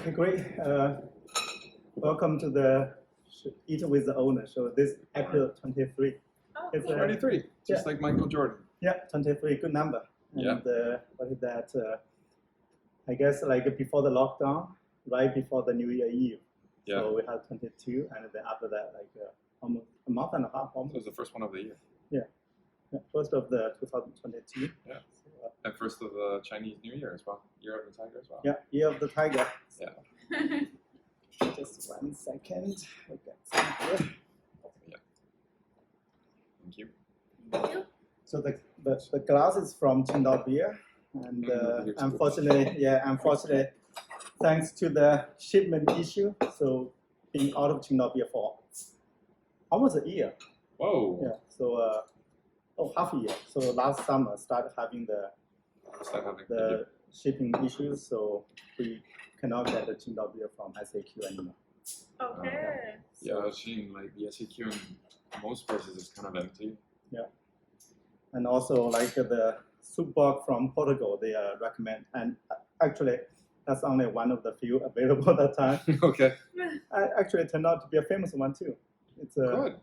Okay, great. Welcome to the Eat with the Owner. So this episode 23. Oh, It's, cool. 23, just like Michael Jordan. Yeah, 23, good number. And what is that? I guess like before the lockdown, right before the New Year Eve. Yeah. So we had 22, and then after that, like almost a month and a half. So it was the first one of the year. Yeah, first of the 2022. Yeah. So, and first of the Chinese New Year as well. Year of the Tiger as well. Yeah, Year of the Tiger. Yeah. Just 1 second. We'll get some here. Yeah. Thank you. Thank you. So the glass is from Qingdao beer, and unfortunately, thanks to the shipment issue, so being out of Qingdao beer for almost a year. Whoa. Yeah. So half a year. So last summer started having the shipping issues, so we cannot get the Qingdao beer from SAQ anymore. Okay. Yeah, I've seen like the SAQ in most places is kind of empty. Yeah. And also like the soup box from Portugal, they recommend, and actually that's only one of the few available at that time. Okay. Actually, it turned out to be a famous one too. It's Good.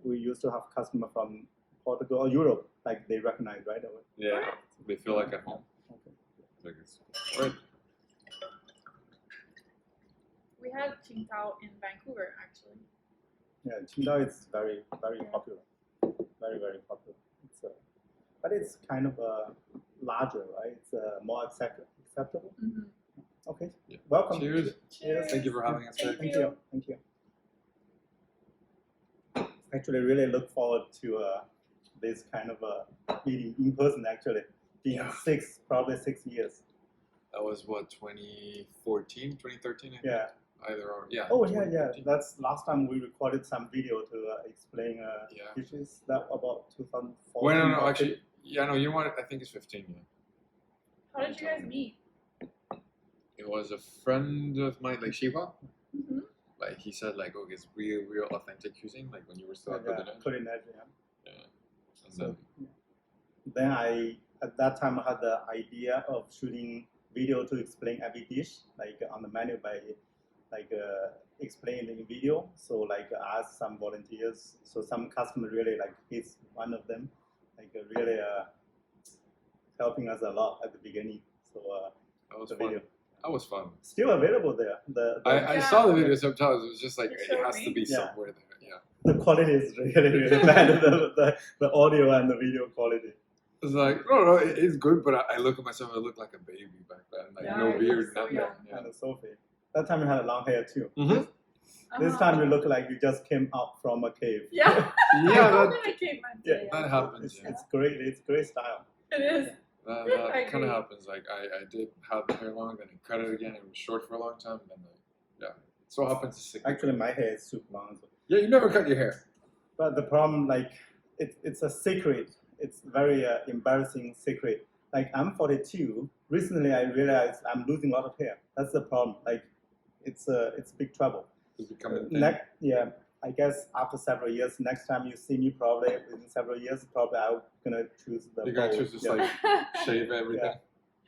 We used to have customers from Portugal or Europe, like they recognize right away. Yeah, they feel like at home. Okay. Like it's good. We had Qingdao in Vancouver actually. Yeah, Qingdao is very, very popular. Very, very popular. It's but it's kind of larger, right? It's more acceptable. Mm-hmm. Okay. Yeah. Welcome. Cheers. Cheers. Thank you for having us. Thank Thank you. you. Thank you. Actually, really look forward to this kind of meeting in person. Actually, being Yeah. probably 6 years. That was what, 2014, 2013? I think? Yeah. Either or. Yeah. Oh yeah, yeah. 2013. That's last time we recorded some video to explain Yeah. issues. That about 2014. Well, no, actually, yeah, no, you want? I think it's 15. Yeah. How did you guys meet? It was a friend of mine, like Shiva. Mm-hmm. Like he said, like, oh, it's real authentic cuisine. Like when you were still at Cote-des-Neiges. Cote-des-Neiges, yeah. Yeah. And So then I at that time I had the idea of shooting video to explain every dish, like on the menu by like explaining in video. So like I asked some volunteers. So some customer really like he's one of them, like really helping us a lot at the beginning. So that was the fun. video That was fun. still available there. I Yeah. saw the video sometimes. It was just like You it showed has to me. be Yeah. somewhere there. Yeah. the quality is really really bad. the audio and the video quality. It's like no, it's good, but I look at myself. I look like a baby back then, like Yeah, no you beard, look so nothing. young. Yeah. And Sophie. That time you had long hair too. Mm-hmm. This Uh-huh. time you look like you just came out from a cave. Yeah. Yeah, I that, I came on Yeah, day, that happens. It's, Yeah. it's great. It's great style. It is. That I kind agree. of happens. Like I did have the hair long, then I cut it again. It was short for a long time, and then so happens to stick. Actually, my hair is super long. Yeah, you never cut your hair. But the problem, like, it's a secret. It's very embarrassing secret. Like, I'm 42. Recently, I realized I'm losing a lot of hair. That's the problem. Like, it's big trouble. It's becoming thin. Yeah. I guess after several years, next time you see me, probably within several years, probably I'm gonna choose the. You're gonna bold. choose just Yeah. like shave everything.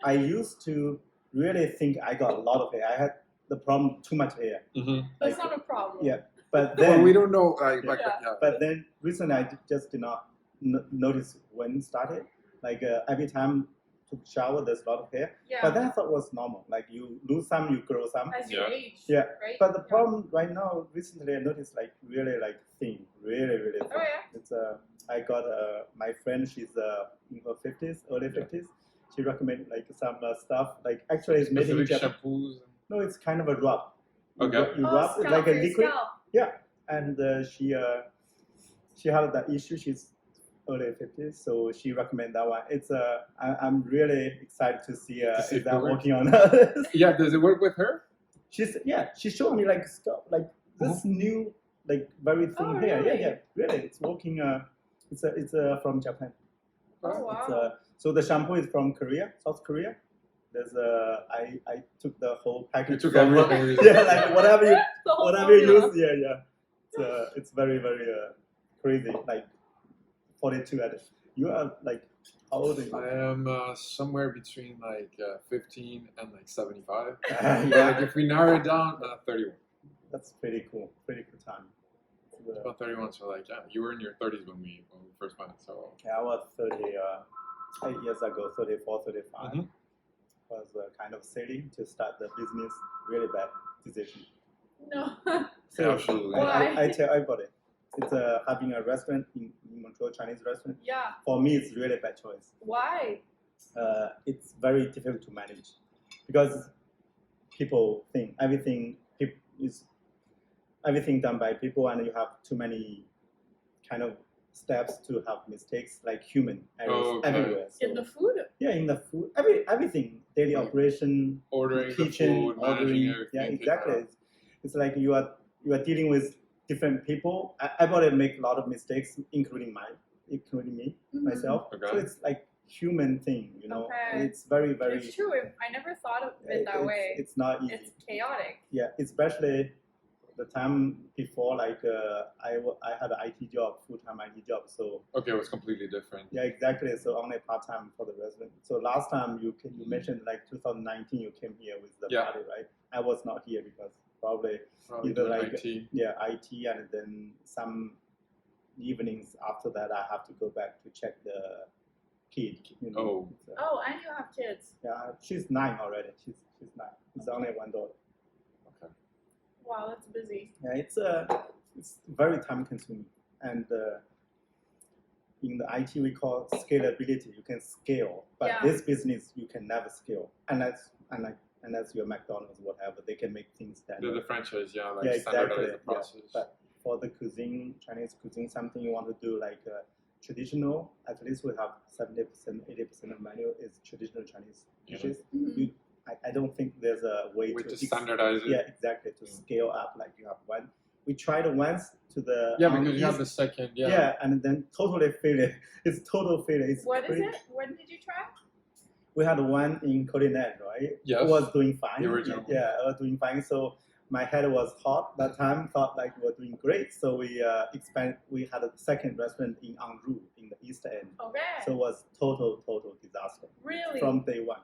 I used to really think I got a lot of hair. I had the problem too much hair. Mm-hmm. That's not a problem. Yeah. But Well, then we don't know. Like, Yeah. But then recently I just did not notice when it started. Like every time to shower, there's a lot of hair. Yeah. But that I thought was normal. Like you lose some, you grow some. As you Yeah. age. Yeah. Right? But the Yeah. problem right now, recently I noticed like really like thin, really thin. Oh yeah. It's I got my friend. She's in her 50s, early 50s. She recommended like some stuff. Like actually it's made in Specific Japan. shampoos. No, it's kind of a rub. Okay. You Oh, rub scalp it's like for a your liquid. scalp. Yeah, and she had that issue. She's early 50s, so she recommended that one. It's I'm really excited to see see if if that it works. working on her. Yeah, does it work with her? She showed me like stuff like this new like very thin Oh, hair. really? Yeah, really, it's working. It's from Japan. Oh wow. It's, so the shampoo is from Korea, South Korea. There's I took the whole package. You took from her. everything. Yeah, like whatever you The whole whatever you formula. use, yeah. It's very crazy. Like 42 at it. You are like How old are you? I am somewhere between like 15 and like 75. Yeah. Like if we narrow it down, 31. That's pretty cool. Pretty cool time. It's about 31. So like, yeah, you were in your 30s when we first met. So Yeah, I was 30, 8 years ago, 34, 35. Mhm. Was kind of silly to start the business. Really bad decision. No. Yeah, absolutely. Why? I tell everybody, it's having a restaurant in Montreal, Chinese restaurant. Yeah. For me, it's really bad choice. Why? It's very difficult to manage because people think is everything done by people, and you have too many kind of steps to have mistakes, like human errors Okay. everywhere. So, In the food? yeah, in the food, everything, daily operation, ordering kitchen, the food, managing ordering. everything. Yeah, taking exactly. care of- It's like you are dealing with different people. Everybody make a lot of mistakes, including me, Mhm. myself. Okay. So it's like human thing, you know. Okay. It's very, very. It's true. I never thought of it that way. It's not easy. It's chaotic. Yeah, especially the time before, like I had an IT job, full-time IT job. So Okay, it was completely different. yeah, exactly. So only part-time for the resident. So last time you mentioned like 2019 you came here with the Yeah. party, right? I was not here because probably Probably either doing like IT. IT, and then some evenings after that I have to go back to check the kid. You know. Oh. So, Oh, and you have kids. yeah, she's 9 already. She's 9. It's only one daughter. Okay. Wow, that's busy. Yeah, it's very time consuming, and in the IT we call scalability. You can scale, but Yeah. this business you can never scale unless you're McDonald's, whatever. They can make things standard. The franchise, yeah, like Yeah, standardize exactly. the process. Yeah. But for the cuisine, Chinese cuisine, something you want to do like traditional, at least we have 70%, 80% of menu is traditional Chinese Yeah. dishes. Mhm. I don't think there's a way We to just standardize it. Yeah, exactly. To Yeah. scale up, like you have one. We tried once to the Yeah, because you have east, the second. Yeah. yeah, and then totally failure. It's total failure. It's What is crazy. it? When did you try? We had one in Cote-des-Neiges, right? Yes. It was doing fine. The original. Yeah, it was doing fine. So my head was hot that time. Thought like we were doing great. So we We had a second restaurant in Anjou in the east end. Okay. So it was total disaster Really? from day one.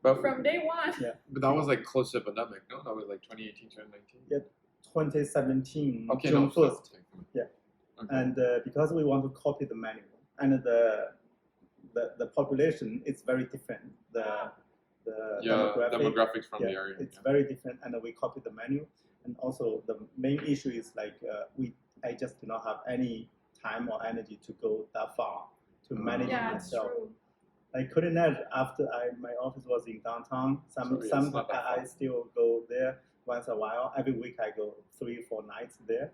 But, From day one? Yeah. but that was like close to the pandemic, no? That was like 2018, 2019. Yeah. 2017 Okay, June no, 1st. okay. Yeah. Okay. And because we want to copy the menu, and the population is very different. The Yeah, demographics from yeah, the area. it's yeah. very different, and we copy the menu. And also the main issue is like I just do not have any time or energy to go that far to manage Yeah, it it's myself. true. I couldn't after my office was in downtown. So, yeah, it's not that I far. still go there once a while. Every week I go 3-4 nights there,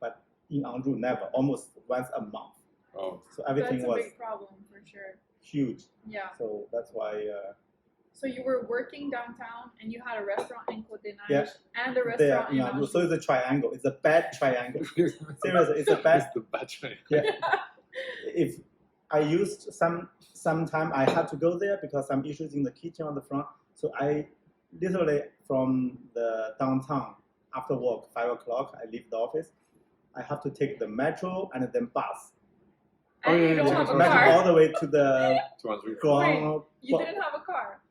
but in Anjou never. Almost once a month. Oh, So everything That's a was big problem for sure. huge. Yeah. So that's why So you were working downtown and you had a restaurant in Cote-des-Neiges Yeah. and a there restaurant in in Anjou. Anjou. So it's a triangle. It's a bad triangle. Seriously, it's a bad. It's the battery. Yeah. If I used some time, I had to go there because some issues in the kitchen on the front. So I literally from the downtown after work 5 o'clock, I leave the office. I have to take the metro and then bus. And Oh, yeah, you don't yeah, have a yeah. Imagine car. all the way to the 200. ground. You didn't have a car.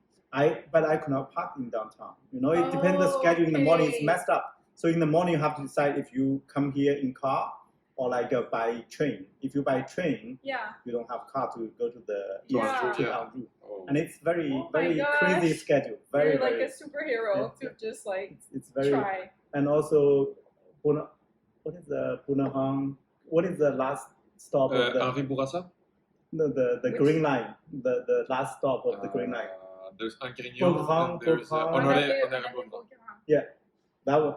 But I could not park in downtown. You know, it depends the schedule in the morning. It's Okay. messed up. So in the morning you have to decide if you come here in car or like by train. If you by train, Yeah. you don't have car to go to the To east Anjou, to yeah. Anjou. Oh. And it's very Oh my very gosh. crazy schedule. Very You're like very. a superhero Yeah. to just like It's very try. and also what is the Bunahong? What is the last stop of the Henri Bourassa? no, the Which- green line? The last stop of the green line. There's Angrignon Beaugrand, and there's Beaugrand. Honoré On avait Beaugrand. Beaugrand. That one.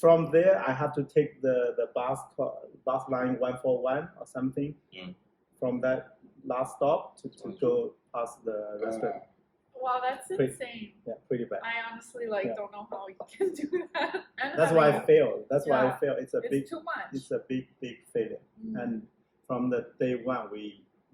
From there, I have to take the bus line 141 or something. Yeah. From that last stop to go past the restaurant. Wow, that's Pretty- insane. Yeah, pretty bad. I honestly like Yeah. don't know how you can do that. And That's why I having- failed. That's why I Yeah. failed. It's too much. It's a big failure. Mm. And from the day one,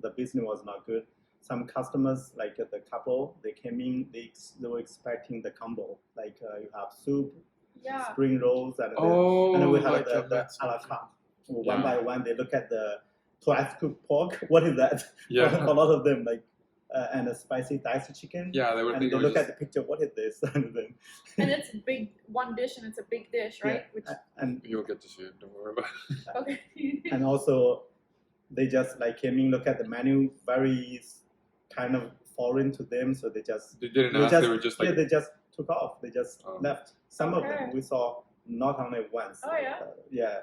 the business was not good. Some customers, like the couple, they came in, they were expecting the combo, like you have soup, Yeah. spring rolls, and Oh, we have like the Mexican. a la carte. Yeah. One by one, they look at the twice cooked pork. What is that? Yeah. For a lot of them, like and a spicy diced chicken. Yeah, they would And think they it look was at the picture. What is this? And then And it's big, one dish, and it's a big dish, right? Which and You'll get to see it. Don't worry about it. okay. and also they just like came in, look at the menu, very kind of foreign to them, so they just They didn't ask. They were just like, they just took off. They just Oh. left. Some of Okay. them we saw not only once. Oh, yeah? Yeah,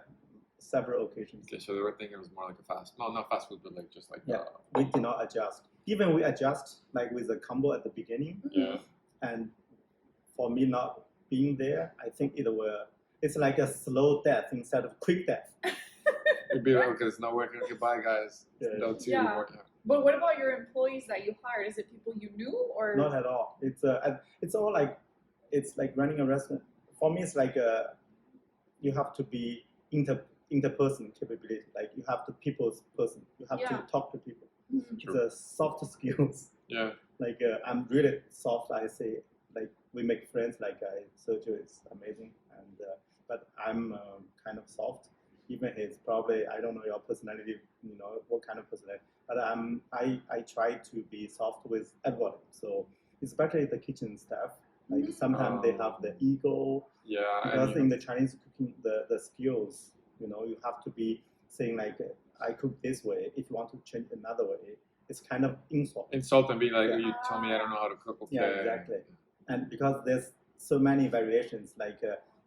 several occasions. okay, so they were thinking it was more like a not fast food, but like just like Yeah. We did not adjust. Even we adjust like with a combo at the beginning, yeah. and for me not being there, I think it's like a slow death instead of quick death. It'd be like, okay, it's not working. Okay, bye guys. Yeah. Don't see Yeah. you anymore. Yeah. But what about your employees that you hired? Is it people you knew, or Not at all. It's all like it's like running a restaurant. For me, it's like you have to be interperson capability. Like you have to people's person. You have Yeah. to talk to people. Mhm. True. It's a soft skills. Yeah. Like I'm really soft. I say like we make friends. Like Sergio is amazing, and but I'm kind of soft. Even he's probably I don't know your personality. You know what kind of personality. But I try to be soft with everybody. So especially the kitchen staff. Like Mhm. sometimes they have the ego. Yeah. Because and in the Chinese cooking, the skills, you know, you have to be saying like, I cook this way. If you want to change another way, it's kind of insult. insult and be like, Yeah. you tell me I don't know how to cook. Okay. Yeah, exactly. And because there's so many variations, like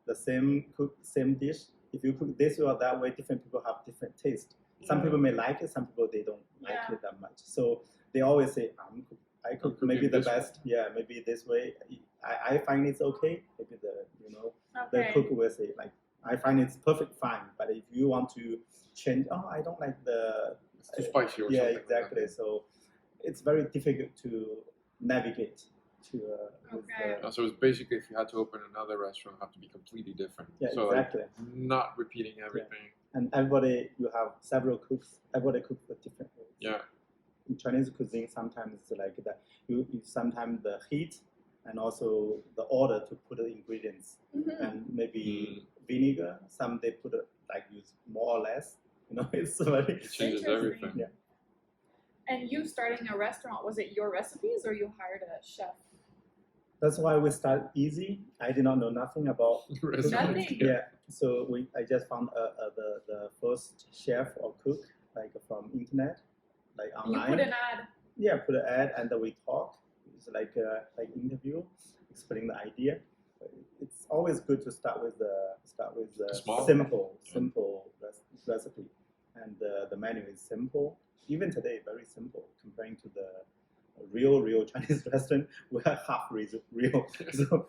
the same dish, if you cook this way or that way, different people have different taste. Some people may like it, some people they don't like Yeah. it that much. So they always say, I cook cooking maybe the this way." best. Yeah, maybe this way. I find it's okay. Maybe the okay? cook will say like, I find it's perfect fine. But if you want to change, I don't like the It's too spicy or yeah, something. exactly. Like that. So it's very difficult to navigate to. With, Okay. So it's basically if you had to open another restaurant, it have to be completely different. yeah, so exactly. like not repeating everything. And everybody, you have several cooks. Everybody cooks for different ways. Yeah. In Chinese cuisine, sometimes it's like that. You sometimes the heat and also the order to put the ingredients Mhm. and maybe vinegar. Some they put like use more or less. You know, it's very. It changes Interesting. everything. Yeah. And you starting a restaurant, was it your recipes or you hired a chef? That's why we start easy. I did not know nothing about Restaurant. Nothing. yeah. So I just found the first chef or cook like from internet, like You online. put an ad. Yeah, put an ad and then we talk. It's like interview, explain the idea. It's always good to start with the Small. simple recipe, and the menu is simple. Even today, very simple comparing to the real Chinese restaurant. We are half real, so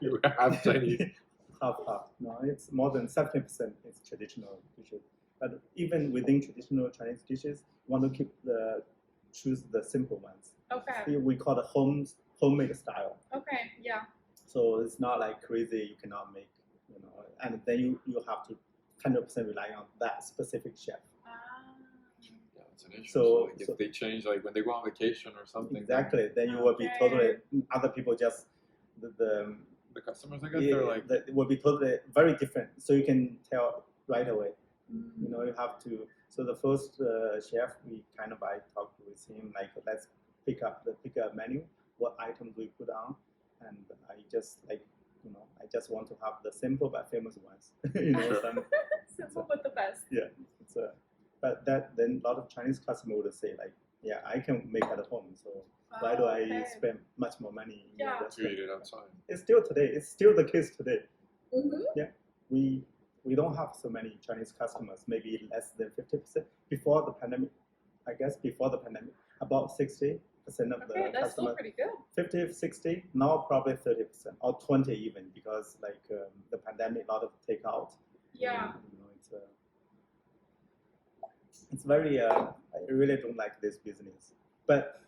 You have Chinese. half. No, it's more than 70% is traditional dishes. But even within traditional Chinese dishes, we want to choose the simple ones. Okay. We call it homemade style. Okay. Yeah. So it's not like crazy. You cannot make, and then you have to 100% rely on that specific chef. Yeah, that's an issue. So- Like, if so- they change, like when they go on vacation or something, Exactly. Then you will be Okay. totally. Other people just the customers, I guess, yeah, they're like, it will be totally very different. So you can tell right away. Mm. You have to. So the first chef, I talked with him like, let's pick a menu, what items we put on, and I just I just want to have the simple but famous ones. Some, Simple but the best. yeah, but then a lot of Chinese customers would say like, yeah, I can make at home, so why do I Okay. spend much more money in Yeah. a to restaurant? eat it outside. It's still the case today. Mm-hmm. We don't have so many Chinese customers, maybe less than 50%. Before the pandemic, about 60% of the Okay, that's still customers, pretty good. 50, 60, now probably 30% or 20 even, because the pandemic, a lot of takeout. Yeah. It's very, I really don't like this business. But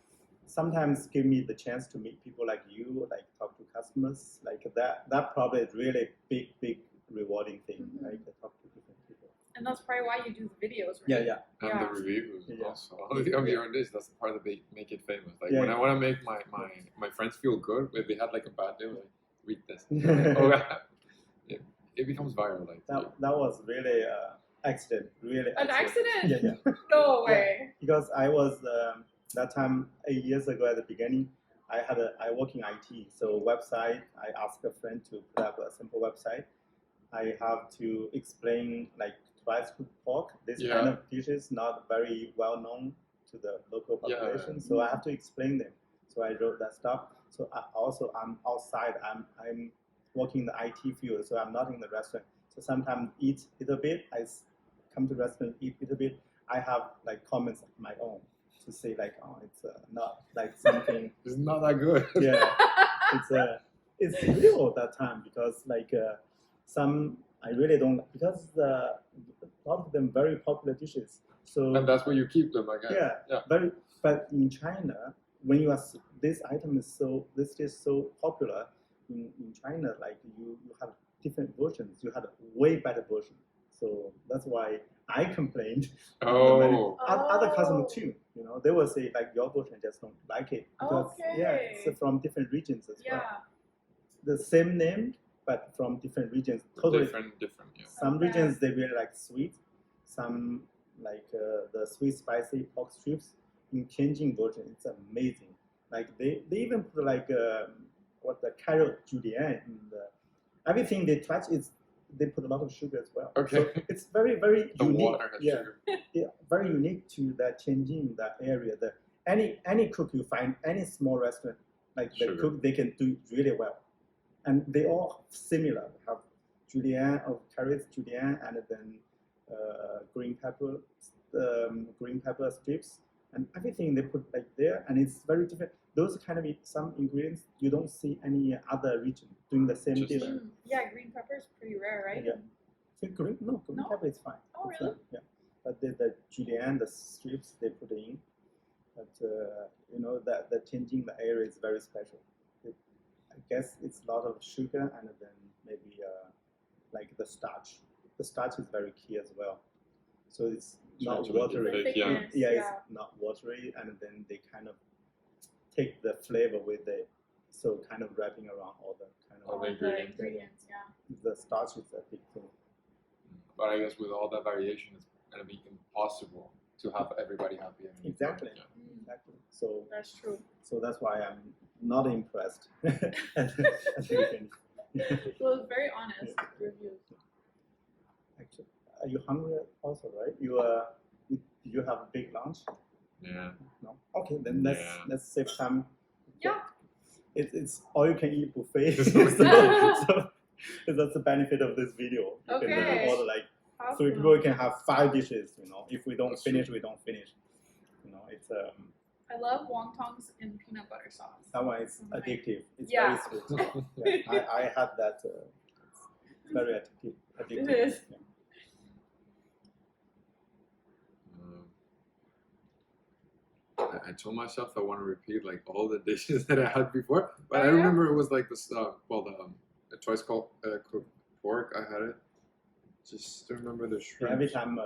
sometimes give me the chance to meet people like you, like talk to customers, like that probably is really big rewarding thing, Mhm. like to talk to different people. And that's probably why you do the videos, right? Yeah. And Yeah. the reviews Yeah. also. On your dish, that's the part that they make it famous. Like Yeah, when yeah. I want to make my friends feel good, if they had like a bad day, like, read this. that Oh, yeah. It becomes viral. Like was really accident, really. An accident? Yeah, yeah. No way. Because I was that time 8 years ago at the beginning. I work in IT, so website. I asked a friend to put up a simple website. I have to explain like twice cooked pork. This kind of dishes not very well known to the local population, so I have to explain them. So I wrote that stuff. So I'm outside. I'm working in the IT field, so I'm not in the restaurant. So sometimes eat a little bit. Come to restaurant, eat a little bit. I have like comments of my own to say like, oh, it's not like something. It's not that good. Yeah, it's real at that time because like some I really don't because a lot of them very popular dishes. So And that's where you keep them, I guess. yeah. Very. But in China, when you are this item is this dish so popular in China, like you have different versions. You had a way better version. So that's why I complained. Oh. Other customers too. You know, they will say like your version just don't like it because it's from different regions as well. The same name, but from different regions. Totally different. Yeah. Some regions they really like sweet. Some like the sweet spicy pork strips. In Tianjin version, it's amazing. Like they even put like what the carrot julienne in everything they touch is. They put a lot of sugar as well. Okay. So it's very, very The unique. water has sugar. Yeah, very unique to that Tianjin, that area. Any cook you find, any small restaurant, like the cook, they can do really well. And they all similar. Have julienne of carrots, julienne, and then green pepper strips, and everything they put like there, and it's very different. Those kind of some ingredients you don't see any other region doing the same dish. Yeah, green pepper is pretty rare, right? Yeah. So green pepper is fine. Oh, it's really? fine, yeah. But the julienne, the strips they put in, but you know that the Tianjin the area is very special. I guess it's a lot of sugar and then maybe like the starch. The starch is very key as well. So it's not watery. It's not watery, and then they kind of take the flavor with it, so kind of wrapping around all the kind of ingredients. Yeah. The starch is a big thing. But I guess with all that variation, it's gonna be impossible to have everybody happy. Exactly. Exactly. So that's true. So that's why I'm not impressed. Well, it's very honest reviews. Actually, are you hungry also, right? Did you have a big lunch? Yeah. No. Okay, then let's save time. Yeah. It's all you can eat buffet. so that's the benefit of this video. You can order like 3 people can have 5 dishes. You know, if we don't finish, we don't finish. You know, it's I love wontons in peanut butter sauce. That one is addictive. It's very sweet. I had that. It's very addictive. It is. Yeah. I told myself I want to repeat like all the dishes that I had before, but I remember it was like the twice cooked pork. I had it. Just remember the shrimp. Every time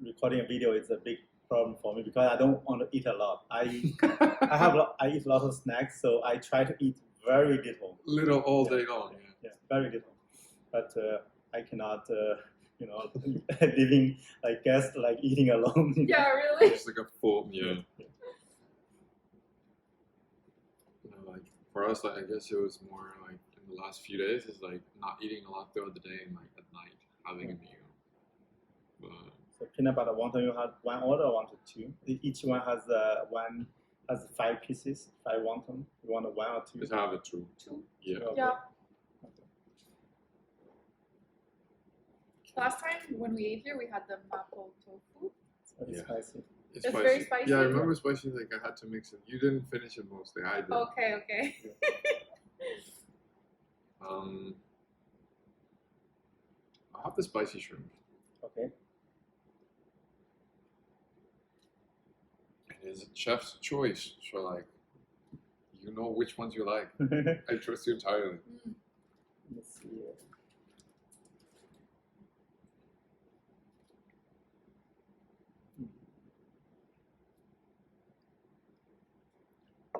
recording a video is a big problem for me because I don't want to eat a lot. I eat a lot of snacks, so I try to eat very little. Little all day long. Yeah, very little. But I cannot. You know, living like guest, like eating alone. Yeah, really. Just like a full, You know, like for us, like I guess it was more like in the last few days, is like not eating a lot throughout the day and like at night having a meal. But so peanut butter wonton, you had 1 order or 1 to 2? Each one has 5 pieces, 5 wonton. You want a 1 or 2? Just have it 2. 2. Yeah. Yeah. Last time when we ate here, we had the mapo tofu. It's very spicy. It's very spicy. Yeah, I remember spicy. Like I had to mix it. You didn't finish it mostly. I did. Okay. I'll have the spicy shrimp. Okay. It is a chef's choice, so like, you know which ones you like. I trust you entirely. Let's see.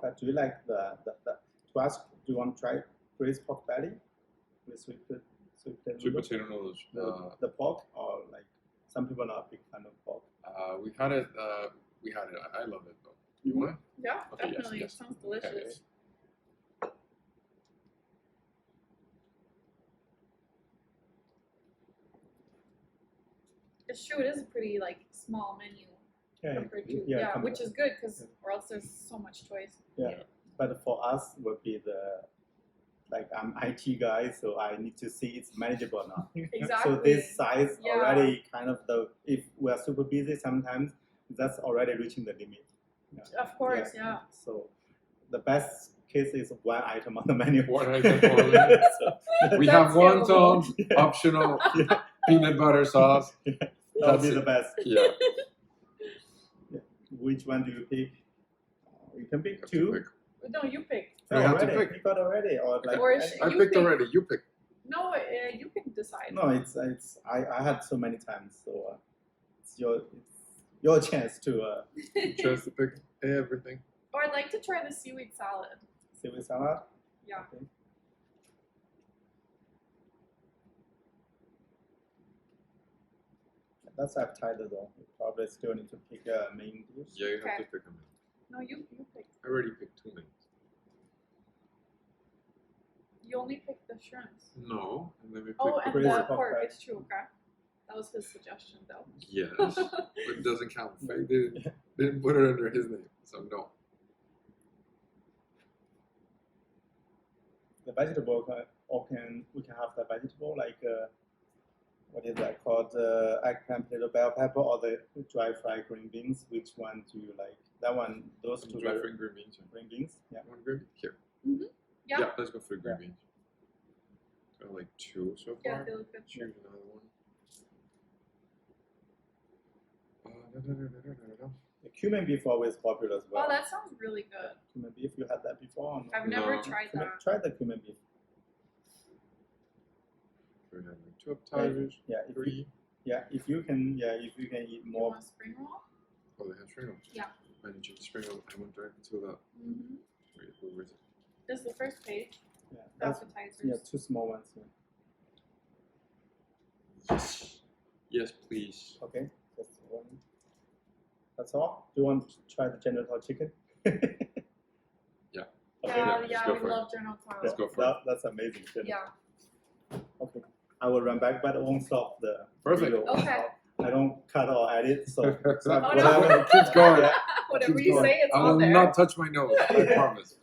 But do you like to ask? Do you want to try braised pork belly with sweet potato noodles? The pork or like some people are not a big fan of pork. We had it. I love it though. You want it? Yeah, Okay, yes, definitely. yes. It sounds delicious. Okay. It's true. It is a pretty like small menu Yeah, compared to yeah, which is good because or else there's so much choice. Yeah, but for us would be like I'm IT guy, so I need to see it's manageable or not. Exactly. So this size Yeah. already kind of if we are super busy, sometimes that's already reaching the limit. Yeah. Of course, yeah. So the best case is one item on the menu. One item only. So, We That's have wonton, Yeah. optional peanut butter sauce. that would That's be it. the best. Yeah. Which one do you pick? You can pick Have to two. pick. No, you pick. We have to already. pick. You got already, or like Or I You picked pick. already. You pick. No, you can decide. no, it's I had so many times, so it's your chance to Chance to pick everything. Or I'd like to try the seaweed salad. seaweed salad. Yeah. Okay. That's appetizer though. You probably still need to pick a main dish. Yeah, you have Okay. to pick them. No, you pick. I already picked 2 minutes. You only picked the shrimps. No, and then we picked Oh, and braised the pork pork. fat. It's true. Okay. That was his suggestion, though. Yes, but it doesn't count. Faye didn't put it under his name, so no. The vegetable we can have the vegetable like what is that called? Eggplant, potato, bell pepper, or the dry fried green beans. Which one do you like? That one, those two Dry are fried green beans. green beans. Yeah. One green bean? Here. Yeah. Let's go for the green Yeah. beans. Got like 2 so Yeah, far. they look good. Choose another one. The cumin beef always popular as well. Oh, that sounds really good. Cumin beef, you had that before? Or no? I've never No. tried that. Try the cumin beef. We have like 2 appetizers. Yeah, if you can eat You more. want spring roll? Oh, they have spring rolls. Yeah. I need to spring roll. I went directly to the. Mm-hmm. Where is it? This is the first page. Yeah, that's, Appetizers. yeah, 2 small ones. Yeah. Yes. Yes, please. Okay, that's one. That's all. Do you want to try the genital chicken? Yeah. Yeah, let's yeah, go we for it. love journal tile. Let's go for it. That's amazing. Yeah. Okay, I will run back, but I won't stop the Perfect. video. Okay. I don't cut or edit, so Oh, no. whatever. It keeps going. Yeah. Whatever Keep you going. say, it's I on will there. not touch my nose. I promise.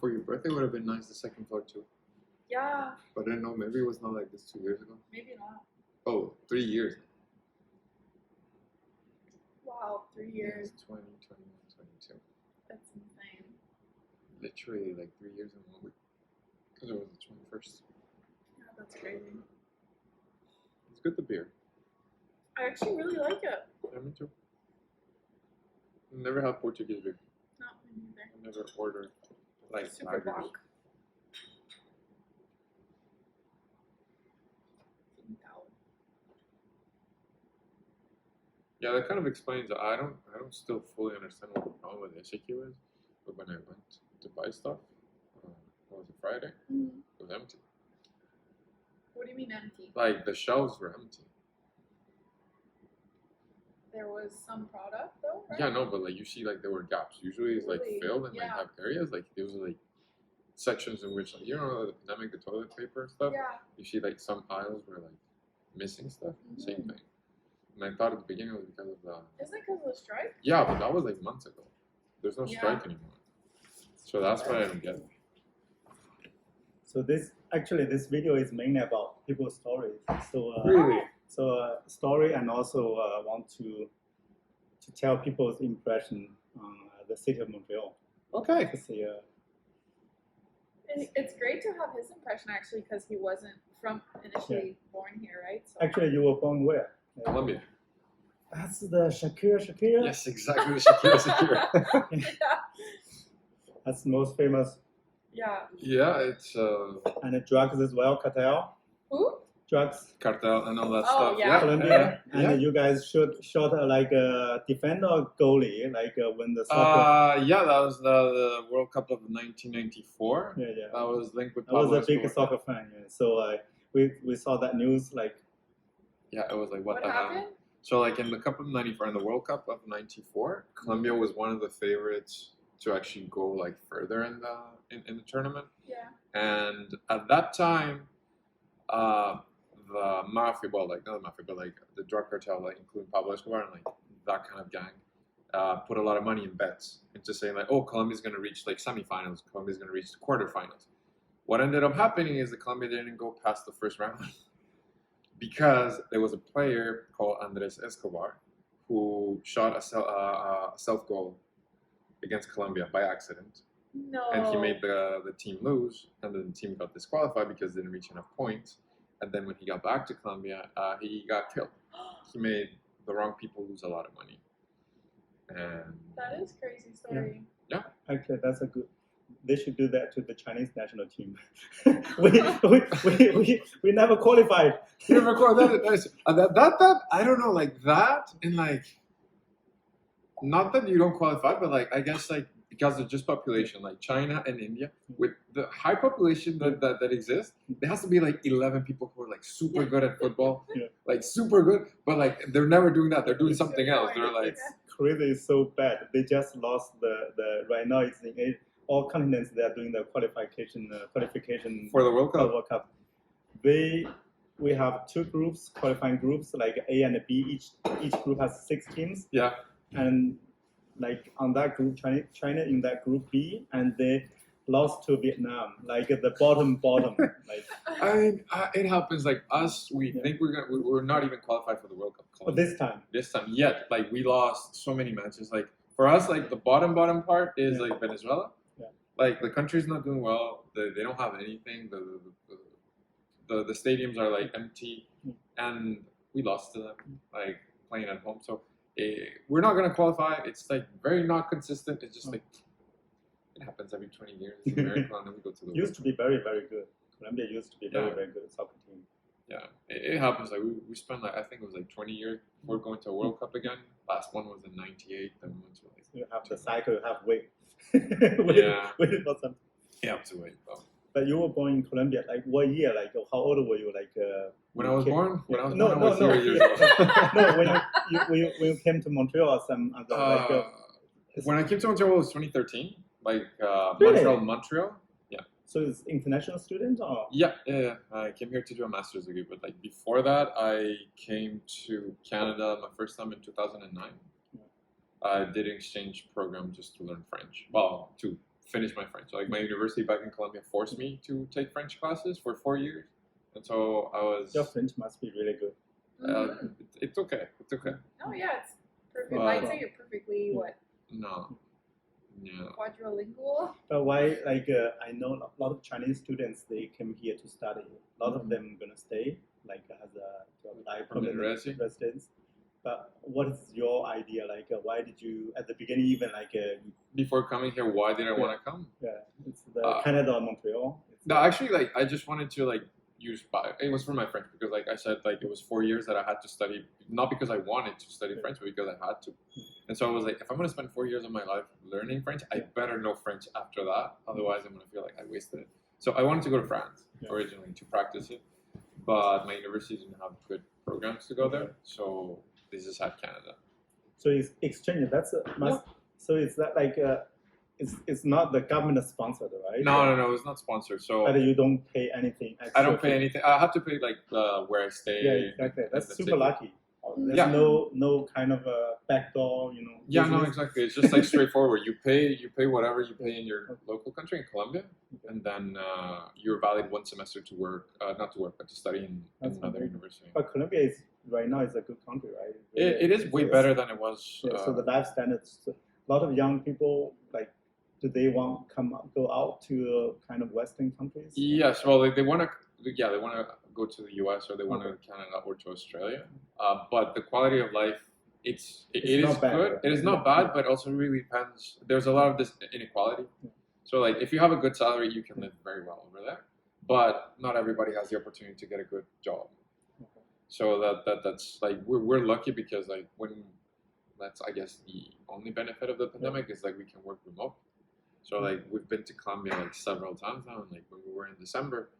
For your birthday would have been nice. The second floor too. Yeah, But I don't know. Maybe it was not like this 2 years ago. maybe not. Oh, 3 years. Wow, 3 years. 20, 21, 22. That's insane. Literally like 3 years in 1 week. Because it was the 21st. Yeah, that's crazy. It's good, the beer. I actually really like it. Yeah, me too. I never had Portuguese beer. Not me neither. I never ordered like Super lagers. block. Yeah, that kind of explains. I don't still fully understand what the problem with SAQ is. But when I went to buy stuff, what was it, Friday? Mm. It was empty. What do you mean empty? Like the shelves were empty. There was some product though, right? Yeah, no, but like you see, like there were gaps. Usually it's like Really? filled and like Yeah. have areas. Like there was like sections in which, like, you know, the pandemic, the toilet paper and stuff. Yeah. You see like some aisles were like missing stuff. Same Mhm. thing. And I thought at the beginning it was because of the. Isn't it because of the strike? Yeah, but that was like months ago. There's no Yeah. strike anymore. So that's why I don't get it. So this video is mainly about people's stories. So Really? so story, and also want to tell people's impression on the city of Montreal. Okay. To see, It's great to have his impression actually because he wasn't initially born here, right? So. actually, you were born where? Colombia. That's the Shakira. Yes, exactly. The Shakira. Yeah. That's the most famous, Yeah. Yeah, it's and the drugs as well, cartel. Who? drugs. cartel and all that Oh, stuff. yeah. Colombia, and yeah. you guys shot like a defender or goalie, like when the soccer. Yeah, that was the World Cup of 1994. Yeah. That was linked with I was Pablo a big Escobar. soccer fan, yeah. So we saw that news like. Yeah, it was like what the happened? hell. So like in the Cup of '94, in the World Cup of '94, Colombia was one of the favorites to actually go like further in the tournament. Yeah. And at that time, the mafia, well, like not the mafia, but like the drug cartel, like including Pablo Escobar and like that kind of gang, put a lot of money in bets into saying like, oh, Colombia's going to reach like semifinals, Colombia's going to reach the quarterfinals. What ended up happening is that Colombia didn't go past the first round because there was a player called Andres Escobar who shot a self goal against Colombia by accident. No. And he made the team lose, and then the team got disqualified because they didn't reach enough points. And then when he got back to Colombia, he got killed. He made the wrong people lose a lot of money. And That is crazy story. yeah. Actually, that's a good. They should do that to the Chinese national team. we never qualified. You never recall that I don't know, like that, and like not that you don't qualify, but like I guess like because of just population, like China and India, with the high population that exists, there has to be like 11 people who are like super good at football, like super good, but like they're never doing that. They're doing something else. They're like crazy, is so bad. They just lost the right now. It's in all continents. They are doing the qualification for the World Cup. World Cup. We have two groups, qualifying groups, like A and B. Each group has 6 teams. Yeah. And like on that group, China in that group B, and they lost to Vietnam, like at the bottom. Like I mean, it happens. Like us, we think we're not even qualified for the World Cup. but this time, yet, like we lost so many matches. Like for us, like the bottom part is like Venezuela. Yeah. Like the country's not doing well. They don't have anything. The stadiums are like empty, and we lost to them. Like playing at home, so. We're not going to qualify. It's like very not consistent. It's just like it happens every 20 years. It's a miracle, and then we go to the used to be very, very good. Colombia used to be very, Yeah. very good soccer team. Yeah, it happens. Like we spent like I think it was like 20 years before going to a World Cup again. Last one was in '98. Then we went to like You have the cycle, you have wait. Yeah. Wait for some. you have to wait though. But you were born in Colombia. Like what year? Like how old were you? Like When I was born, no, I was 0 years old. no, when you came to Montreal or some other When I came to Montreal, it was 2013. Like Really? Montreal. So it's international student or Yeah. I came here to do a master's degree, but like before that, I came to Canada my first time in 2009. I did an exchange program just to learn French. Well, to finish my French. So, like my university back in Colombia forced me to take French classes for 4 years, and so I was. your French must be really good. It's okay. It's okay. Oh yeah, it's perfect. I'd say you're perfectly No. Yeah. quadrilingual. But why? Like I know a lot of Chinese students they came here to study. A lot of them gonna stay like as a to apply Permanent permanent residence. But what is your idea? Like why did you at the beginning even like Before coming here, why did I want to come? it's the Canada or Montreal? It's No, actually, like I just wanted to like use. It was for my French because, like I said, like it was 4 years that I had to study, not because I wanted to study French, but because I had to. And so I was like, if I'm gonna spend 4 years of my life learning French, I better know French after that. Otherwise, I'm gonna feel like I wasted it. So I wanted to go to France originally to practice it, but my university didn't have good programs to go there, so they just had Canada. So it's exchange. That's so it's that like it's not the government sponsored, right? No, it's not sponsored. So But you don't pay anything. Extra I don't pay anything. I have to pay like where I stay. Yeah, exactly. That's super it. lucky. There's Yeah. no kind of a backdoor, Yeah, no, business. exactly. It's just like straightforward. You pay whatever you pay in your local country in Colombia, and then you're valid 1 semester to work, not to work, but to study in That's another amazing. university. But Colombia is right now is a good country, right? It is way better than it was. So the life standards. A lot of young people like, do they want go out to kind of Western countries? Yes, well, they want to. Yeah, they want to go to the U.S. or they want to go to Canada or to Australia. But the quality of life, it is not bad, good. right? It is not bad, but also really depends. There's a lot of this inequality. So like, if you have a good salary, you can live very well over there. but not everybody has the opportunity to get a good job. Okay. So that's like we're lucky because like that's I guess the only benefit of the pandemic is like we can work remote. So like we've been to Colombia like several times now, and like when we were in December,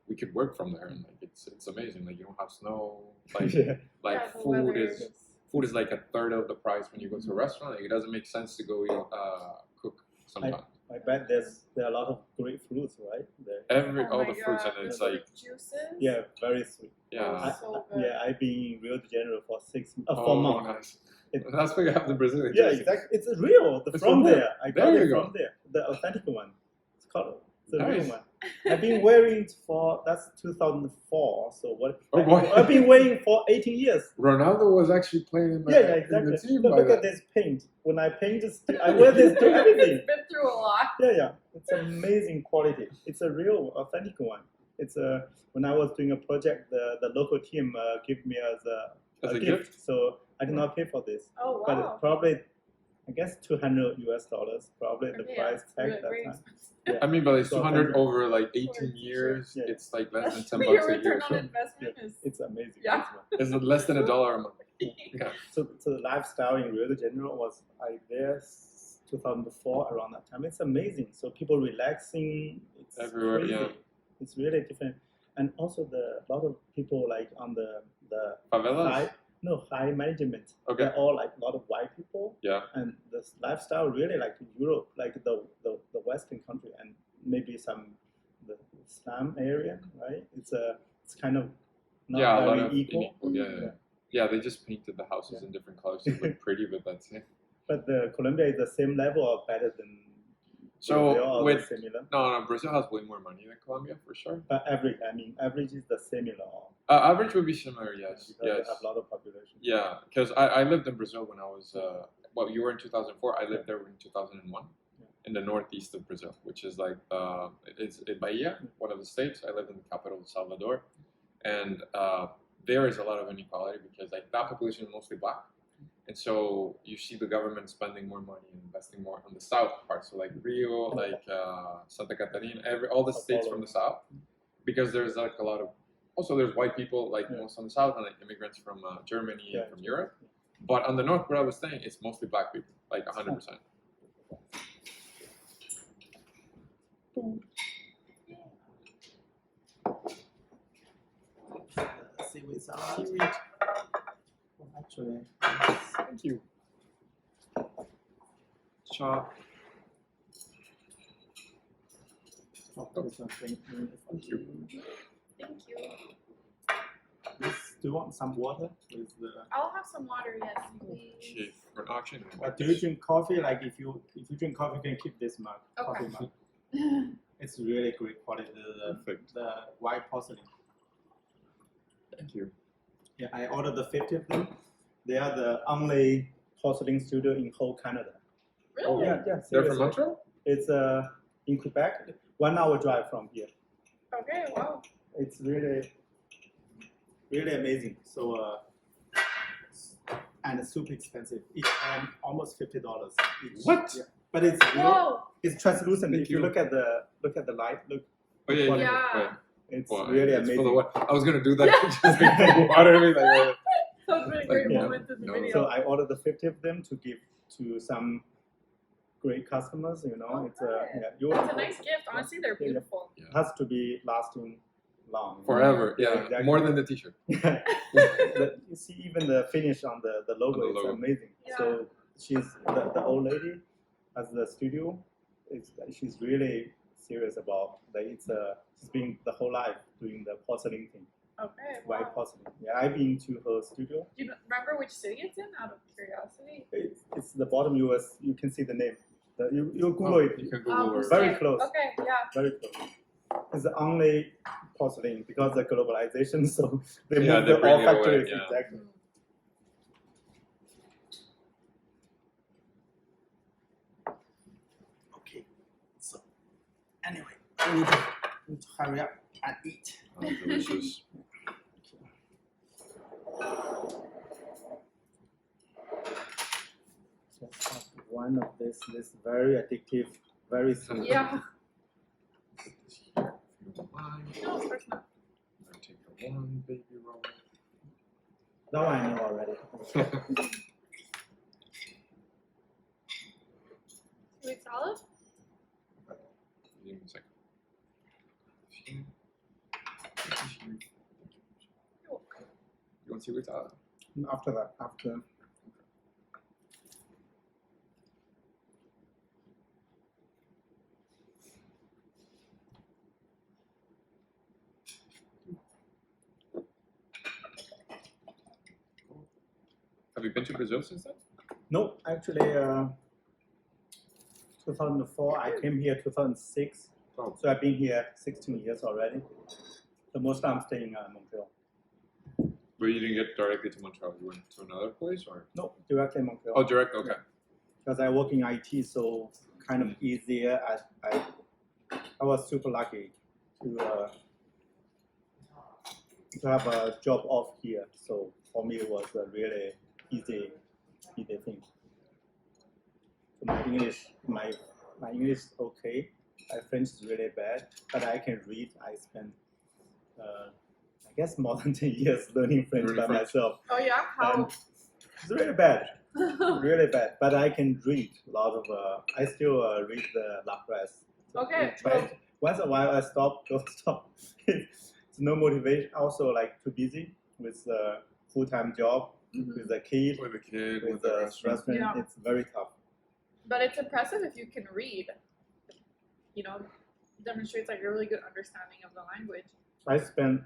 we could work from there, and like it's amazing. Like you don't have snow, like Yeah. like Yeah, the food weather is food is like a third of the price when you go to a restaurant. Like it doesn't make sense to go eat cook sometimes. I bet there are a lot of great fruits, right? There. Oh All my the fruits God, and it's the like juices. Yeah, very sweet. yeah. So good. Yeah, I've been in Rio De Janeiro for 4 Oh, months. nice. It- That's why you have the Brazilian. Yeah, juices. exactly. It's real. It's From from there. there. I got There it you go. from there. The authentic one. It's called the real Nice. one. I've been wearing it for that's 2004. So what? Oh, boy. I've been wearing for 18 years. Ronaldo was actually playing in the, Yeah, in the exactly. team Look by at that. this paint. When I paint this, I wear this to everything. It's been through a lot. Yeah. It's amazing quality. It's a real authentic one. It's a when I was doing a project, the local team gave me as As a a gift. So I did not pay for this. Oh wow. But probably, I guess $200 US. Probably the Yeah, price it's tag really that very time. expensive. Yeah. I mean, but it's So 200 authentic. over like For a 18 t-shirt. years. Yeah. It's like less than 10 Your bucks a year. return on So investment is It's amazing. Yeah. This one. it's less than $1 a month. Yeah. So the lifestyle in Rio de Janeiro was I there 2004 around that time. It's amazing. So people relaxing. It's Everywhere, crazy. yeah. It's really different. And also a lot of people like on the Favelas? high management. Okay. They're all like a lot of white people. Yeah. And this lifestyle really like Europe, like the Western country, and maybe the slum area, right? It's kind of not Yeah, a lot very of equal. unequal. Yeah, they just painted the houses in different colors to look pretty, but that's it. But the Colombia is the same level or better than So, Brazil, or with- similar? No, Brazil has way more money than Colombia for sure. But average is the similar. Average would be similar, yes. Because they have a lot of population. Yeah, because I lived in Brazil when I was, well, you were in 2004. I lived there in 2001 in the northeast of Brazil, which is like, it's in Bahia, one of the states. I lived in the capital, Salvador. And there is a lot of inequality because like that population is mostly black. And so you see the government spending more money and investing more on the south part. So like Rio, like Santa Catarina, all the states from the south, because there's like a lot of, also there's white people like most on the south and like immigrants from Germany and from Europe. But on the north where I was staying, it's mostly black people, like 100%. Seaweed salad. Seaweed. Actually, Thank you. Chop. this one, thank you. Thank you. Thank you. Do you want some water with the? I'll have some water, yes, please. Okay, for an auction. Do you drink coffee? Like if you drink coffee, you can keep this mug. Okay. Coffee mug. It's really great quality. Perfect. The white porcelain. Thank you. Yeah, I ordered the 50 of them. They are the only porcelain studio in whole Canada. Really? Oh, Yeah. They're Seriously. from Montreal? It's in Quebec, 1 hour drive from here. Okay, wow. It's really amazing. So and it's super expensive. Each almost $50 each. What? Yeah. But it's real. Whoa! It's translucent. Thank If you you. look at the light, look. Oh, yeah, Yeah. Wait. It's Well, really it's full of amazing. water. I was gonna do that. Just like put water in it, like, That was a really great Yeah. moment in the No. video. So I ordered the 50 of them to give to some great customers. You know, Oh, it's good. It's a nice gift. Honestly, they're Yeah, yeah. beautiful. It has to be lasting long. forever. Yeah, Yeah, exactly. more than the T-shirt. You see even the finish on the logo, On the it's logo. amazing. Yeah. So she's the old lady has the studio. She's really serious about that. She's been the whole life doing the porcelain thing, Okay, white wow. porcelain. Yeah, I've been to her studio. Do you remember which city it's in, out of curiosity? It's the bottom. You can see the name. You Google Oh, it. you can Google where. Very okay. close. Okay, yeah. Very close. It's the only porcelain because of globalization. So they Yeah, moved they the bring all it away, factories yeah. exactly. Okay. So anyway, we need to hurry up and eat. Oh, delicious. Just have one of this very addictive, very sweet. Yeah. If you don't mind. No, of course not. I'm gonna take the one baby roll. That one I know already. Sweet salad? Give me a second. You want sweet salad? After that, after. Have you been to Brazil since then? No, actually, 2004. I came here 2006. Oh. So I've been here 16 years already. So most I'm staying in Montreal. But you didn't get directly to Montreal. You went to another place, or? No, directly in Montreal. Oh, direct. Okay. Because I work in IT, so kind of easier. I was super lucky to have a job off here. So for me, it was a really easy thing. So my English is okay. My French is really bad, but I can read. I spent I guess more than 10 years learning French by myself. Oh yeah? How? And it's really bad. Really bad, but I can read a lot of. I still read the La Presse. So Okay. Once in a while, I stop. Don't stop. It's no motivation. Also, like too busy with full-time job, with a kid, With a kid, with with the a restaurant. restaurant. Yeah. It's very tough. But it's impressive if you can read. You know, demonstrates like a really good understanding of the language. I spent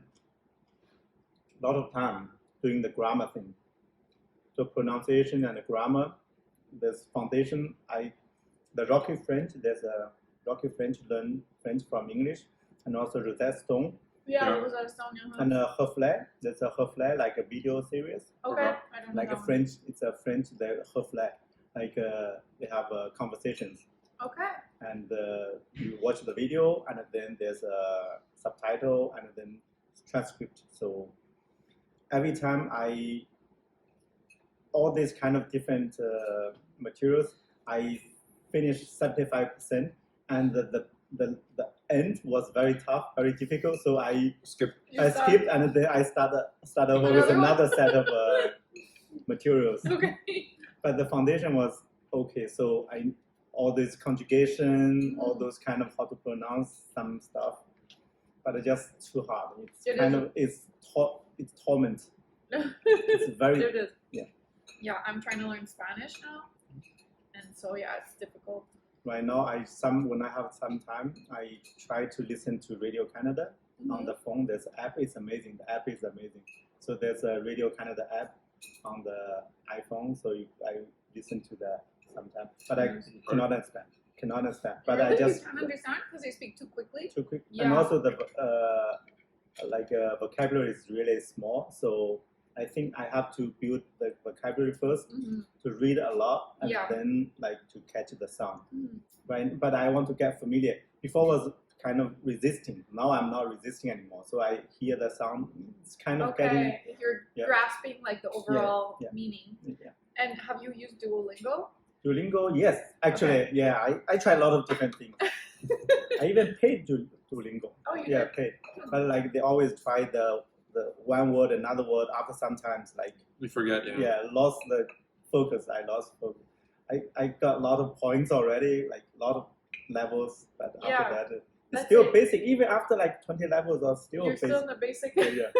a lot of time doing the grammar thing. So pronunciation and the grammar, there's foundation. The Rocky French, there's a Rocky French learn French from English, and also Rosette Stone. Yeah, Yeah. it was a stone. And Reflet, there's a Reflet, like a video series. Okay, I don't know. Like a that one. French, it's a French, the Reflet. Like they have conversations. Okay. And you watch the video, and then there's a subtitle, and then transcript. So every time all these kind of different materials, I finished 75%, and the end was very tough, very difficult. So I skipped, and then I started over with another set of materials. Okay. But the foundation was okay. So all this conjugation, all those kind of how to pronounce some stuff, but it's just too hard. It's torment. It's very It is. Yeah. Yeah, I'm trying to learn Spanish now, and so yeah, it's difficult. right now. When I have some time, I try to listen to Radio Canada on the phone. This app is amazing. The app is amazing. So there's a Radio Canada app on the iPhone. So I listen to that sometimes, but I cannot understand. But Really? I just You can't understand because they speak too quickly. too quick. Yeah. And also the vocabulary is really small. So I think I have to build the vocabulary first to read a lot, and then to catch the sound. Right? But I want to get familiar. Before was kind of resisting. Now I'm not resisting anymore. So I hear the sound. It's kind of getting. You're grasping like the overall Yeah. meaning. Yeah. And have you used Duolingo? Duolingo, yes. Actually, I try a lot of different things. I even paid Duolingo. Oh, you Yeah, did? paid. But they always try the one word, another word. After sometimes You forget, lost the focus. I lost focus. I got a lot of points already, a lot of levels. But after that, it's still basic. Even after 20 levels, are still You're basic. still in the basic. Yeah.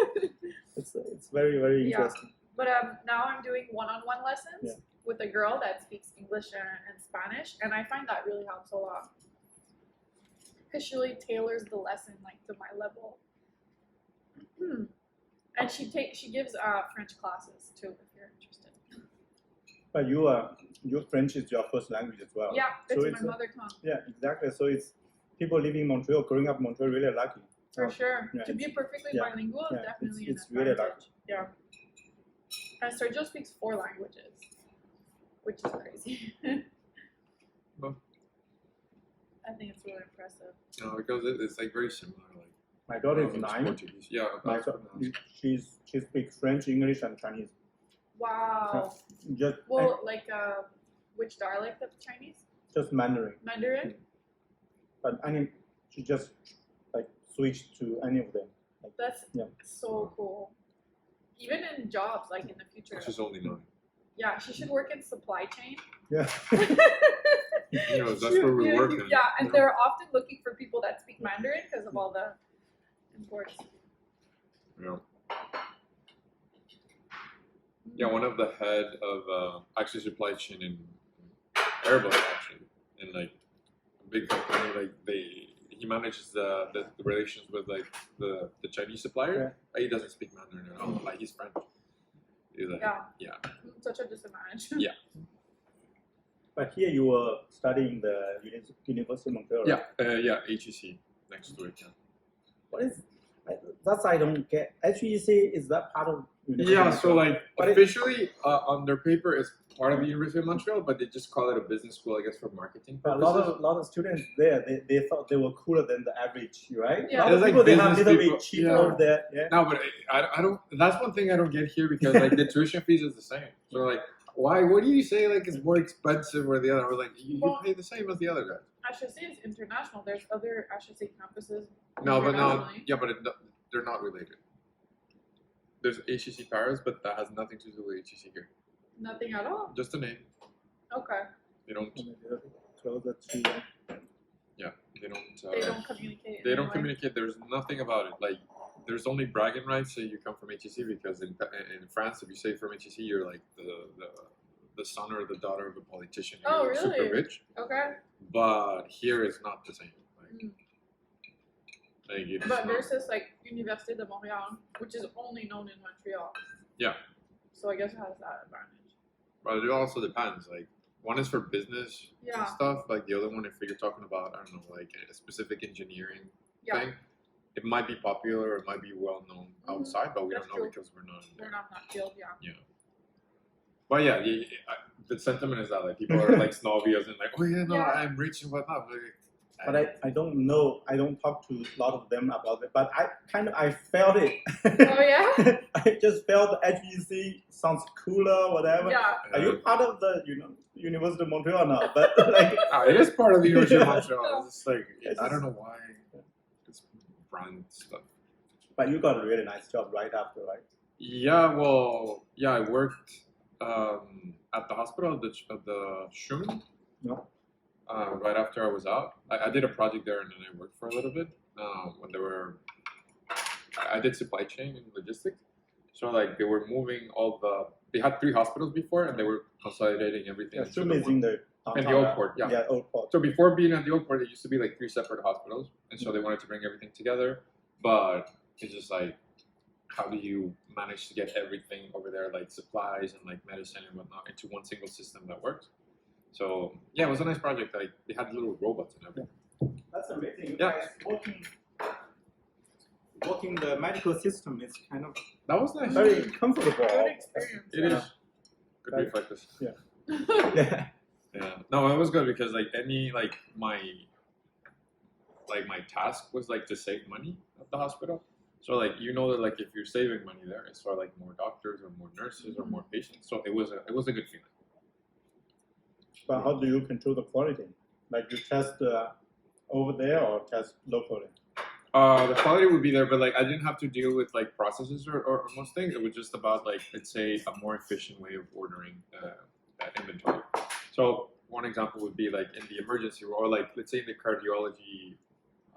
It's very very interesting. But now I'm doing one-on-one lessons with a girl that speaks English and Spanish, and I find that really helps a lot because she really tailors the lesson to my level. And she gives French classes too if you're interested. But your French is your first language as well. Yeah, so it's my mother tongue. Yeah, exactly. So it's people living in Montreal, growing up in Montreal, really lucky. For sure. Yeah, to be perfectly bilingual is definitely it's an really advantage. lucky. Yeah. And Sergio speaks 4 languages, which is crazy. Well, I think it's really impressive. No, because it's very similar. My daughter is 9. Portuguese. Yeah, she speaks French, English, and Chinese. Wow. Just Which dialect of Chinese? just Mandarin. Mandarin? But I mean, she just switch to any of them. Like, That's yeah. so cool. Even in jobs, like in the future. She's only 9. Yeah, she should work in supply chain. Yeah. You know, that's where we're working. Yeah, and you know? they're often looking for people that speak Mandarin because of all the imports. Yeah. Yeah, one of the head of actually supply chain in Airbus actually, in like a big company, like he manages the relations with like the Chinese supplier. Like, he doesn't speak Mandarin at all. Like he's French. He's like, yeah. Such a disadvantage. Yeah. But here you were studying the University of Montreal. Right? Yeah, HEC next to it. Yeah. What is that's I don't get. HEC, is that part of University Yeah, of so Montreal? like officially on their paper it's part of the University of Montreal, but they just call it a business school, I guess, for marketing But purposes. a lot of students there, they thought they were cooler than the average, right? Yeah. A lot of It's people, like they have a business little people, bit cheaper yeah. over there. Yeah. No, but I don't. That's one thing I don't get here because like the tuition fees is the same. So like, why? What do you say like it's more expensive or the other? I was like, you pay the same as the other guys. HEC is international. There's other HEC campuses. No, but no, internationally. yeah, but they're not related. There's HEC Paris, but that has nothing to do with HEC here. Nothing at all. Just a name. Okay. They don't. And they're closer to. Yeah, they don't. They don't communicate. They in don't any way. communicate. There's nothing about it. Like, there's only bragging rights say you come from HEC because in France, if you say from HEC, you're like the son or the daughter of a politician. Oh, You're really? super rich. Okay. But here it's not the same. Like, Mm. like it's But not- there's this like Université de Montréal, which is only known in Montreal. Yeah. So I guess it has that advantage. But it also depends. Like, one is for business Yeah. and stuff. Like the other one, if you're talking about, I don't know, like a specific engineering Yeah. thing, it might be popular or it might be well known Mhm. outside, but we That's don't know true. because we're not in We're there. not in that field, yeah. Yeah. But yeah, the sentiment is that like people are like snobby as in like, oh yeah, no, Yeah. I'm rich and whatnot. But I don't know. I don't talk to a lot of them about it. But I felt it. Oh yeah? I just felt the HEC sounds cooler, whatever. Yeah. Are you part of the University of Montreal now? But like, It is part of the University of Montreal. Yeah. It's just like It's I don't just- know why it's brand stuff. but you got a really nice job right after, right? Yeah, well, yeah, I worked at the hospital at the Schumann. No. Right after I was out, I did a project there and then I worked for a little bit. When they were, I did supply chain and logistics. So like they were moving they had 3 hospitals before and they were consolidating everything. Yeah, into Zoom the is one. in the In the old port, yeah. Yeah, old port. So before being at the old port, it used to be like 3 separate hospitals, and so they wanted to bring everything together. But it's just like, how do you manage to get everything over there, like supplies and like medicine and whatnot, into one single system that works? So yeah, it was a nice project. Like they had little robots and everything. That's amazing. You Yeah. guys working the medical system is kind of That was nice. very comfortable. Good experience. It is. Could Right. reflect this. Yeah. Yeah. No, it was good because like my task was like to save money at the hospital. So like that like if you're saving money there, it's for like more doctors or more nurses or more patients. So it was a good feeling. But how do you control the quality? Like you test over there or test locally? The quality would be there, but like I didn't have to deal with like processes or most things. It was just about like, let's say, a more efficient way of ordering that inventory. So one example would be like in the emergency room, or like let's say in the cardiology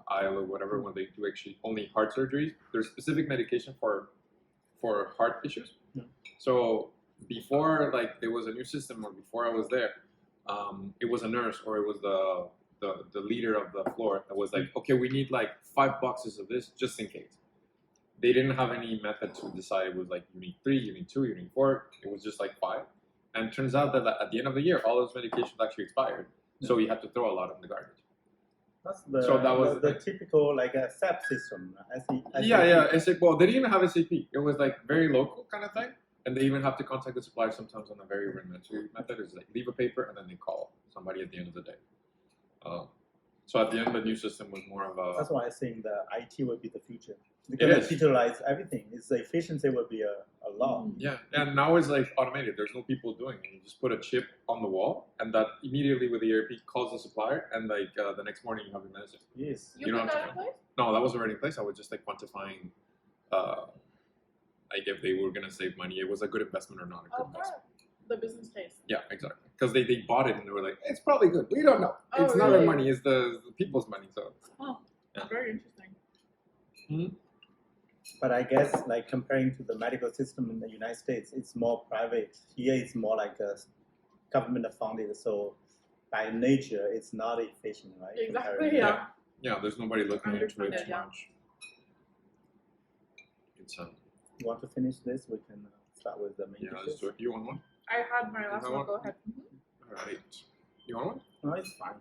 aisle or whatever, when they do actually only heart surgeries, there's specific medication for heart issues. Yeah. So before like there was a new system, or before I was there, it was a nurse or it was the leader of the floor that was like, okay, we need like 5 boxes of this just in case. They didn't have any method to decide. It was like you need 3, you need 2, you need 4. It was just like 5. And it turns out that at the end of the year, all those medications actually expired. So you had to throw a lot in the garbage. That's the So that was the typical like a SAP system. Yeah. SAP, well, they didn't even have SAP. It was like very local kind of thing. And they even have to contact the supplier sometimes on a very rudimentary method. It's like leave a paper and then they call somebody at the end of the day. So at the end, the new system was more of a... That's why I think the IT will be the future. It Because is. digitalize everything. Its efficiency will be a a lot. Yeah, and now it's like automated. There's no people doing it. You just put a chip on the wall, and that immediately with the ERP calls the supplier, and like the next morning you have your medicine. Yes. You You put don't have that to in go. place? No, that was already in place. I was just like quantifying, like if they were gonna save money, it was a good investment or not a good Okay. investment. The business case. Yeah, exactly. Because they bought it and they were like, it's probably good. We don't know. Oh, It's not our really? money. It's the people's money. So Oh, Yeah. very interesting. But I guess like comparing to the medical system in the United States, it's more private. Here it's more like a government funded. So by nature, it's not efficient, right? Exactly. Comparing- Yeah. yeah, there's nobody looking into it Underfunded, too yeah. much. It's You want to finish this? We can start with the main yeah. Let's dishes. do it. You want one? I had my last have one. one? Go ahead. All right. You want one? No, it's fine.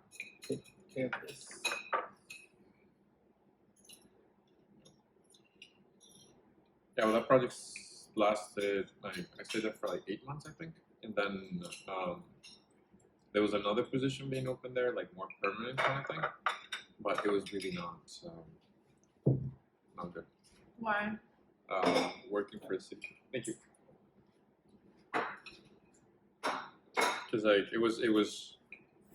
Take care of this. Yeah, well, that project lasted, like, I stayed there for like 8 months, I think. And then there was another position being open there, like more permanent kind of thing. But it was really not good. Why? Working for a city. Thank you. Because like it was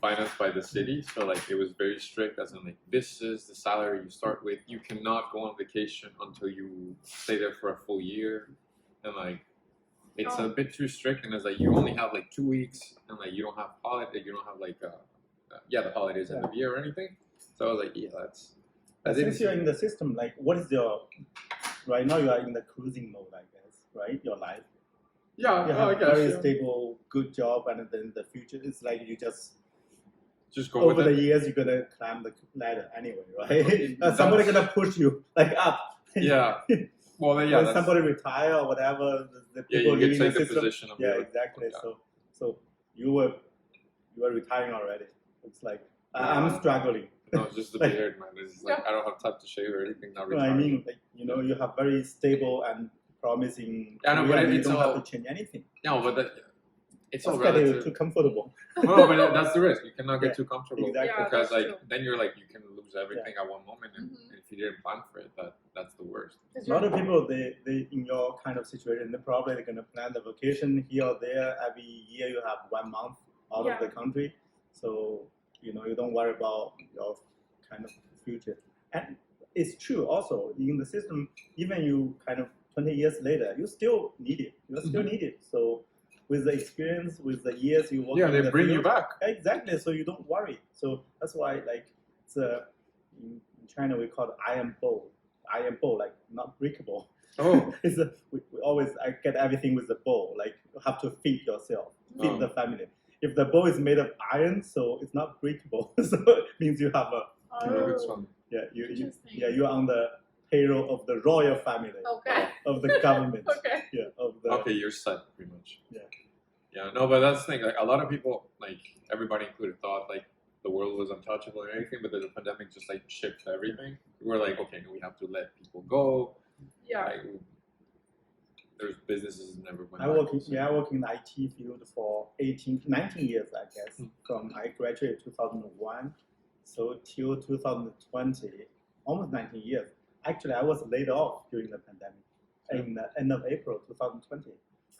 financed by the city, so like it was very strict. As in like this is the salary you start with. You cannot go on vacation until you stay there for a full year, and like it's a bit too strict. And it's like you only have like 2 weeks, and like you don't have holiday. You don't have like the holidays end of year or anything. So I was like, yeah, that's. Since you're in the system, like what is your right now? You are in the cruising mode, I guess, right? Your life. Yeah, You well, I have guess, very yeah. stable, good job, and then the future is like you just Just go over with the it. years you're gonna climb the ladder anyway, right? That's- Somebody gonna push you like up. Yeah. Well, then, yeah. When That's, somebody retire or whatever, the yeah, people you leaving get take the the system. position of Yeah, the- exactly. Yeah. So you were retiring already. It's like I'm Yeah. struggling. No, it's just the Like- beard, man. It's like I don't have time to shave or anything. Not No, I retiring. mean, like, you have very stable and promising. Yeah, no, career, but and you it's don't all- have to change anything. No, but it's all It's getting relative. too comfortable. No, but that's the risk. You cannot get Yeah, too comfortable exactly. Yeah, because that's like true. then you're like you can lose everything at one moment, and Mhm. if you didn't plan for it, that's the worst. Because A lot of people, they in your kind of situation, they're probably gonna plan the vacation here or there. Every year you have 1 month out of the country, so you don't worry about your kind of future. And it's true also in the system. Even you kind of 20 years later, you still need it. You still Mhm. need it. So with the experience, with the years you work, Yeah, in they the bring you field, back. exactly. So you don't worry. So that's why like it's in China we call it iron bowl. Iron bowl, like not breakable. Oh, It's we always I get everything with the bowl. Like you have to feed yourself, feed Oh. the family. If the bowl is made of iron, so it's not breakable. So it means you have a it's Oh, fun. you interesting. you're on the payroll of the royal family Okay. of the government. Okay. Yeah, of the Okay, you're set pretty much. Yeah. Yeah, no, but that's the thing. Like a lot of people, like everybody included, thought like the world was untouchable or anything, but the pandemic just like shifted everything. We're like, okay, we have to let people go. Yeah. Like, there's businesses never went I back. work in the IT field for 19 years, I guess. From I graduated 2001, so till 2020, almost 19 years. Actually, I was laid off during the pandemic in the end of April 2020.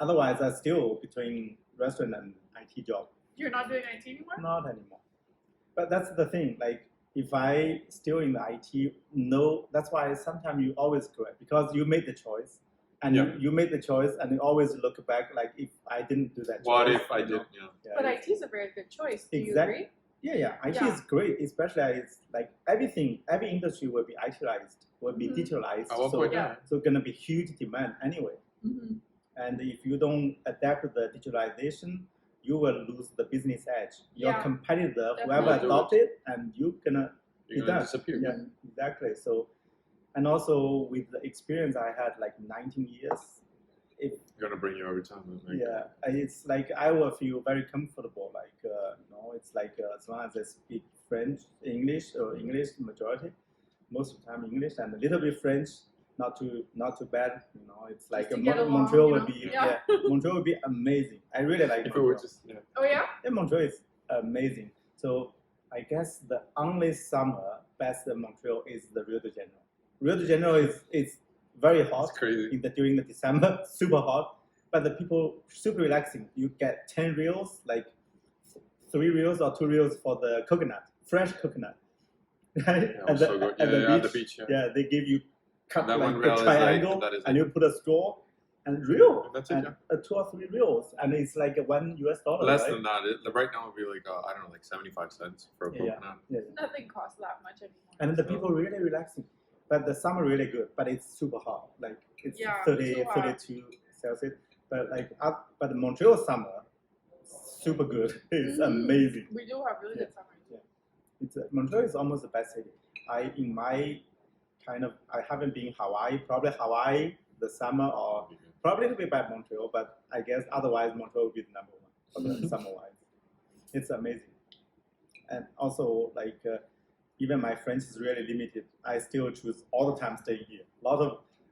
Otherwise, I still between restaurant and IT job. You're not doing IT anymore? Not anymore. But that's the thing. Like if I still in the IT, no. That's why sometimes you always regret because you made the choice. And Yeah. you made the choice, and you always look back like if I didn't do that. What choice, if I you know? did? Yeah. Yeah, But it's- IT is a very good choice. Do you Exactly. agree? yeah, IT Yeah. is great, especially it's like everything, every industry will be ITized, will be Mhm. digitalized. At one So, point, yeah. so gonna be huge demand anyway. Mm-hmm. And if you don't adapt to the digitalization, you will lose the business edge. Your Yeah. competitor, Definitely. whoever Will do adopt it, and you're gonna You're It gonna does. disappear. Yeah, exactly. So, and also with the experience I had, like 19 years, You're gonna bring you every time. Like, yeah, it's like I will feel very comfortable. Like it's like as long as I speak French, English, or English majority, most of the time English, and a little bit French. Not too bad. It's like to get along, Montreal you would know? be Yeah. Montreal would be amazing. I really like If it Montreal. were just Oh yeah? Yeah, Montreal is amazing. So I guess the only summer best in Montreal is the Rio de Janeiro. Rio de Janeiro is very hot. It's crazy. During the December, super hot. But the people super relaxing. You get 10 reals, like 3 reals or 2 reals for the coconut, fresh coconut. Right? Yeah, it was so good. Yeah, the beach. Yeah, they give you cut that like one a real is triangle, that is and you put a straw and reel. That's it. And 2 or 3 reels, and it's like $1 US. Less right? than that. Right now would be like I don't know, like 75 cents for a coconut. Yeah. Nothing costs that much anymore. And the people really relaxing. But the summer really good, but it's super hot. Like it's 30, 32 Celsius. But but Montreal summer, super good. It's amazing. We do have really good summer. Yeah. Montreal is almost the best city. I haven't been Hawaii. Probably Hawaii the summer, or probably it'll be by Montreal. But I guess otherwise Montreal will be the number one for the summer wise. It's amazing. And also even my French is really limited. I still choose all the time staying here.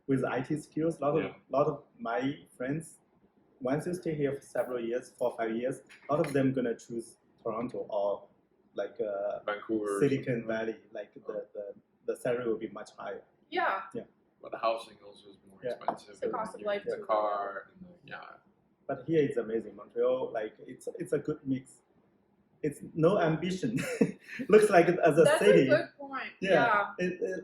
With IT skills, lot of my friends, once you stay here for several years, 4 or 5 years, a lot of them gonna choose Toronto or Vancouver, Silicon Valley. Like the salary will be much higher. Yeah. But the housing also is more expensive. The cost of life, the car, But here it's amazing. Montreal, it's a good mix. It's no ambition. Looks like as a city. That's a good point. Yeah.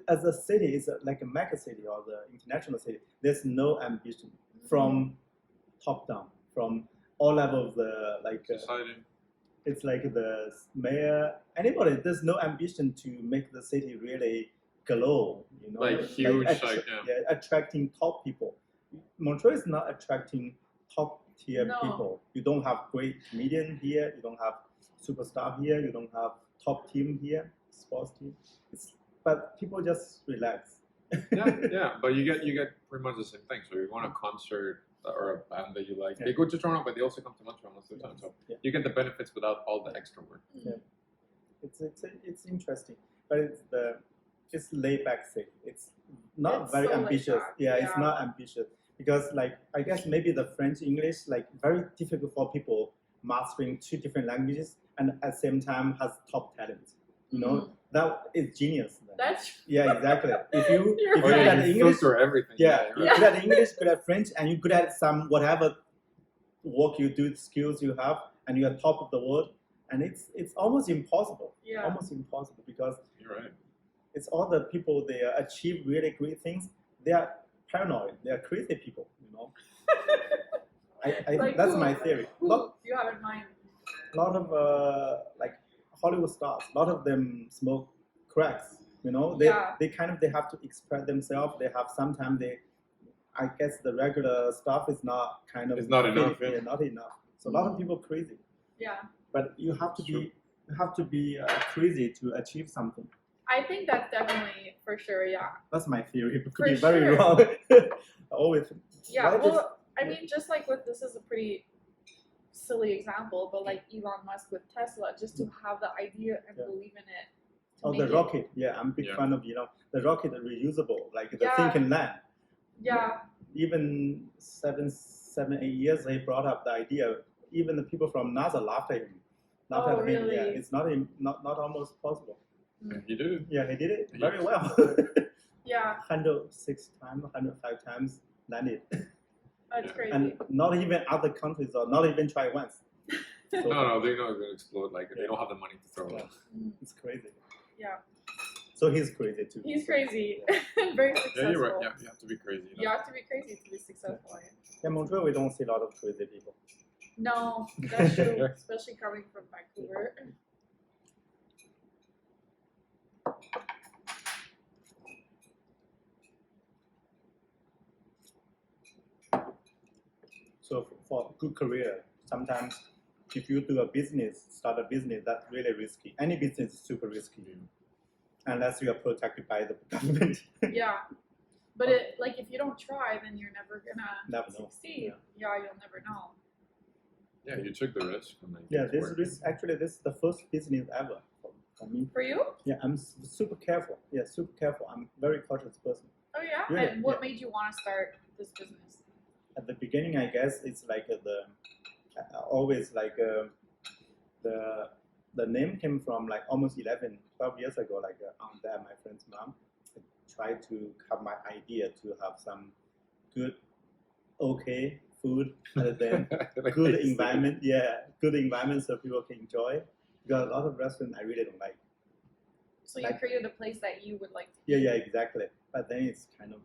As a city, it's like a mega city or the international city. There's no ambition from top down, from all levels of the society. It's like the mayor, anybody. There's no ambition to make the city really glow. Huge, attracting top people. Montreal is not attracting top tier people. You don't have great comedian here. You don't have superstar here. You don't have top team here, sports team. But people just relax. But you get pretty much the same thing. So you want a concert or a band that you like. They go to Toronto, but they also come to Montreal most of the time. So you get the benefits without all the extra work. Yeah, it's interesting, but it's laid back city. It's not very ambitious. It's not ambitious because I guess maybe the French English very difficult for people mastering 2 different languages and at the same time has top talent. That is genius. That's exactly. If you You're good at English, everything. you're good at English, good at French, and you're good at some whatever work you do, skills you have, and you're top of the world, and it's almost impossible. Yeah. Almost impossible because You're right. it's all the people they achieve really great things. They are paranoid. They are crazy people. That's my theory. Who do you have in mind? A lot of Hollywood stars. A lot of them smoke cracks. They have to express themselves. They have sometimes I guess the regular stuff is not It's not enough. Not enough. So a lot of people crazy. Yeah. But you have to be crazy to achieve something. I think that's definitely for sure. Yeah. That's my theory. It could For be very sure. wrong. Always. Yeah. Well, I mean, just with this is a pretty silly example, but Elon Musk with Tesla, just to have the idea and believe in it. Oh, the rocket. Yeah, I'm a big fan of, the rocket is reusable, the thing can land. Yeah. Even 7, 8 years he brought up the idea. Even the people from NASA laughed at him. Really? Yeah, it's not almost possible. He did it. Yeah, he did it very well. Yeah. 106 times, 105 times landed. That's crazy. And not even other countries or not even try once. So, No, they know it's going to explode. They don't have the money to throw it out. It's crazy. Yeah. So he's crazy too. He's crazy. Very successful. Yeah, you're right. Yeah, you have to be crazy. You have to be crazy to be successful. In Montreal, we don't see a lot of crazy people. No, that's true. Especially coming from Vancouver. So for good career, sometimes if you do start a business, that's really risky. Any business is super risky, unless you are protected by the government. Yeah, but if you don't try, then you're never gonna succeed. Yeah, you'll never know. Yeah, you took the risk. This is the first business ever for me. For you? Yeah, I'm super careful. Yeah, super careful. I'm a very cautious person. Oh yeah? Really? And what made you want to start this business? At the beginning, I guess it's the name came from almost 12 years ago, AuntDai, my friend's mom, try to have my idea to have some good, okay food, and then Like good I see. environment. Yeah, good environment so people can enjoy. Because a lot of restaurants I really don't like. So you Like- created a place that you would like to Yeah, eat. yeah, exactly. But then it's kind of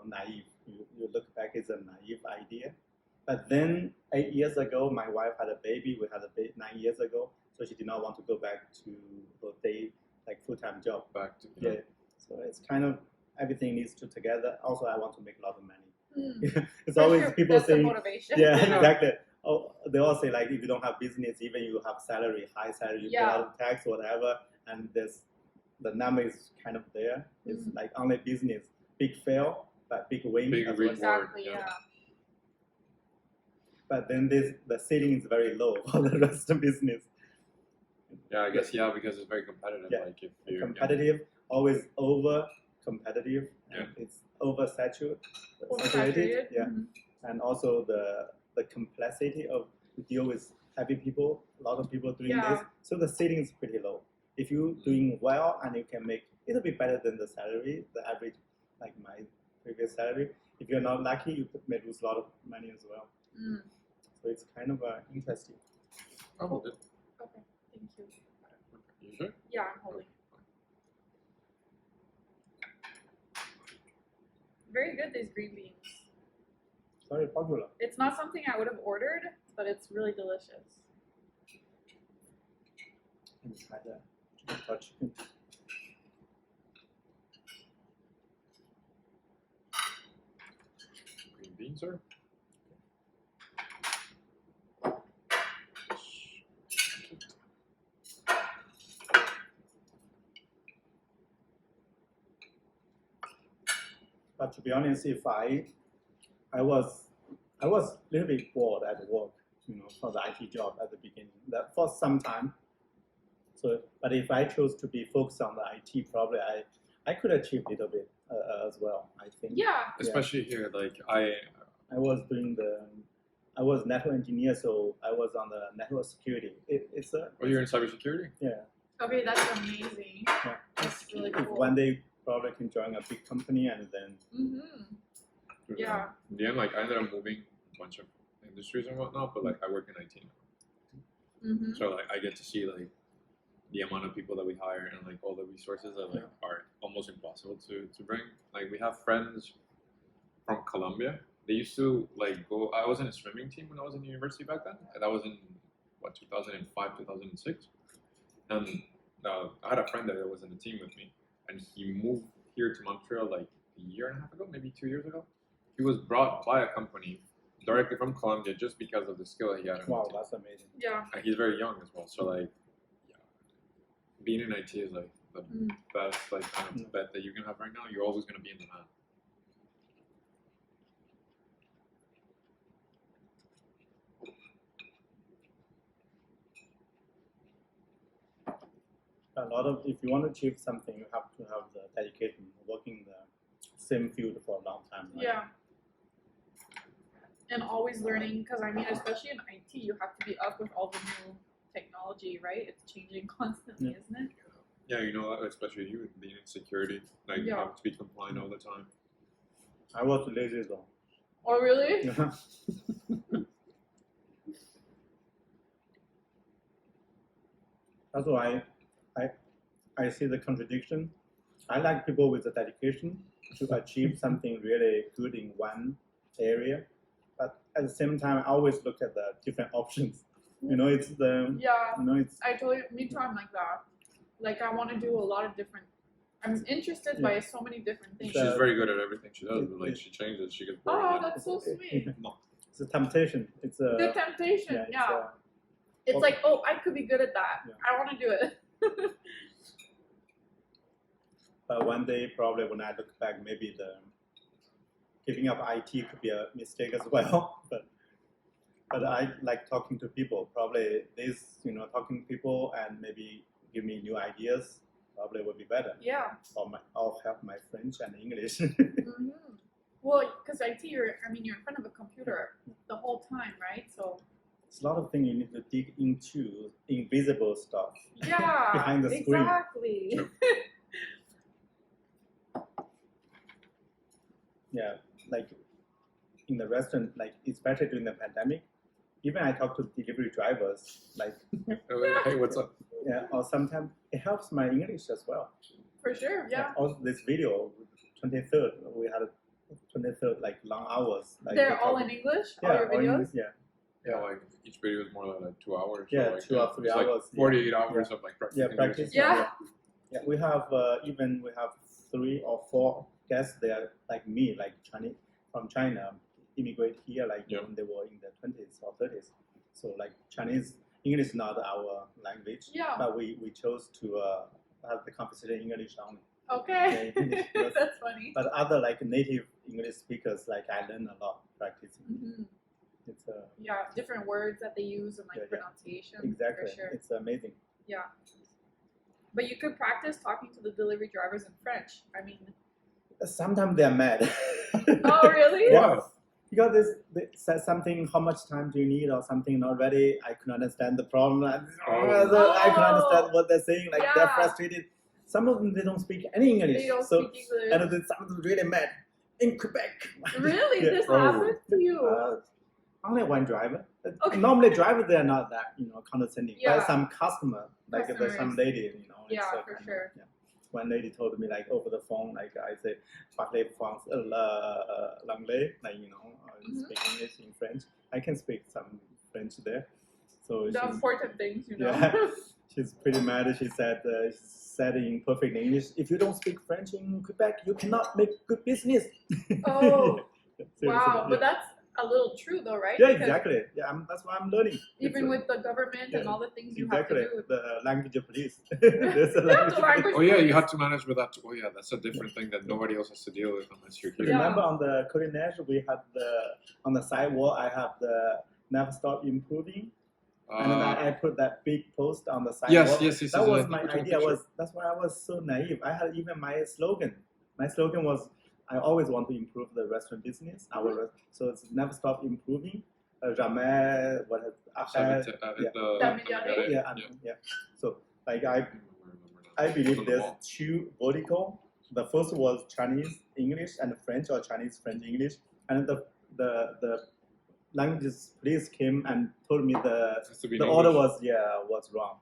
naive. You look back, it's a naive idea. But then 8 years ago, my wife had a baby. We had a baby 9 years ago, so she did not want to go back to her day full-time job. Back to Yeah. So it's kind of everything needs to together. Also, I want to make a lot of money. Mm. It's For always sure, people that's the saying, motivation. yeah, exactly. Oh, they all say like if you don't have business, even you have salary, high salary, you pay a Yeah. lot of tax, whatever, and the number is kind of there. It's Mhm. like only business, big fail, but big win Big as well. reward. Exactly. Yeah. Yeah. But then the ceiling is very low for the rest of business. Yeah, I guess because it's very competitive. Yeah. Like if you Competitive, always over competitive, and it's oversaturated. Oversaturated. Yeah. Mhm. And also the complexity of to deal with heavy people, a lot of people doing Yeah. this. So the ceiling is pretty low. If you're doing well and you can make it'll be better than the salary, the average, like my previous salary. If you're not lucky, you may lose a lot of money as well. Mm. So it's kind of interesting. Oh, good. Okay. Thank you. You sure? Yeah, I'm holding. Very good. These green beans. It's very popular. It's not something I would have ordered, but it's really delicious. And try the chicken chicken. Green beans, sir. But to be honest, if I was a little bit bored at work, for the IT job at the beginning, that for some time. So, but if I chose to be focused on the IT, probably I could achieve a little bit as well. I think. Yeah. Especially here, like I was network engineer, so I was on the network security. It's a you're in cybersecurity. yeah. Okay, that's amazing. Yeah. That's really If cool. one day probably can join a big company and then Mm-hmm. Yeah. In the end, like I ended up moving a bunch of industries and whatnot, but like I work in IT now. Mm-hmm. So like I get to see like the amount of people that we hire and like all the resources that like are almost impossible to bring. Like we have friends from Colombia. They used to like go. I was in a swimming team when I was in university back then, and that was in 2005, 2006. And I had a friend that was in the team with me, and he moved here to Montreal like a year and a half ago, maybe 2 years ago. He was brought by a company directly from Colombia just because of the skill that he had. In wow, IT. that's amazing. Yeah. And he's very young as well, so like, yeah, being in IT is like the best like kind of bet that you can have right now. You're always gonna be in demand. A lot of if you want to achieve something, you have to have the dedication, working in the same field for a long time. Right? Yeah. And always learning, because I mean, especially in IT, you have to be up with all the new technology, right? It's changing constantly, isn't it? Yeah, you know, especially you being in security, like you have to be compliant all the time. I was lazy though. Oh, really? That's why I see the contradiction. I like people with the dedication to achieve something really good in one area, but at the same time, I always look at the different options. It's the Yeah. it's I totally, me too, I'm like that. Like, I want to do a lot of different, I'm interested by so many different things. She's very good at everything she does, but like she changes, she gets bored. Oh, and then- that's so sweet. No. it's a temptation. It's a The temptation, yeah. It's It's like, oh, I could be good at that. Yeah. I want to do it. but one day, probably when I look back, maybe the giving up IT could be a mistake as well. But I like talking to people. Probably this, talking to people and maybe give me new ideas. Probably would be better. Yeah. I'll help my French and English. Mm-hmm. Well, because IT, you're in front of a computer the whole time, right? So. It's a lot of things you need to dig into, invisible stuff. Yeah. Behind the screen. Exactly. Yeah, like in the restaurant, like especially during the pandemic, even I talk to delivery drivers, like Hey, what's up? yeah, or sometimes it helps my English as well. For sure, yeah. Also, this video, 23rd, we had 23rd like long hours. Like They're all in English. All yeah, your all videos. English, yeah. Yeah, like each video is more than like 2 hours. Yeah, so like, 2 or 3 it's like hours. 48 hours of like practice. Yeah, practice. Yeah. Yeah, we have even we have 3 or 4 guests. They are like me, like Chinese from China, immigrate here like when they were in the 20s or 30s. So like Chinese English is not our language. Yeah. But we chose to have the conversation in English only. Okay. Yeah, English, That's funny. But other like native English speakers, like I learn a lot practicing. Mm-hmm. It's yeah, different words that they use and like pronunciation. exactly. For sure. It's amazing. Yeah. But you could practice talking to the delivery drivers in French. I mean. Sometimes they're mad. Oh really? Yeah. Because they said something, how much time do you need or something not ready, I couldn't understand the problem. I couldn't understand what they're saying, like they're frustrated. Some of them, they don't speak any English. They don't speak English. And then some of them really mad. In Quebec. Really? This happened to you? Only one driver. Okay. Normally drivers, they're not that, condescending. Yeah. But some customer, like there's some lady, Yeah, for sure. One lady told me like over the phone, like I say, parlez français, l'anglais, like speak English in French. I can speak some French there, so the important things, Yeah, she's pretty mad. She said in perfect English, if you don't speak French in Quebec, you cannot make good business. Oh, wow! Yeah. But that's a little true, though, right? Yeah, because exactly. Yeah, that's what I'm learning. Even with the government and all the things you have to do. The language police. There's a language police. Oh yeah, you have to manage with that. Oh yeah, that's a different thing that nobody else has to deal with unless you're here. Remember on the Cote-des-Neiges, we had on the sidewall, I have the never stop improving. And then I put that big post on the sidewall. Yes. That was my idea. That's why I was so naive. I had even my slogan. My slogan was, I always want to improve the restaurant business. So it's never stop improving. Jamais, So like I believe there's 2 vertical. The first was Chinese English and French, or Chinese French English, and the language police came and told me the order was wrong.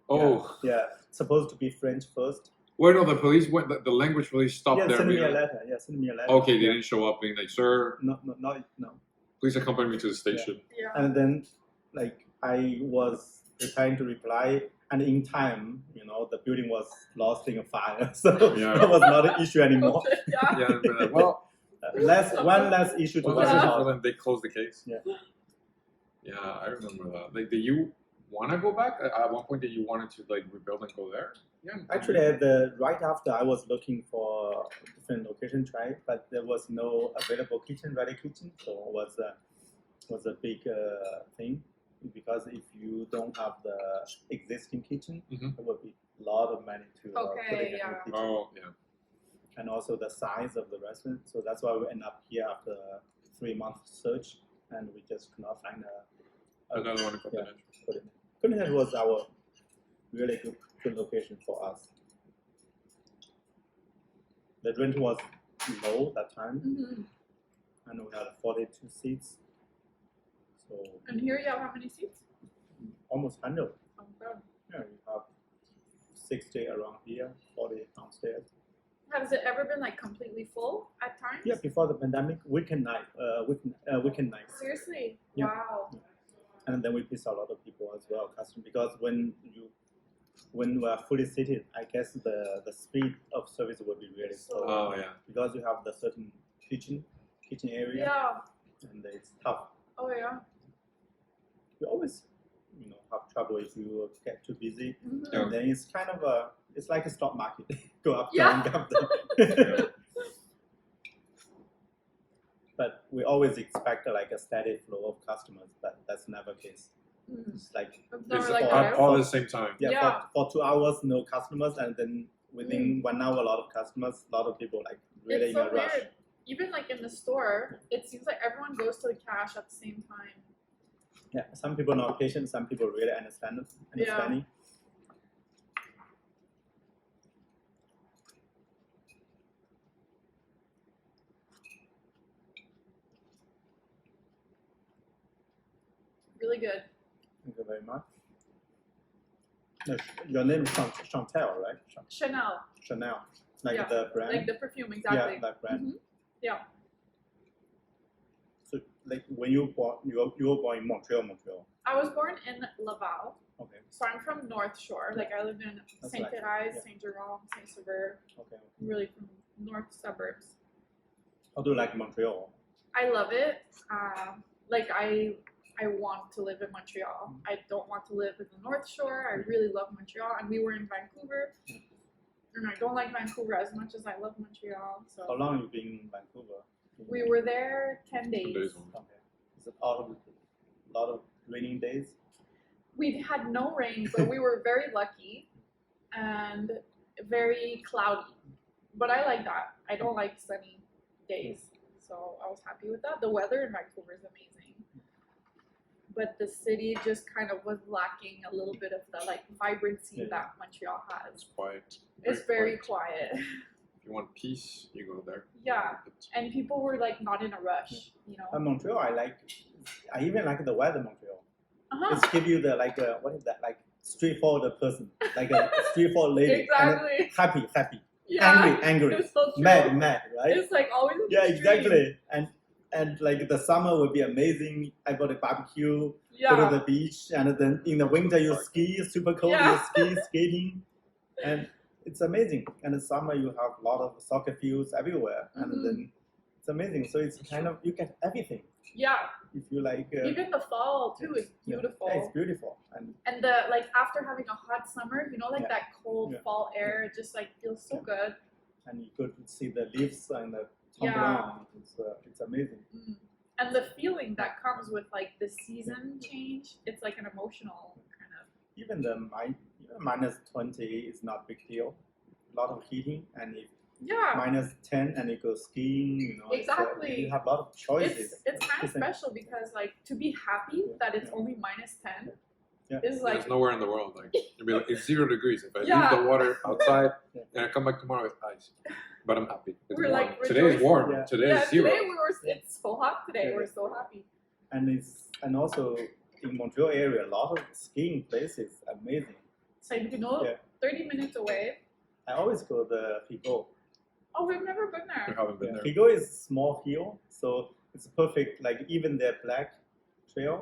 Oh yeah, supposed to be French first. Wait, no, the police went. The language police stopped there. Send me a letter. Yeah, send me a letter. Okay, they didn't show up being like, sir. No. Please accompany me to the station. Yeah. And then, like, I was trying to reply, and in time, the building was lost in a fire, so it was not an issue anymore. Well, one less issue to for them, they closed the case. Yeah, I remember that. Like, did you want to go back? At one point, did you wanted to like rebuild and go there? Yeah. Actually, right after I was looking for different location, but there was no available ready kitchen, so it was a big thing, because if you don't have the existing kitchen, it would be a lot of money to put in a new kitchen. Oh, yeah. And also the size of the restaurant, so that's why we end up here after a 3-month search, and we just could not find another one in Cote-des-Neiges. Cote-des-Neiges was our really good location for us. The rent was low that time, and we had 42 seats. So. And here you have how many seats? Almost 100. Oh God. Yeah, you have 60 around here, 40 downstairs. Has it ever been like completely full at times? Yeah, before the pandemic, weekend night. Seriously? Yeah. Wow. And then we piss a lot of people as well, because when we are fully seated, I guess the speed of service will be really slow. Oh yeah. Because you have the certain kitchen area. Yeah. And it's tough. Oh yeah. You always, have trouble if you get too busy. Yeah. And then it's kind of it's like a stock market. Go up, Yeah. down, up, down. But we always expect like a steady flow of customers, but that's never the case. It's like all at the same time. Yeah. For 2 hours, no customers, and then within 1 hour, a lot of customers, a lot of people like really it's so in a rush. weird. Even like in the store, it seems like everyone goes to the cash at the same time. Yeah, some people not patient, some people really understanding. really good. Thank you very much. Your name is Chantel, right? Chanel, Chanel, like Yeah, the brand. like the perfume, exactly. Yeah, that brand. Mhm. Yeah. So, like when you born, you were born in Montreal. I was born in Laval, Okay. so I'm from North Shore. Like I lived in That's Saint right. Thérèse, Yeah. Saint Jérôme, Saint Sever, Okay. really from north suburbs. How do you like Montreal? I love it. Like I want to live in Montreal. I don't want to live in the North Shore. I really love Montreal, and we were in Vancouver. And I don't like Vancouver as much as I love Montreal. How So long have you been in Vancouver? we were there 10 2 days. days only. Okay. Is it a lot of raining days? We had no rain, but we were very lucky and very cloudy. But I like that. I don't like sunny days. So I was happy with that. The weather in Vancouver is amazing. But the city just kind of was lacking a little bit of the like vibrancy Yeah. that Montreal has. It's quiet. It's very quiet. If you want peace, you go there. Yeah. And people were like not in a rush, you know. Montreal, I even like the weather in Montreal. Uh-huh. It's give you the what is that, like straightforward person, like a straightforward lady. Exactly. And happy, Yeah. angry, It's so true. mad, right? It's like always in Yeah, the street. exactly. And like the summer will be amazing. I got a barbecue, go Yeah. to the beach, and then in the winter you ski, super cold, Yeah. you ski, skating, and it's amazing. And in summer you have a lot of soccer fields everywhere, Mhm. and then it's amazing. So it's kind of, you get everything Yeah. if you like. Even the fall too is beautiful. Yeah, it's beautiful, and And the like after having a hot summer, you know, like Yeah. that cold Yeah. fall air, it just like feels so Yeah. good. you go to see the leaves and the Yeah. tumble down. It's amazing. Mm. And the feeling that comes with like the season change, it's like an emotional kind of. Even the minus 20 is not a big deal. A lot of heating, and if Yeah. minus 10 and you go skiing, you know, Exactly. you have a lot of choices. It's kind of Different- special because like to be happy that it's only minus 10 Yeah. is like There's nowhere in the world like it'd be like it's 0 degrees. If I Yeah. leave the water outside Yeah. and I come back tomorrow, it's ice. But I'm happy. It's We're, warm. like, Today is rejoicing. warm. Yeah. Today yeah, is 0. today it's so hot today. Yeah. We're so happy. And also in Montreal area, a lot of skiing places, amazing. So you know, Yeah. 30 minutes away. I always go the Rigaud. Oh, we've never been We there. haven't been there. Rigaud is a small hill, so it's perfect. Like even the black trail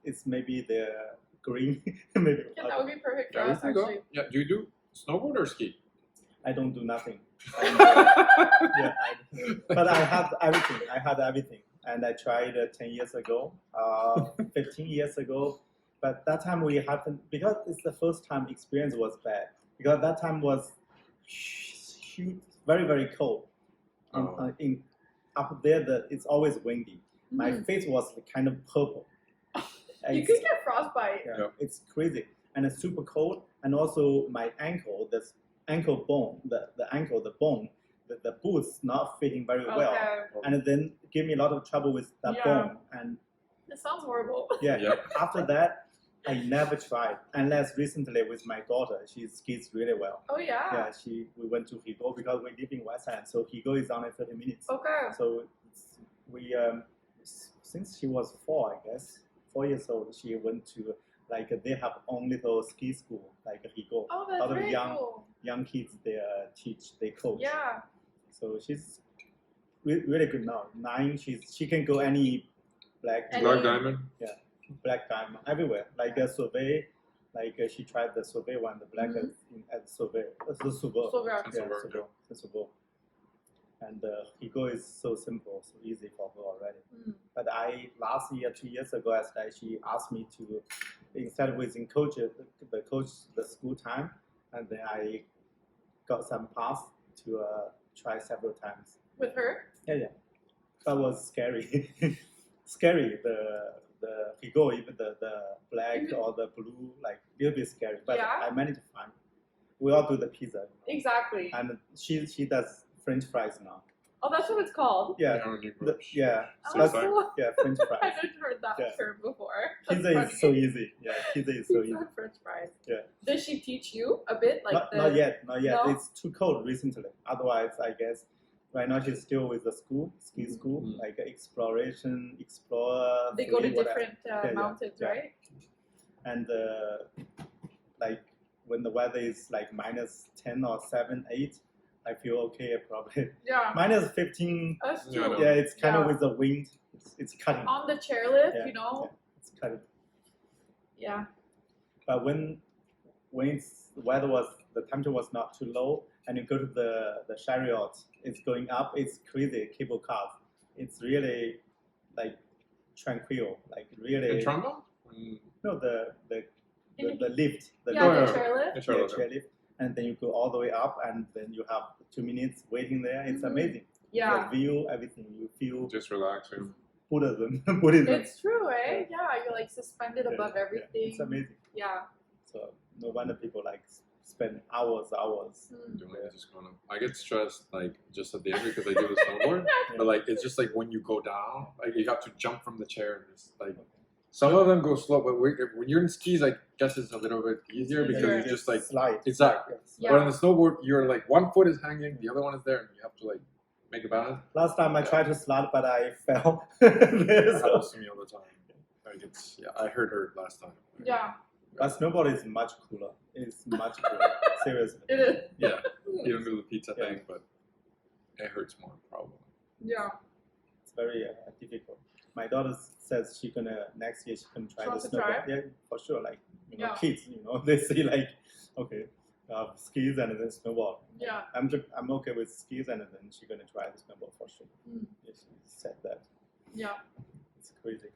it's maybe the green maybe. Yeah, that would be perfect for Yeah, we us can go. actually. Yeah, do you do snowboard or ski? I don't do nothing. But I had everything, and I tried 10 years ago, 15 years ago. But that time we happened because it's the first time experience was bad because that time was huge, very very cold. Oh. In up there, it's always windy. My Mhm. face was kind of purple. You It's- could get frostbite. yeah, Yeah. it's crazy, and it's super cold. And also my ankle, this ankle bone, the bone, the boots not fitting very well, Okay. and then give me a lot of trouble with that Yeah. bone. And This sounds horrible. yeah, Yeah. after that, I never tried unless recently with my daughter. She skis really well. Oh yeah. Yeah, we went to Rigaud because we live in West End, so Rigaud is only 30 minutes. Okay. So we since she was 4, I guess, 4 years old, she went to like they have own little ski school like Rigaud. Oh, A that's lot of very young cool. young kids they teach, they coach. Yeah. So she's really good now. 9, she can go any black Any- Black diamond. black diamond everywhere. Like a Sauvé, like she tried the Sauvé one, the black Mhm. at Sauvé, the Sauvé. So good. That's over, Sauvé, the Sauvé. And Rigaud is so simple, so easy for her already. Mm. But last year, 2 years ago, she asked me to, instead of within the school time, and then I got some pass to try several times. With her? Yeah. That was scary. Scary. The Rigaud, even the black Mhm. or the blue, like a little bit scary. But Yeah. I managed to find. We all do the pizza. Exactly. And she does French fries now. Oh, that's what it's called. Yeah. You know, you go- Yeah. Oh, That's, cool. yeah, French I fries. hadn't heard that Yeah. term before. That's Pizza funny. is so easy. Yeah, pizza is so Pizza easy. and French fries. Yeah. Does she teach you a bit? Like Not yet. No? It's too cold recently. Otherwise, I guess Right now she's still with the school, ski school, like exploration, explore. They go to whatever. different mountains, yeah. right? And like when the weather is like minus 10 or 7, 8, I feel okay probably. Yeah. Minus 15. That's true. Yeah, Yeah, it's kind of Yeah. with the wind. It's cutting. On the chairlift, Yeah, you know. It's cutting. Yeah. But when the temperature was not too low, and you go to the chariot, it's going up. It's crazy cable cars. It's really like tranquil, like really. In Trumbo? No, the lift. The Yeah, lift. the chairlift. In Charlotte. Chairlift, and then you go all the way up, and then you have 2 minutes waiting there. It's Mhm. amazing. Yeah. The view, everything. You feel Just relaxing. Buddhism. Buddhism. It's true, eh? Yeah, you're like suspended Yeah, above yeah, everything. It's amazing. Yeah. So no wonder people like spend hours. Mm. Doing it, just going up. I get stressed like just at the end because I do the snowboard. But like it's just like when you go down, like you have to jump from the chair and just like some of them go slow, but when you're in skis, I guess it's a little bit easier because Sure. you just like slide. exactly. Yeah. But on the snowboard, you're like one foot is hanging, the other one is there, and you have to like make a balance. Last time I tried to slide, but I fell. That So- happens to me all the time. Like it's I heard her last time. Yeah. but snowboard is much cooler. It's much cooler. Seriously. It is. Yeah, you don't do the pizza Yeah. thing, but it hurts more probably. Yeah. It's very difficult. My daughter says next year she's gonna try She the wants to snowboard. try? Yeah, for sure. Like Yeah. kids, they say like, okay, skis and then snowboard. Yeah. I'm okay with skis and then she's gonna try the snowboard for sure. Mm. Yeah, she said that. Yeah. It's crazy.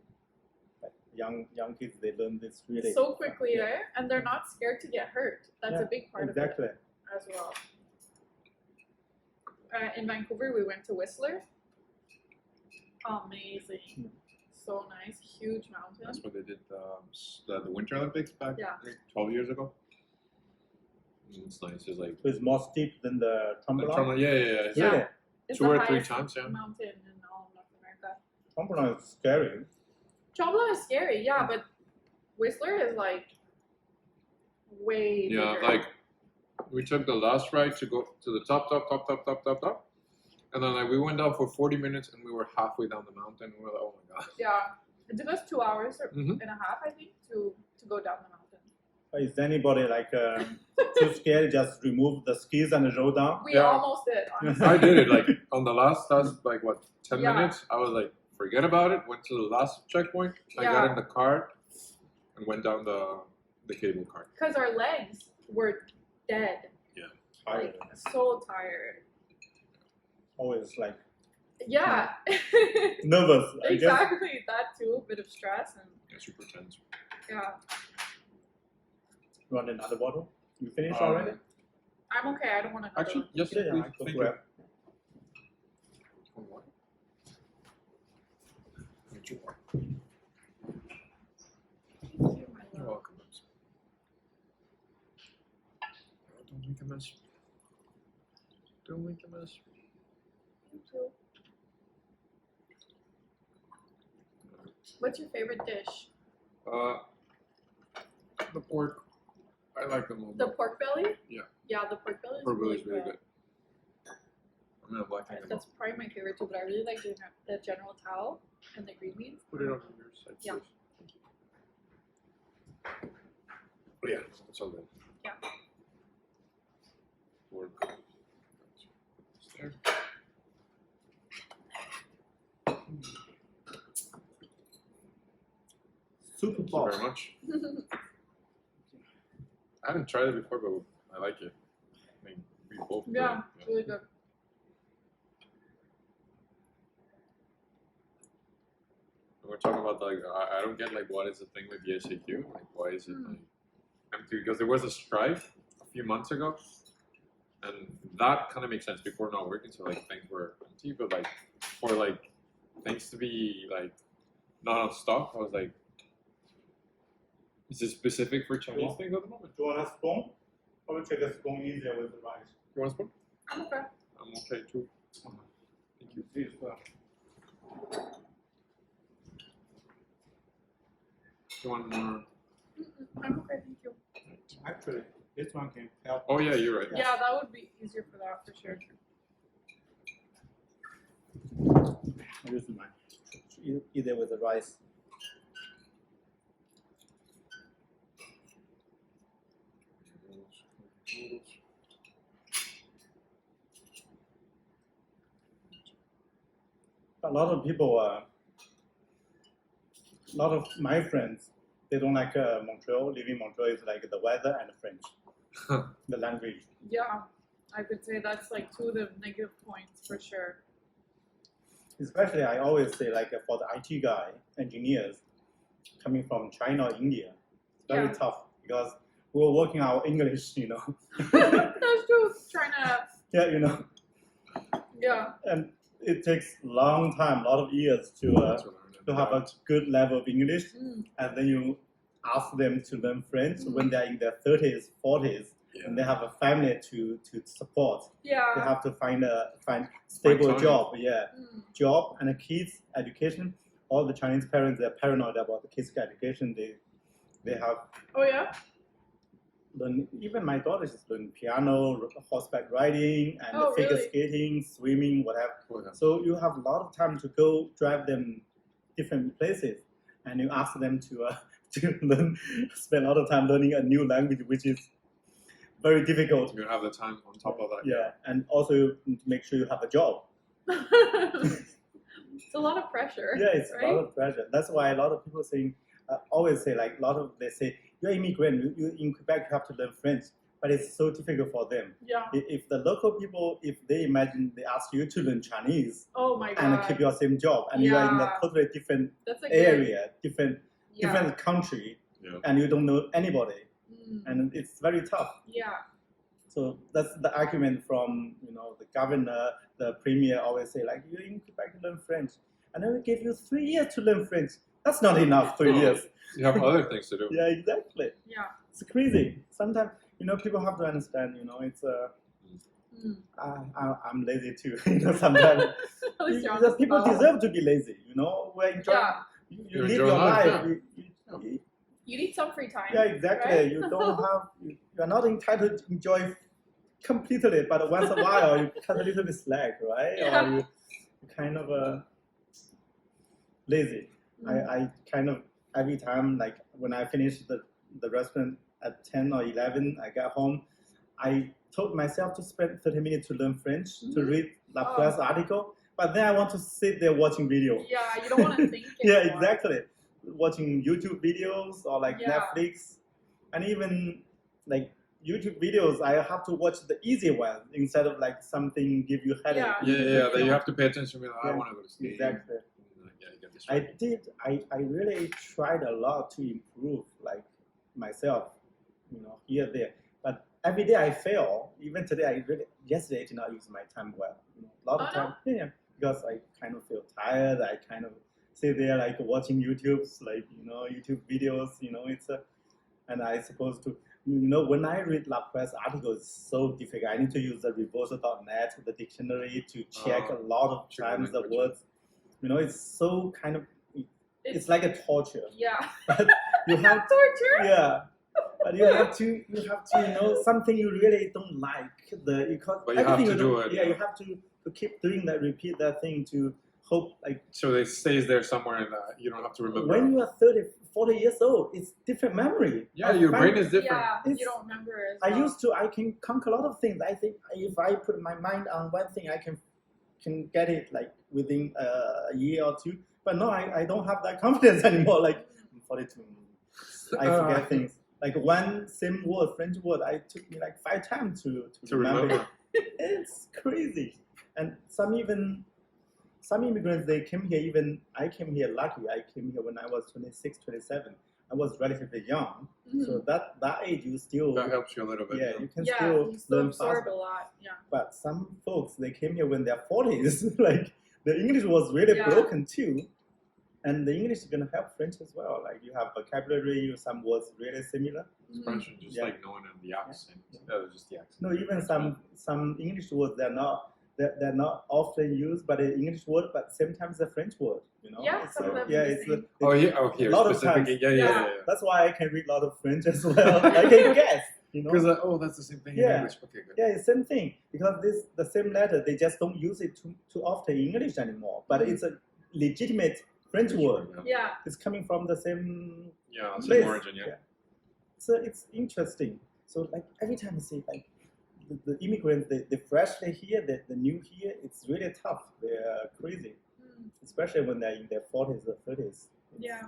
Like young kids, they learn this really So quickly Yeah. there, and they're not scared to get hurt. That's Yeah, a big part exactly. of it as well. In Vancouver, we went to Whistler. Amazing. Mm. So nice. Huge mountain. That's where they did the Winter Olympics back Yeah. 12 years ago. It's nice. It's like So it's more steep than the Tremblant. yeah. Yeah. Really? It's 2 the or 3 highest times, yeah. mountain in all of North America. Tremblant is scary. Tremblant is scary, yeah, but Whistler is like way Yeah, bigger. like we took the last ride to go to the top, and then like we went down for 40 minutes and we were halfway down the mountain. And we were like, oh my god. Yeah, it took us 2 hours Mhm. and a half, I think, to go down the mountain. Is anybody like too scared? Just remove the skis and roll down. We Yeah. almost did, honestly. I did it like on the last like what 10 Yeah. minutes. I was like, forget about it. Went to the last checkpoint. I got Yeah. in the car and went down the cable car. Because our legs were dead, like so tired. Always like Yeah, nervous. I guess. exactly. That too, a bit of stress and Yeah, super tense. yeah. You want another bottle? You finished Um, already? I'm okay. I don't want another Actually, one. yes, Yeah, please. I go Thank grab. you. Thank you. Thank you, my You're love. welcome. Don't make a mess. Don't make a mess. You too. What's your favorite dish? The pork. I like them all. The pork belly? Yeah. Yeah, the pork belly is Pork belly really is really good. good. I'm gonna blacken them That's up. probably my favorite too, but I really like doing the General Tao and the green beans. Put it on your side, Yeah. please. Oh, yeah, it's all good. Yeah. Pork. There. Super Thank you ball. very much. I haven't tried it before, but I like it. I mean, we both. Yeah, do. really good. We're talking about like I don't get like what is the thing with the SAQ? Like why is it like empty? Because there was a strike a few months ago, and that kind of makes sense. People were not working, so like things were empty. But like for like things to be like not on stock, I was like, is it specific for Chinese things at the moment? Do you want a spoon? Probably take a spoon easier with the rice. You want a spoon? I'm okay. I'm okay too. Thank you. This, You want more? I'm okay, thank you. actually, this one can help. Oh yeah, you're right. Yeah, that would be easier for that for sure. I use mine. Eat it with the rice. A lot of people, a lot of my friends, they don't like Montreal. Living in Montreal is like the weather and French, the language. Yeah, I could say that's like two of the negative points for sure. Especially, I always say like for the IT guy, engineers coming from China or India, it's very tough because we're working our English, you know. That's true. Trying to. Yeah, you know. Yeah. And it takes a long time, a lot of years to have a good level of English, and then you ask them to learn French when they're in their 30s, 40s, and they have a family to support. Yeah. They have to find stable job, job and kids education. All the Chinese parents, they're paranoid about the kids' education. They have. Oh yeah. Even my daughter is learning piano, horseback riding, and figure skating, swimming, whatever. Oh, yeah. So you have a lot of time to go drive them different places, and you ask them to learn, spend a lot of time learning a new language, which is very difficult. You have the time on top of that. Yeah, and also you need to make sure you have a job. It's a lot of pressure. Yeah, it's right? a lot of pressure. That's why a lot of people always say like they say you're immigrant, you in Quebec you have to learn French, but it's so difficult for them. Yeah. If the local people, if they imagine they ask you to learn Chinese, oh my God, and keep your same job, and you are in a totally different area, different country, and you don't know anybody, and it's very tough. Yeah. So that's the argument from the governor, the premier always say like you're in Quebec to learn French, and then we give you 3 years to learn French. That's not enough. 3 years. You have other things to do. Yeah, exactly. Yeah. It's crazy. Sometimes people have to understand. It's I'm lazy too. Sometimes people deserve to be lazy. We're enjoying. Yeah. You live your life. You need some free time. Yeah, exactly. Right? You don't have. You're not entitled to enjoy completely, but once in a while you cut a little bit slack, right? Yeah. Or you kind of lazy. I kind of every time, like when I finish the restaurant at 10 or 11, I get home, I told myself to spend 30 minutes to learn French, to read La Presse article, but then I want to sit there watching video. Yeah, you don't want to think Yeah, anymore. exactly. Watching YouTube videos or like Netflix, and even like YouTube videos, I have to watch the easy one instead of like something give you headache. Yeah. That you have to pay attention to. I want to go to sleep. Exactly. I really tried a lot to improve like myself, here there. But every day I fail. Even today, yesterday I did not use my time well. A lot of time, because I kind of feel tired. I kind of sit there like watching YouTube's like YouTube videos. And I supposed to. When I read La Presse articles, it's so difficult. I need to use the reverser.net, the dictionary, to check a lot of times the words. It's so kind of, it's like a torture. Yeah. But you have torture. Yeah. But you have to something you really don't like. But you have to do it. Yeah, you have to keep doing that, repeat that thing to hope like. So it stays there somewhere, and you don't have to remember. When you are 30, 40 years old, it's different memory. Yeah, your brain is different. Yeah, you don't remember as well. I can conquer a lot of things. I think if I put my mind on one thing, I can get it like within a year or two. But no, I don't have that confidence anymore. Like I'm 42, I forget things. Like one same word, French word, it took me like 5 times to remember. It's crazy. And some immigrants, they came here, I came here lucky. I came here when I was 26, 27. I was relatively young. So that age, you still... That helps you a little bit. Yeah, you can you still learn absorb faster. a lot. Yeah. But some folks, they came here when they're 40s. Like, the English was really broken too. And the English is going to help French as well. Like, you have vocabulary, some words really similar. Expression, just like knowing the accent. Yeah, just the accent. No, even some English words, they're not often used, but an English word, but sometimes a French word. Yeah, some of them. Here a lot of times. Yeah. That's why I can read a lot of French as well. I can guess. You know? Because oh, that's the same thing in Yeah. English. Okay, good. Yeah, it's same thing because the same letter they just don't use it too often in English anymore. But it's a legitimate French word. Yeah. It's coming from the same Yeah, same place. origin. Yeah. So it's interesting. So like every time I see like the immigrants, they freshly here, the new here, it's really tough. They're crazy, especially when they're in their 40s or 30s. Yeah.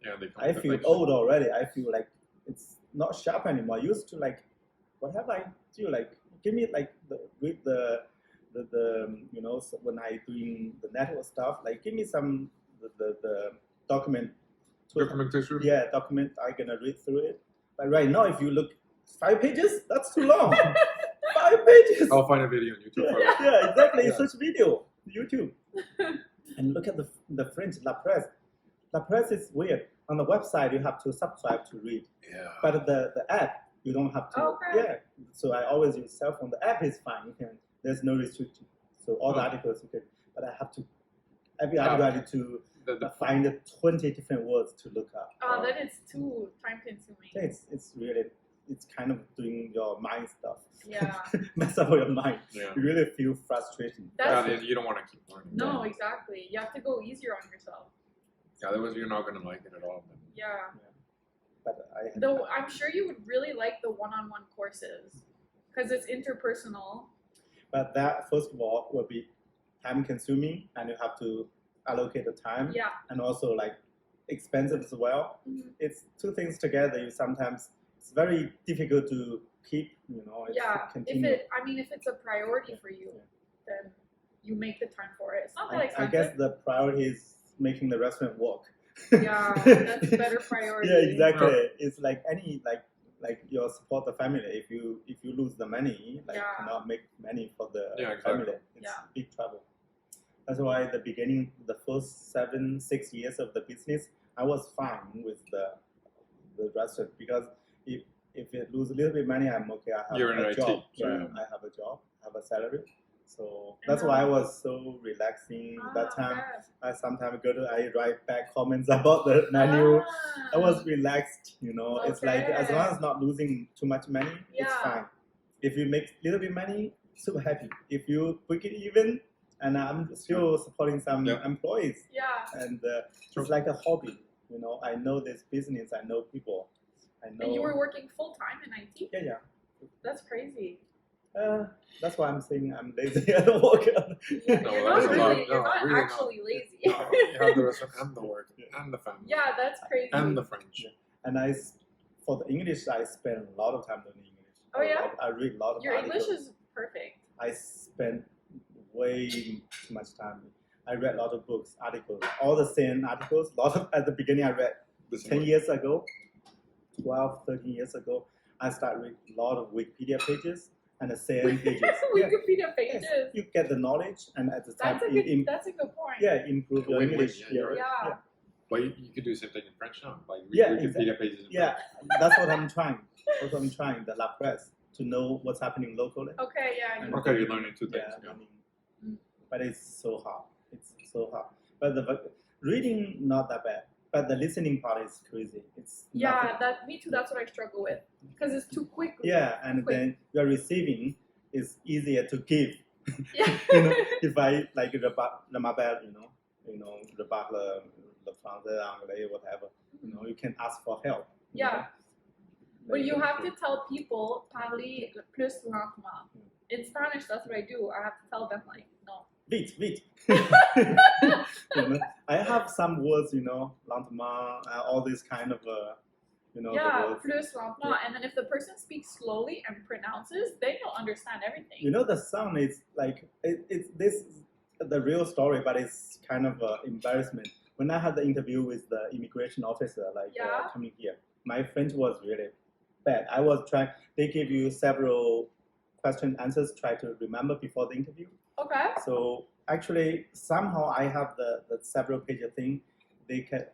Yeah, they come I with feel like old already. I feel like it's not sharp anymore. I used to like, what have I do? Like, give me like with the you know, so when I doing the network stuff, like give me some the document. documentation. Yeah, document. I'm gonna read through it. But right now, if you look 5 pages, that's too long. 5 pages. I'll find a video on YouTube. For Yeah, that. yeah, exactly. Yeah. Search video, YouTube, and look at the French La Presse. La Presse is weird. On the website, you have to subscribe to read, Yeah. but the app you don't have to. Okay. Yeah. So I always use cell phone. The app is fine. You can. There's no restriction. So all the articles you can. But I have to. Every article I need to find 20 different words to look up. Oh, that is too time consuming. It's really. It's kind of doing your mind stuff. Yeah. Mess up your mind. Yeah. You really feel frustration. That's- Yeah, you don't want to keep learning. No, exactly. You have to go easier on yourself. Yeah, otherwise you're not gonna like it at all. Yeah. But Though I'm sure you would really like the one-on-one courses because it's interpersonal. But that first of all will be time consuming, and you have to allocate the time, Yeah. and also like expensive as well. Mhm. It's two things together. You sometimes it's very difficult to keep. You know, it's Yeah. continue. If it's a priority for you, then you make the time for it. It's not that I expensive. guess the priority is making the restaurant work. Yeah, that's a better priority. Yeah, exactly. It's like any like you support the family. If you lose the money, like Yeah. cannot make money for the Yeah, exactly. family. It's Yeah. big trouble. That's why at the beginning, the first 7-6 years of the business, I was fine with the restaurant because if it lose a little bit money, I'm okay. I have You're in a IT, job. so Yeah, yeah. I have a job. I have a salary. So that's why I was so relaxing that time. I sometimes I write back comments about the menu. I was relaxed, you know. It's like as long as not losing too much money, it's Yeah. fine. If you make little bit money, super happy. If you break it even, and I'm still supporting some Yeah. employees, Yeah. and it's like a hobby, you know. I know this business. I know people. I know. And you were working full time in IT? Yeah. That's crazy. That's why I'm saying I'm lazy at work. You're No, not that's a really, lot. you're No, not really not. actually lazy. No, you have the restaurant and the work and the family. Yeah, that's crazy. And the French. Yeah. And for the English, I spend a lot of time learning English. Oh, yeah? I read a lot of Your articles. English is perfect. I spend way too much time. I read a lot of books, articles, all the same articles. At the beginning, I read 10 years ago, 12, 13 years ago. I started reading a lot of Wikipedia pages and the same pages. Yeah. Wikipedia pages. Yes, you get the knowledge, and at the time, That's a good point. improve your Win-win, English. yeah, you're right. Yeah. But you could do the same thing in French now. Like read Yeah, Wikipedia pages in Yeah, French. that's what I'm trying. That's what I'm trying. The La Presse to know what's happening locally. Okay, yeah. Okay, you're learning two things. Yeah, Yeah. Mm. but it's so hard. It's so hard. But the reading not that bad. But the listening part is crazy. It's Yeah, me too. That's what I struggle with because it's too quick. yeah, and quick. then your receiving is easier to give. Yeah. You know, if I like le mabel, le parle, le français, anglais, whatever. You know, you can ask for help. you Yeah. know. But you have to tell people parler plus lentement. In Spanish, that's what I do. I have to tell them like, no. Vite. You know, I have some words, lentement, all these kind of, the Yeah, words. plus lentement. And then if the person speaks slowly and pronounces, then you'll understand everything. You know, the sound is like, this is the real story, but it's kind of embarrassment. When I had the interview with the immigration officer, Yeah. coming here, my French was really bad. I was trying, they give you several question answers, try to remember before the interview. Okay. So actually, somehow I have the several page thing. They can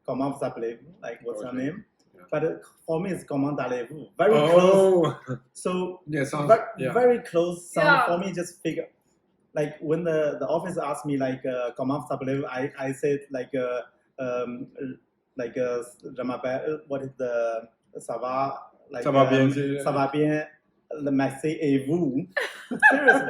comment vous appelez-vous, like what's your name? Yeah. But for me, it's comment allez-vous. Very close. Oh, So yeah, sounds. Yeah. very close. Sound Yeah. for me, just figure. Like when the officer asked me like comment vous appelez-vous, I said je m'appelle. What is the ça va? like Ça va bien, c'est- ça va bien, merci et vous. Seriously.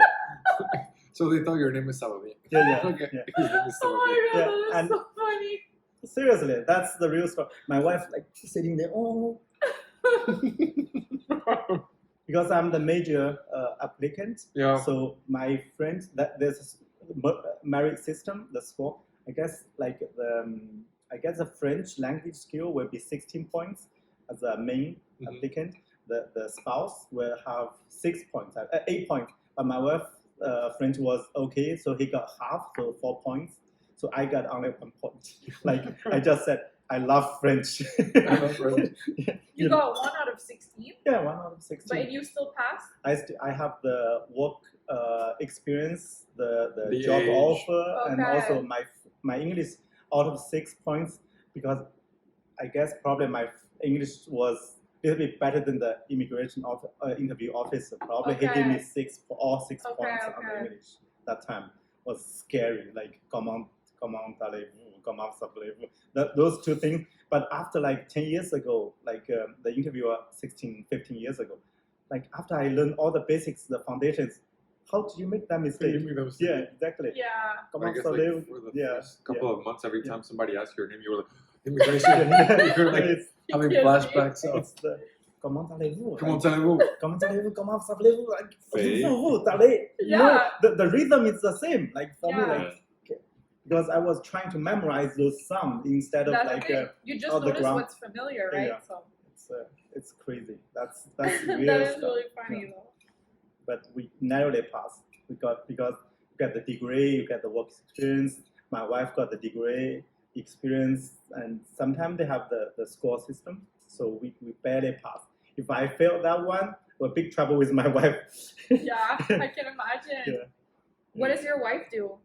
So they thought your name was Ça va bien. Yeah, yeah, Okay. yeah. His name is Ça va Oh my bien. god, Yeah, that and- is so funny. Seriously, that's the real story. My wife like sitting there, oh, because I'm the major applicant. Yeah. So my friend, that there's a merit system, the score. I guess like the French language skill will be 16 points as a main Mhm. applicant. The spouse will have 6 points, 8 points. But my wife French was okay, so he got half, so 4 points. So I got only 1 point. Like I just said, I love French. I love French. You got 1 out of 16, Yeah, 1 out of 16. but you still passed. I have the work experience, the The job age. offer, and Okay. also my English out of 6 points, because I guess probably my English was a little bit better than the immigration interview officer. Probably he gave me Okay. 6 Okay, points on okay. the English. That time was scary, like comment allez-vous, comment s'appelez-vous, those two things. But after like 10 years ago, like the interviewer 15 years ago, like after I learned all the basics, the foundations, how do you make that mistake? Yeah, exactly. Yeah. I Comment guess allez-vous? like for the Yeah, first couple of months, every Yeah. time somebody asked your name, you were like, immigration. You're like It's, having Yeah. flashbacks of, it's the comment allez-vous? comment Like, allez-vous? comment allez-vous? Comment s'appelez-vous? Like, Fei. vous, allez. You know, Yeah. the rhythm is the same. Like for me, Yeah. like because I was trying to memorize those sounds instead of That's like okay. You just on the notice ground. what's familiar, right? Yeah. So it's crazy. That's real that is stuff. really funny Yeah. though. But we narrowly passed. Because you get the degree, you get the work experience. My wife got the degree experience, and sometimes they have the score system, so we barely passed. If I failed that one, we're big trouble with my wife. Yeah, I can imagine. Yeah. What does your wife do?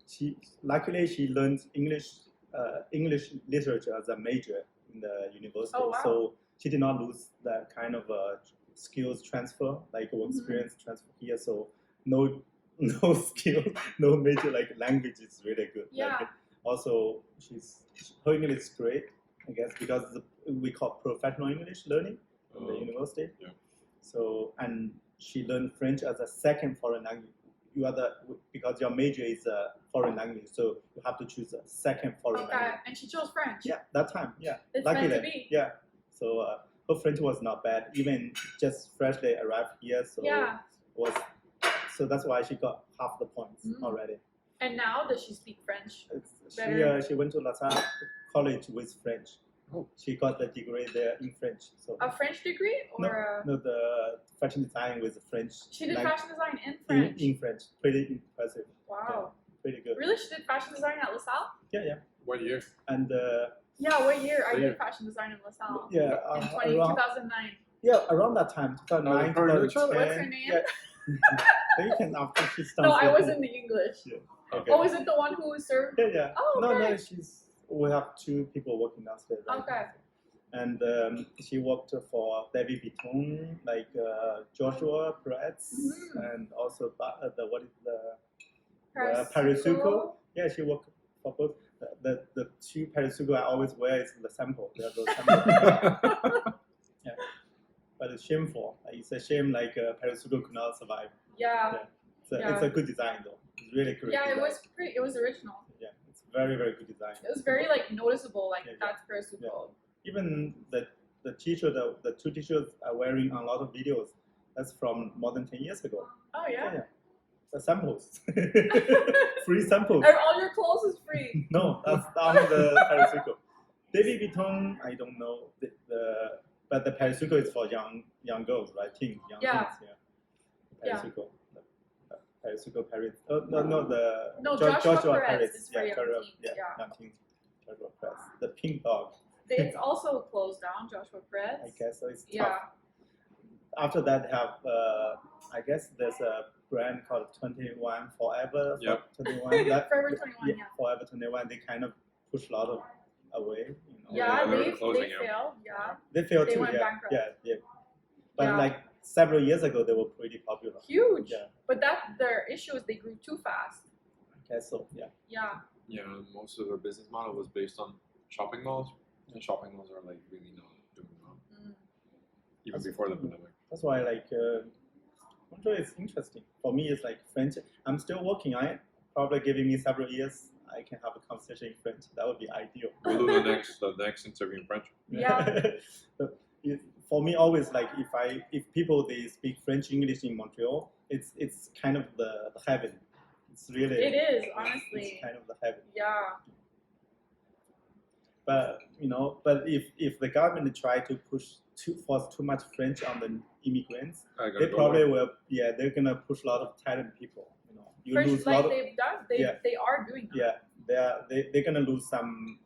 She luckily she learned English literature as a major in the university. Oh, wow. So she did not lose that kind of skills transfer, like work Mhm. experience transfer here. So no skill, no major like language is really good. Yeah. Like, also her English is great, I guess, because we call professional English learning in the Oh, university. yeah. So and she learned French as a second foreign language. You are because your major is a foreign language, so you have to choose a second foreign Okay, language. and she chose French. Yeah, that time, yeah. It's meant to Luckily, be. yeah. So her French was not bad, even just freshly arrived here. So Yeah. so that's why she got half the points Mm. already. And now does she speak French? She she went to La Salle College with French. Oh. She got the degree there in French. So A French degree or no, the fashion design with French. she did like, fashion design in French? in French. Pretty impressive. Wow. Pretty good. Really? She did fashion design at LaSalle? Yeah. What year? And Yeah, what year? I What year? did fashion design in LaSalle. yeah, In around 2009. around that time, 2009, probably know each other. 2010. What's her name? Yeah. You can after she's done. No, I was in the English. Okay. Oh, is it the one who served? Yeah. Oh, No, okay. we have 2 people working downstairs. Right? Okay. And she worked for David Vuitton, like Joshua Perez, Mhm. and also the Parasuco. Parasuco. Yeah, she worked for both. The 2 Parasuco I always wear is the sample. They're those samples. Yeah. But it's shameful. It's a shame like Parasuco could not survive. Yeah. It's a good design though. It's really great. Yeah, it design. was pretty. It was original. Yeah, it's very very good design. It was very like noticeable. Like Yeah, that's Parasuco. Even the teacher, the 2 teachers are wearing a lot of videos. That's from more than 10 years ago. Oh yeah. The samples, free samples. And all your clothes is free. No, that's on the Parasuco. David Vuitton, I don't know. But the Parasuco is for young girls, right? Teens, young Yeah. teens. Yeah. Yeah. Parasuco. Parasuco Paris. No, No, Joshua Perez Paris. is for young teens, yeah. young teens. Joshua Paris. The pink dog. It's also closed down, Joshua Perez. I guess so. It's tough. Yeah. After that, they have I guess there's a brand called 21 Forever. Yep. 21. Forever 21. Yeah. Forever 21. They kind of push a lot of away. Yeah, they're they closing, yeah. failed. Yeah. They failed They too. went Yeah. bankrupt. Yeah. But Yeah. like several years ago, they were pretty popular. Huge. Yeah. But their issue is they grew too fast. I guess so. Yeah. Yeah. Yeah, most of their business model was based on shopping malls, and shopping malls are like really not doing well. even before the pandemic. That's why like Montreal is interesting. For me, it's like French. I'm still working on it. Probably giving me several years, I can have a conversation in French. That would be ideal. We'll do the next interview in French. Yeah. For me, always like if people they speak French English in Montreal, it's kind of the heaven. It's really It is, honestly. It's kind of the heaven. Yeah. But but if the government try to force too much French on the immigrants, they probably will. Yeah, they're gonna push a lot of talent people. You French, lose like lot they've done, they are doing that. Yeah, they're gonna lose some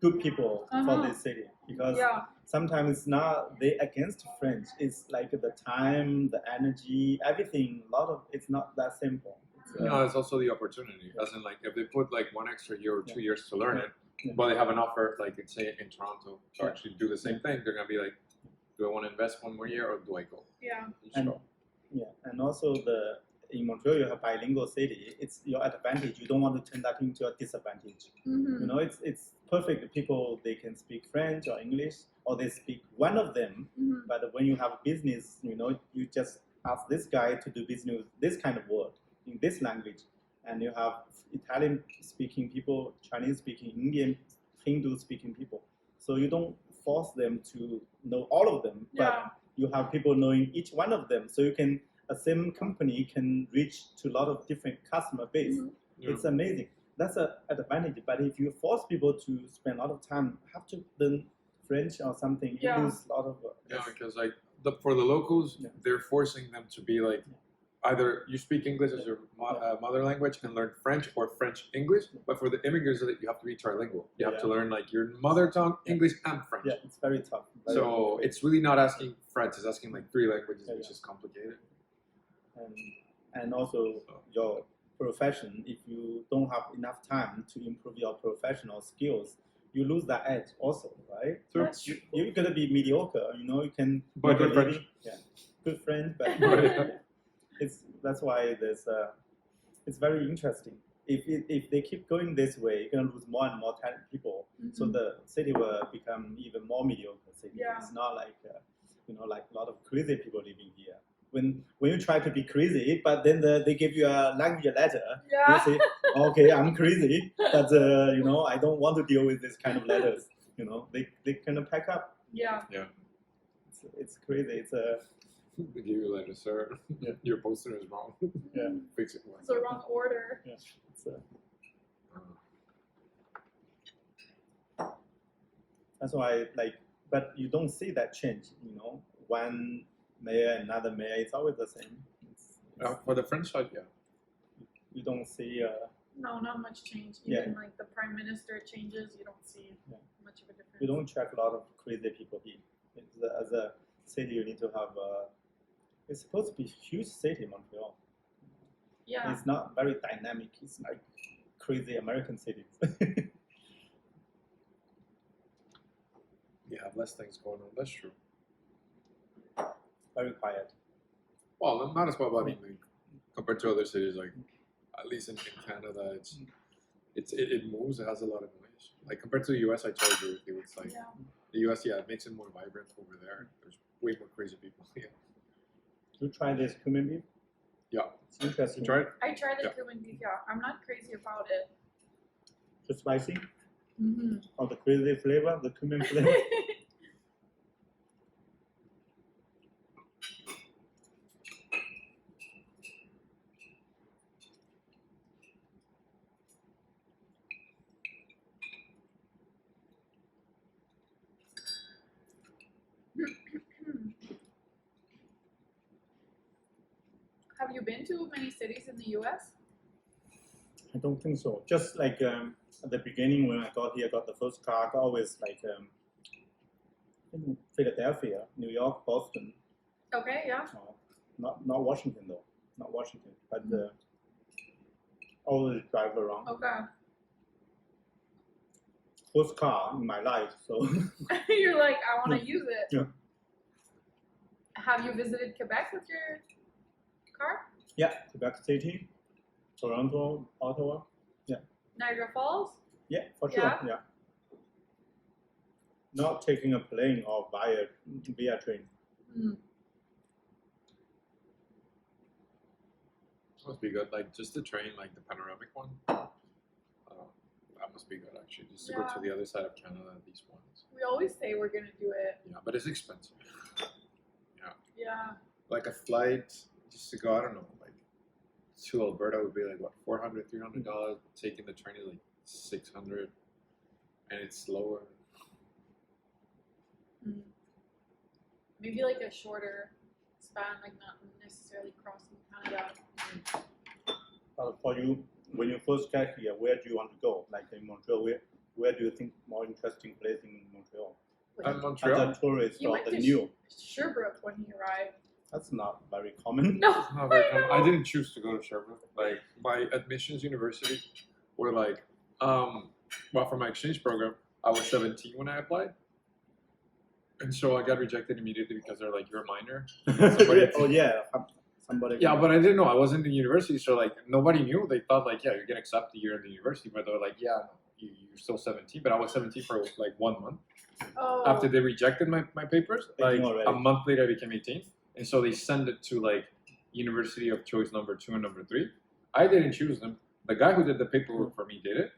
good people for this city because sometimes it's not they against French. It's like the time, the energy, everything. It's not that simple. It's also the opportunity. As in, like if they put like 1 extra year or 2 years to learn it, but they have an offer, like say in Toronto, to actually do the same thing. They're gonna be like, do I want to invest 1 more year or do I go? Yeah. And also in Montreal, you have bilingual city. It's your advantage. You don't want to turn that into a disadvantage. Mm-hmm. It's perfect. People they can speak French or English, or they speak one of them. Mm-hmm. But when you have business, you just ask this guy to do business with this kind of word in this language, and you have Italian-speaking people, Chinese-speaking, Indian, Hindu-speaking people. So you don't force them to know all of them, but you have people knowing each one of them. So a same company can reach to a lot of different customer base. Mm-hmm. Yeah. It's amazing. That's an advantage. But if you force people to spend a lot of time, have to learn French or something, you lose a lot of. Because like for the locals, they're forcing them to be like either you speak English as your mother language and learn French, or French English. But for the immigrants, you have to be trilingual. You have to learn like your mother tongue, English, and French. Yeah, it's very tough. So it's really not asking French; it's asking like 3 languages, which is complicated. And also your profession, if you don't have enough time to improve your professional skills, you lose that edge also, right? True. You're gonna be mediocre, you can But good French. Good French, but that's why it's very interesting. If they keep going this way, you're gonna lose more and more talented people. Mm-hmm. So the city will become even more mediocre city. Yeah. It's not like like a lot of crazy people living here. When you try to be crazy, but then they give you a language letter, you say, okay, I'm crazy, but I don't want to deal with this kind of letters. They kind of pack up. Yeah. It's crazy. It's They give you a letter, sir. Your poster is wrong. Fix it. It's the wrong order. Yeah. That's why but you don't see that change. One mayor, another mayor, it's always the same. For the French side, you don't see. No, not much change. Even like the prime minister changes, you don't see much of a difference. You don't attract a lot of crazy people here. As a city, you need to have. It's supposed to be a huge city, Montreal. Yeah. It's not very dynamic. It's like crazy American cities. you have less things going on. That's true. Very quiet. Well, not as well, but I mean, like, compared to other cities, like at least in Canada, it moves. It has a lot of noise. Like compared to the US, I totally agree with you. It's like the US, it makes it more vibrant over there. There's way more crazy people. You try this cumin beef? Yeah. It's interesting. You tried it? I tried the cumin beef. Yeah, I'm not crazy about it. Too spicy? Mm-hmm. Or the crazy flavor, the cumin flavor? Have you been to many cities in the US? I don't think so. Just like at the beginning when I got here, got the first car, I got always like in Philadelphia, New York, Boston. Okay, yeah. Not Washington though. Not Washington, but always drive around. Okay. First car in my life, so. You're like, I want to use it. Yeah. Have you visited Quebec with your car? Yeah, Quebec City, Toronto, Ottawa. Yeah. Niagara Falls? Yeah, for sure. Yeah? Yeah. Not taking a plane or via train. Mm. Must be good. Like just the train, like the panoramic one. That must be good actually. Just to go to Yeah. the other side of Canada, these ones. We always say we're gonna do it. Yeah, but it's expensive. Yeah. Like a flight just to go, I don't know, like to Alberta would be like what, $400, $300. Taking the train is like $600, and it's slower. Mm. Maybe like a shorter span, like not necessarily crossing Canada. For you, when you first get here, where do you want to go? Like in Montreal, where do you think more interesting place in Montreal? And Montreal. As a tourist You or went the to new? Sherbrooke when he arrived. That's not very common. No. Not very common. I didn't choose to go to Sherbrooke. Like my admissions university were like, well, for my exchange program, I was 17 when I applied, and so I got rejected immediately because they're like, you're a minor. Somebody- Oh yeah, somebody. Yeah, but I didn't know. I wasn't in university, so like nobody knew. They thought like, yeah, you're gonna accept the year in the university, but they're like, yeah, no, you're still 17. But I was 17 for like 1 month. Oh. After they rejected my papers, like 18 already. a month later I became 18, and so they sent it to like university of choice number 2 and number 3. I didn't choose them. The guy who did the paperwork for me did it,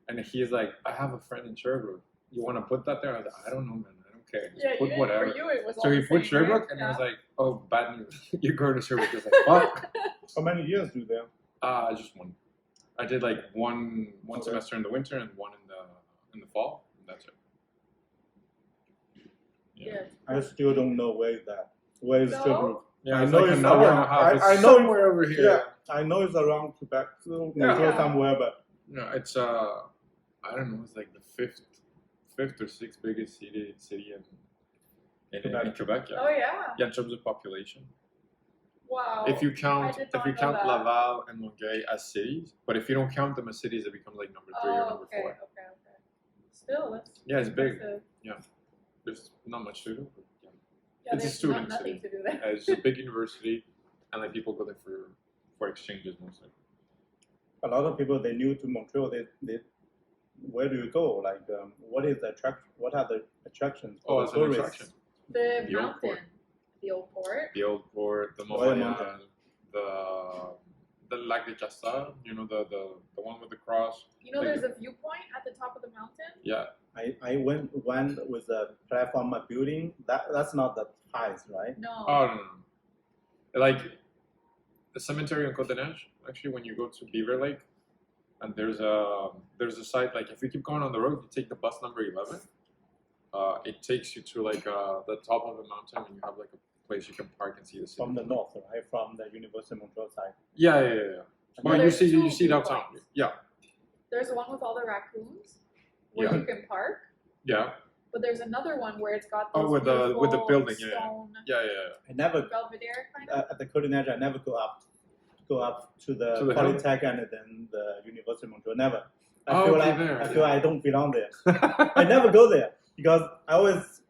and he's like, I have a friend in Sherbrooke. You want to put that there? I was like, I don't know, man. I don't care. Just Yeah, put whatever. for you it was all So he the put same, Sherbrooke, right? and Yeah. I was like, oh, bad news. You're going to Sherbrooke. It's like, fuck. How many years do they? Just one. I did like one Okay. semester in the winter and one in the fall, and that's it. Yeah. I still don't know where is that. Where is No? Sherbrooke? Yeah, I it's know like it's an hour and a around- half. It's I know somewhere over here. Yeah, I know it's around Quebec, so Yeah. Montreal somewhere, but No, it's I don't know. It's like the fifth or sixth biggest city in Quebec. Yeah. Oh yeah. Yeah, in terms of population. Wow. If you count I did not know that. Laval and Longueuil as cities, but if you don't count them as cities, it becomes like number 3 or number 4. Okay. Still, that's Yeah, it's big. impressive. There's not much to do. But yeah. Yeah, It's a there's student nothing city. to do there. It's a big university, and like people go there for exchanges mostly. a lot of people they new to Montreal. They where do you go? Like, what is the attraction? What are the attractions for Oh, the it's an tourists? attraction. The The old mountain, the old port. The old port, the Royal Montreal, the Lac de Castor, you know, the one with the cross. You know, Like there's a viewpoint at the top of the mountain. Yeah, I went with a platform building. That's not the highest, right? No. oh no. Like the cemetery on Cote-des-Neiges, actually, when you go to Beaver Lake, and there's a site, like if you keep going on the road, you take the bus number 11, it takes you to like the top of the mountain, and you have like a place you can park and see the city. From the north, right? From the University of Montreal side. Yeah. And Well, then- you there's see two downtown. viewpoints. Yeah, There's one with all the raccoons where Yeah. you can park, yeah, but there's another one where it's got Oh, those with the beautiful building, yeah. stone yeah. I never Belvedere kind of. at the Cote-des-Neiges. I never go up to the To the hill? Polytech and then the University of Montreal. Never. I Oh, feel okay, like there, I feel yeah. I don't belong there. I never go there because I always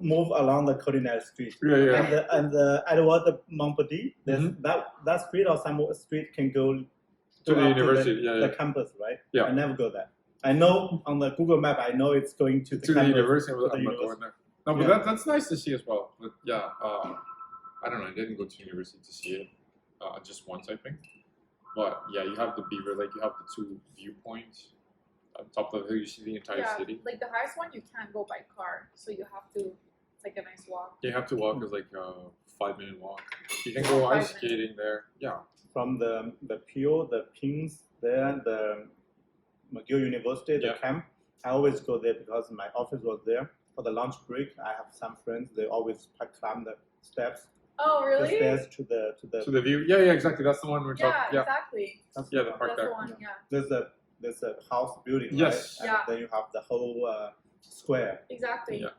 move along the Cote-des-Neiges street. Yeah. And the Edward de Montpetit, there's Mhm. that street or some street can go To the up university, the yeah. campus, right? Yeah. I never go there. I know on the Google map, I know it's going to the To the campus. university, to the I'm not university. going there. No, but Yeah. that's nice to see as well. But yeah, I don't know. I didn't go to university to see it. Just once, I think. But yeah, you have the Beaver Lake. You have the 2 viewpoints. On top of the hill, you see the entire Yeah, city. like the highest one you can't go by car, so you have to take a nice walk. You have to walk. It's like a 5-minute walk. You can go 5 ice skating there. Yeah. From the Peel, the Pins there, the McGill University, the Yeah. camp. I always go there because my office was there. For the lunch break, I have some friends. They always climb the steps, Oh, the really? stairs to the. So the view. Yeah, exactly. That's the one we're Yeah, talking. Yeah. exactly. That's Yeah, the park That's there. the one. Yeah, There's a house building, Yes. right? Yeah. And then you have the whole square. exactly. Yeah.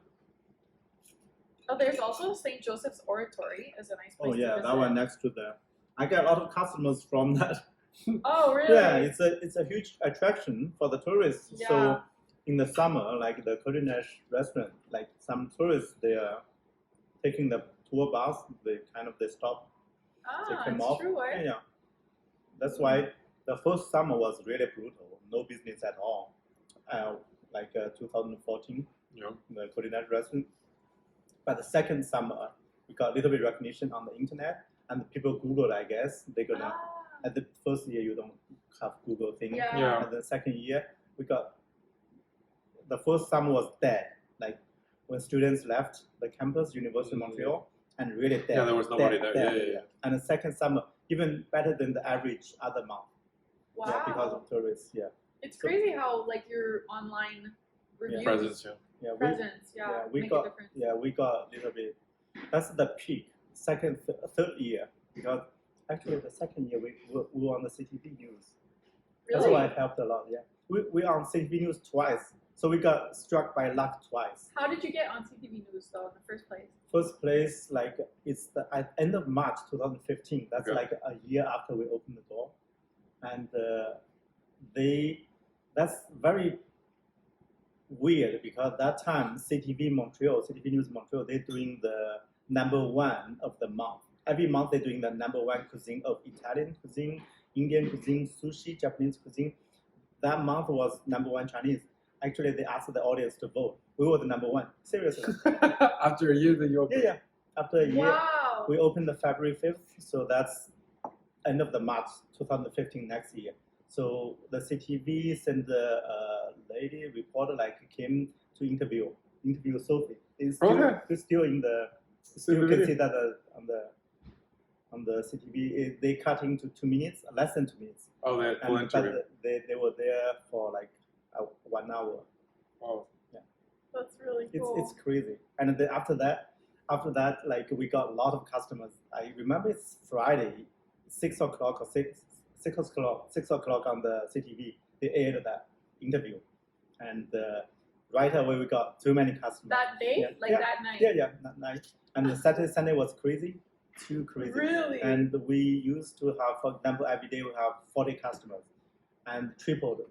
Oh, there's also St. Joseph's Oratory is a nice place Oh yeah, to that one visit. next to the. I get a lot of customers from that. Oh, really? Yeah, it's a huge attraction for the tourists. Yeah. So in the summer, like the Cote-des-Neiges restaurant, like some tourists, they are taking the tour bus. They stop, take Ah, them it's off. true, eh? Yeah. That's why the first summer was really brutal. No business at all. 2014, Yeah. the Cote-des-Neiges restaurant. But the second summer, we got a little bit recognition on the internet, and people Googled, I guess. They're gonna, at the first year, you don't have Google thing. Yeah. And the second year, we got, the first summer was dead. Like, when students left the campus, University of Montreal, and really dead. Yeah, there was nobody there. Dead. Yeah. And the second summer, even better than the average other month. Wow. Yeah, because of tourists, It's crazy how like your online reviews, Presence, Yeah, presence, we make got, a difference. we got a little bit, that's the peak, second, third year, because actually the second year we were on the CTV news. That's Really? why it helped a lot, We are on CTV news twice, so we got struck by luck twice. How did you get on CTV News though in the first place? First place, like, it's the at end of March 2015, that's Okay. like a year after we opened the door. And that's very weird because that time CTV News Montreal, they're doing the #1 of the month. Every month they're doing the #1 cuisine of Italian cuisine, Indian cuisine, sushi, Japanese cuisine. That month was #1 Chinese. Actually, they asked the audience to vote. We were the #1. Seriously. After a year that you opened. Yeah. After a year, Wow. we opened the February 5th, so that's end of the March 2015 next year. So the CTV sent the lady reporter came to interview Sophie. It's still in the you can see that on the CTV they cut into 2 minutes, less than 2 minutes. Oh, they had full interview. But they were there for 1 hour. Wow. That's really cool. It's crazy. And then after that, we got a lot of customers. I remember it's Friday, 6 o'clock or 6 o'clock on the CTV. They aired that interview, and right away we got too many customers. That day, that night. Yeah, that night. And the Saturday, Sunday was crazy, too crazy. Really? And we used to have, for example, every day we have 40 customers, and tripled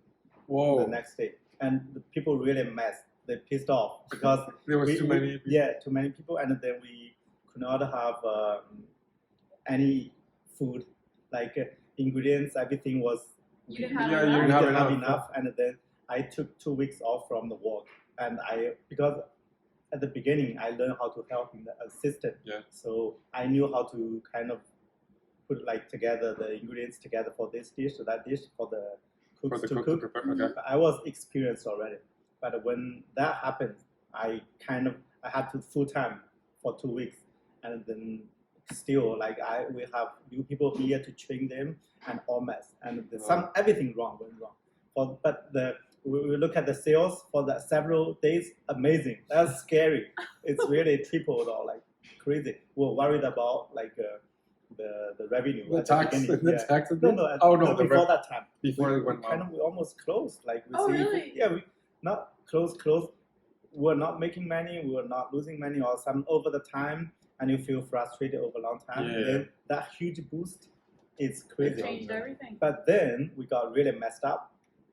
Whoa. the next day. And the people really messed. They pissed off because there was too many people. Yeah, too many people, and then we could not have any food, ingredients. Everything was You didn't have Yeah, enough? you we didn't didn't have have enough. enough, and then I took 2 weeks off from the work, and because at the beginning I learned how to help in the assistant. Yeah. So I knew how to kind of put together the ingredients together for this dish or that dish for the For cooks the to cook cook. to prepare. Okay. I was experienced already, but when that happened, I had to full time for 2 weeks, and then still we have new people here to train them and all mess, and everything went wrong. We look at the sales for the several days, amazing. That's scary. It's really tripled or crazy. We're worried about the revenue. The at tax. the beginning. The tax. No, before that time. Before it went we almost closed. Really? Yeah, we not close. We're not making money. We were not losing money or some over the time, and you feel frustrated over a long time. Yeah. And then that huge boost is crazy. It changed everything. But then we got really messed up.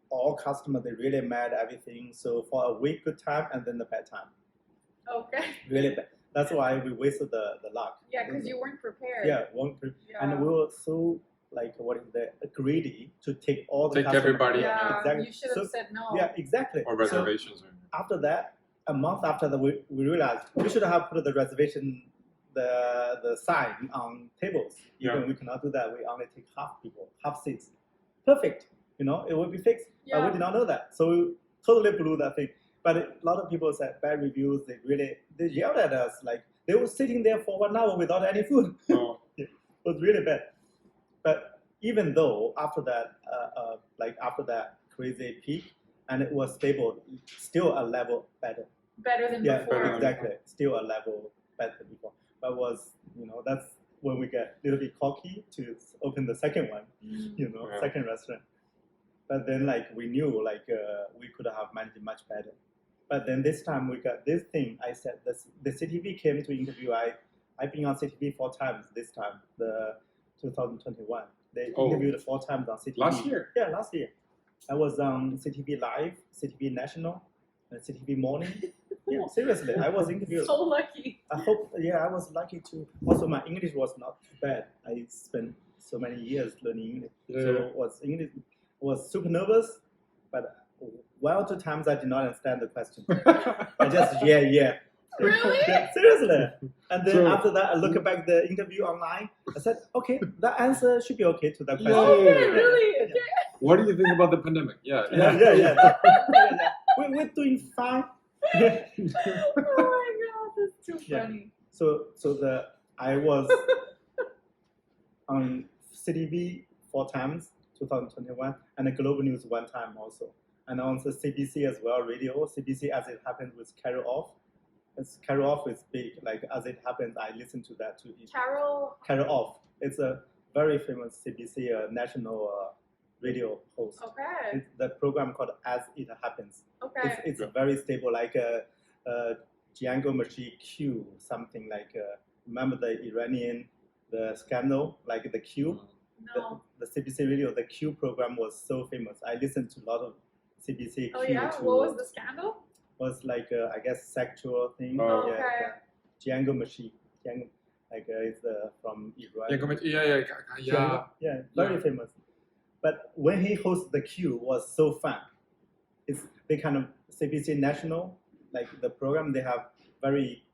All customers, they really mad everything. So for a week, good time, and then the bad time. Okay. Really bad. That's why we wasted the luck. Yeah, because you weren't prepared. Yeah, Yeah. and we were so greedy to take all the Take customers. everybody. Yeah, Exactly. you should have said no. Yeah, exactly. Or reservations. So after that, a month after that, we realized we should have put the reservation, the sign on tables. Even we cannot do that. We only take half seats. Perfect. It will be fixed. Yeah. But we did not know that. So we totally blew that thing. But a lot of people said bad reviews. They yelled at us. They were sitting there for 1 hour without any food. Oh. It was really bad. But even though after that crazy peak, and it was stable, still a level better. Better than Yeah, before. exactly. Still a level better than before. But that's when we get a little bit cocky to open the second one, Yeah. second restaurant. But then we knew we could have managed much better. But then this time we got this thing. I said the CTV came to interview. I've been on CTV 4 times this time, the 2021. They interviewed 4 times on CTV. Last year? Yeah, last year. I was on CTV Live, CTV National, and CTV Morning. Yeah, seriously, I was interviewed. So lucky. I was lucky to. Also, my English was not too bad. I spent so many years learning English. Yeah. So was super nervous, but 1 or 2 times I did not understand the question. I just yeah, Really? Yeah, seriously. And then So- after that, I look back the interview online. I said, okay, that answer should be okay to that question. Yeah. Okay, really? Yeah. Okay. What do you think about the pandemic? Yeah. Yeah. We're doing fine. Oh my god, that's too Yeah. funny. So I was on CTV 4 times, 2021, and the Global News 1 time also. And on the CBC as well, radio. CBC, as it happens with Carol Off. Carol Off is big. Like, as it happens, I listen to that too. Carol Off. It's a very famous CBC national radio host. Okay. It's the program called As It Happens. Okay. It's very stable, like a Django Machine Q, something like, remember the Iranian, the scandal, like the Q? No. The CBC radio, the Q program was so famous. I listened to a lot of CBC Oh Q yeah? too. What was the scandal? Was like, I guess, sexual thing. Oh. Okay. Yeah. Django Machine. Django, like, it's from Iran. Yeah, very Yeah. famous. But when he hosted the Q, was so fun. They kind of CBC National, like the program, they have very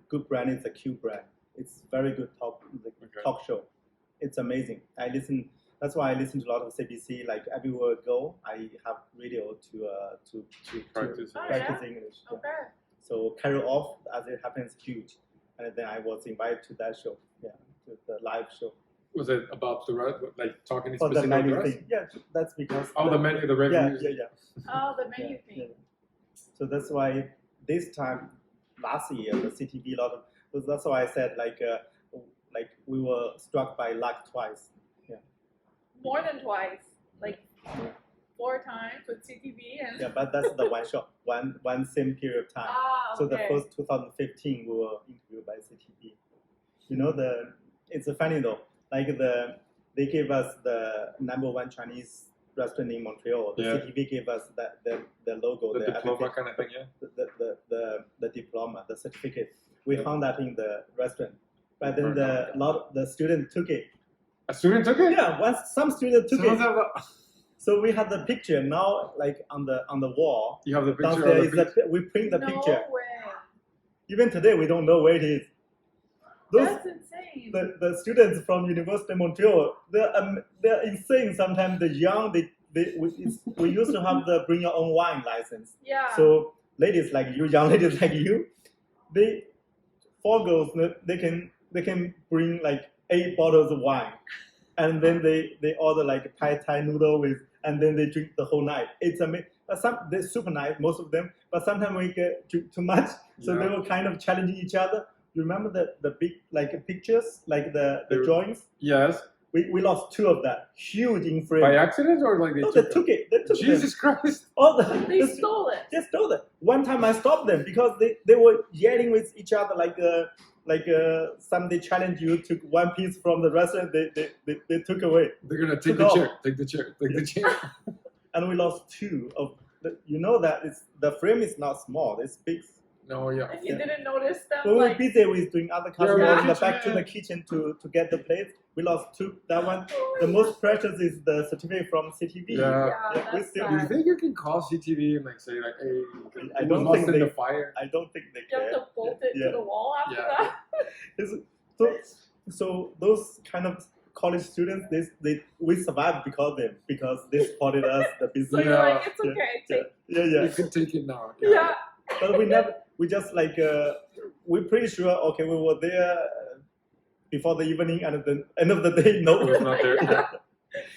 good brand. It's a Q brand. It's very good talk show. It's amazing. That's why I listen to a lot of CBC. Like everywhere I go, I have radio to Practice. practice English. Yeah. Okay. So Carol Off, as it happens, huge. And then I was invited to that show. Yeah, to the live show. Was it about the like talking For the specifically menu about the thing. Yeah, that's because. Oh, the menu, the revenues. Yeah. Oh, the menu thing. Yeah. So that's why this time, last year, the CTV, that's why I said like we were struck by luck twice. More than twice. Like 4 times with CTV and. Yeah, but that's the one shot, one same period of time. Ah, okay. So the first 2015 we were interviewed by CTV. You know it's funny though. Like they gave us the #1 Chinese restaurant in Montreal. The Yeah. CTV gave us the logo, The diploma kind of thing, yeah. the diploma, the certificate. We found that in the restaurant, but then the student took it. A student took it? Yeah, some student took Someone's it. have a- So we have the picture now, like on the wall. You have the picture Downstairs of the is we print the No picture. way. Even today, we don't know where it is. That's insane. The students from University of Montreal, they're insane. Sometimes the young, we used to have the bring your own wine license. Yeah. So ladies like you, young ladies like you, 4 girls, they can bring like 8 bottles of wine, and then they order like Thai noodle with, and then they drink the whole night. It's amazing. They're super nice, most of them, but sometimes we get too much, so they were kind of challenging each other. You remember the big like pictures, like the drawings? Yes. We lost 2 of that, huge in frame. By accident or like they No, took they took it. They took Jesus Christ. All They stole it. They stole it. One time I stopped them because they were yelling with each other like somebody challenged you, took one piece from the restaurant, they took away. They're gonna Took take the off. chair. Take the chair. Take the chair. And we lost 2 of you know that the frame is not small, it's big. No, yeah. And you didn't notice them, When we were like. busy with doing other customers Yeah, in the back to yeah. the kitchen to get the plates, we lost 2. That one, the most precious is the certificate from CTV. Yeah. Yeah, Yeah, we that's still- Do you sad. think you can call CTV and like say like, hey, I it don't was think lost in they- the fire? I don't think they You have care. to bolt it Yeah. to the wall after Yeah. that. So those kind of college students, we survived because they supported us, the So business. you're Yeah. like, it's okay. Take. Yeah. You can take it now. Yeah. But we just like, we're pretty sure, okay, we were there before the evening, and at the end of the day, It no. was not there. Yeah.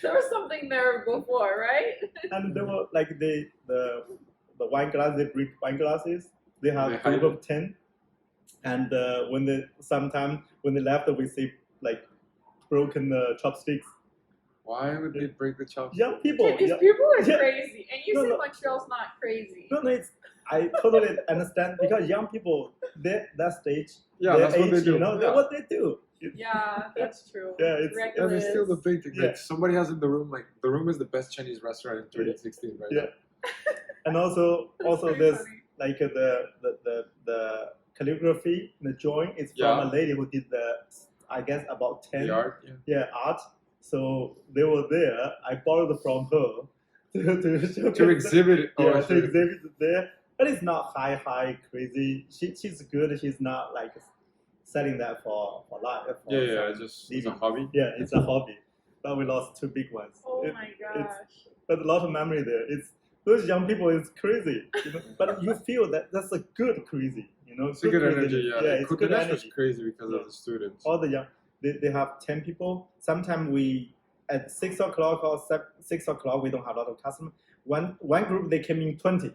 There was something there before, right? And they were like the wine glass, they bring wine glasses. They have They a group hide of 10, and when they left, we see like broken chopsticks. Why would they break the chopstick? Young people. Dude, these yeah. people are Yeah. crazy. And you No, said no. Montreal's not crazy. No, I totally understand because young people, that stage, Yeah, their that's what age, they do. you know, Yeah. that's what they do. Yeah, that's true. Yeah, it's- Yeah, but still the Regulars. big thing. Yeah. Like somebody has in the room, like the room is the best Chinese restaurant in 2016, right? Yeah. And also That's very there's funny. like the calligraphy, the drawing is from Yeah. a lady who did I guess about 10 The art. Yeah. art. So they were there. I borrowed from her to To exhibit it. Yeah, Oh, to shit. exhibit it there. but it's not high crazy. She's good. She's not like selling that for life. For Yeah, some it's a living. hobby. Yeah, it's a hobby. But we lost 2 big ones. Oh my gosh. But a lot of memory there. It's those young people is crazy. But you feel that that's a good crazy. It's a good crazy. energy. Yeah, it's good Cote-des-Neiges was energy. crazy because of the students. All the young, they have 10 people. Sometimes we at 6 o'clock or 6 o'clock we don't have a lot of customers. One group they came in 20.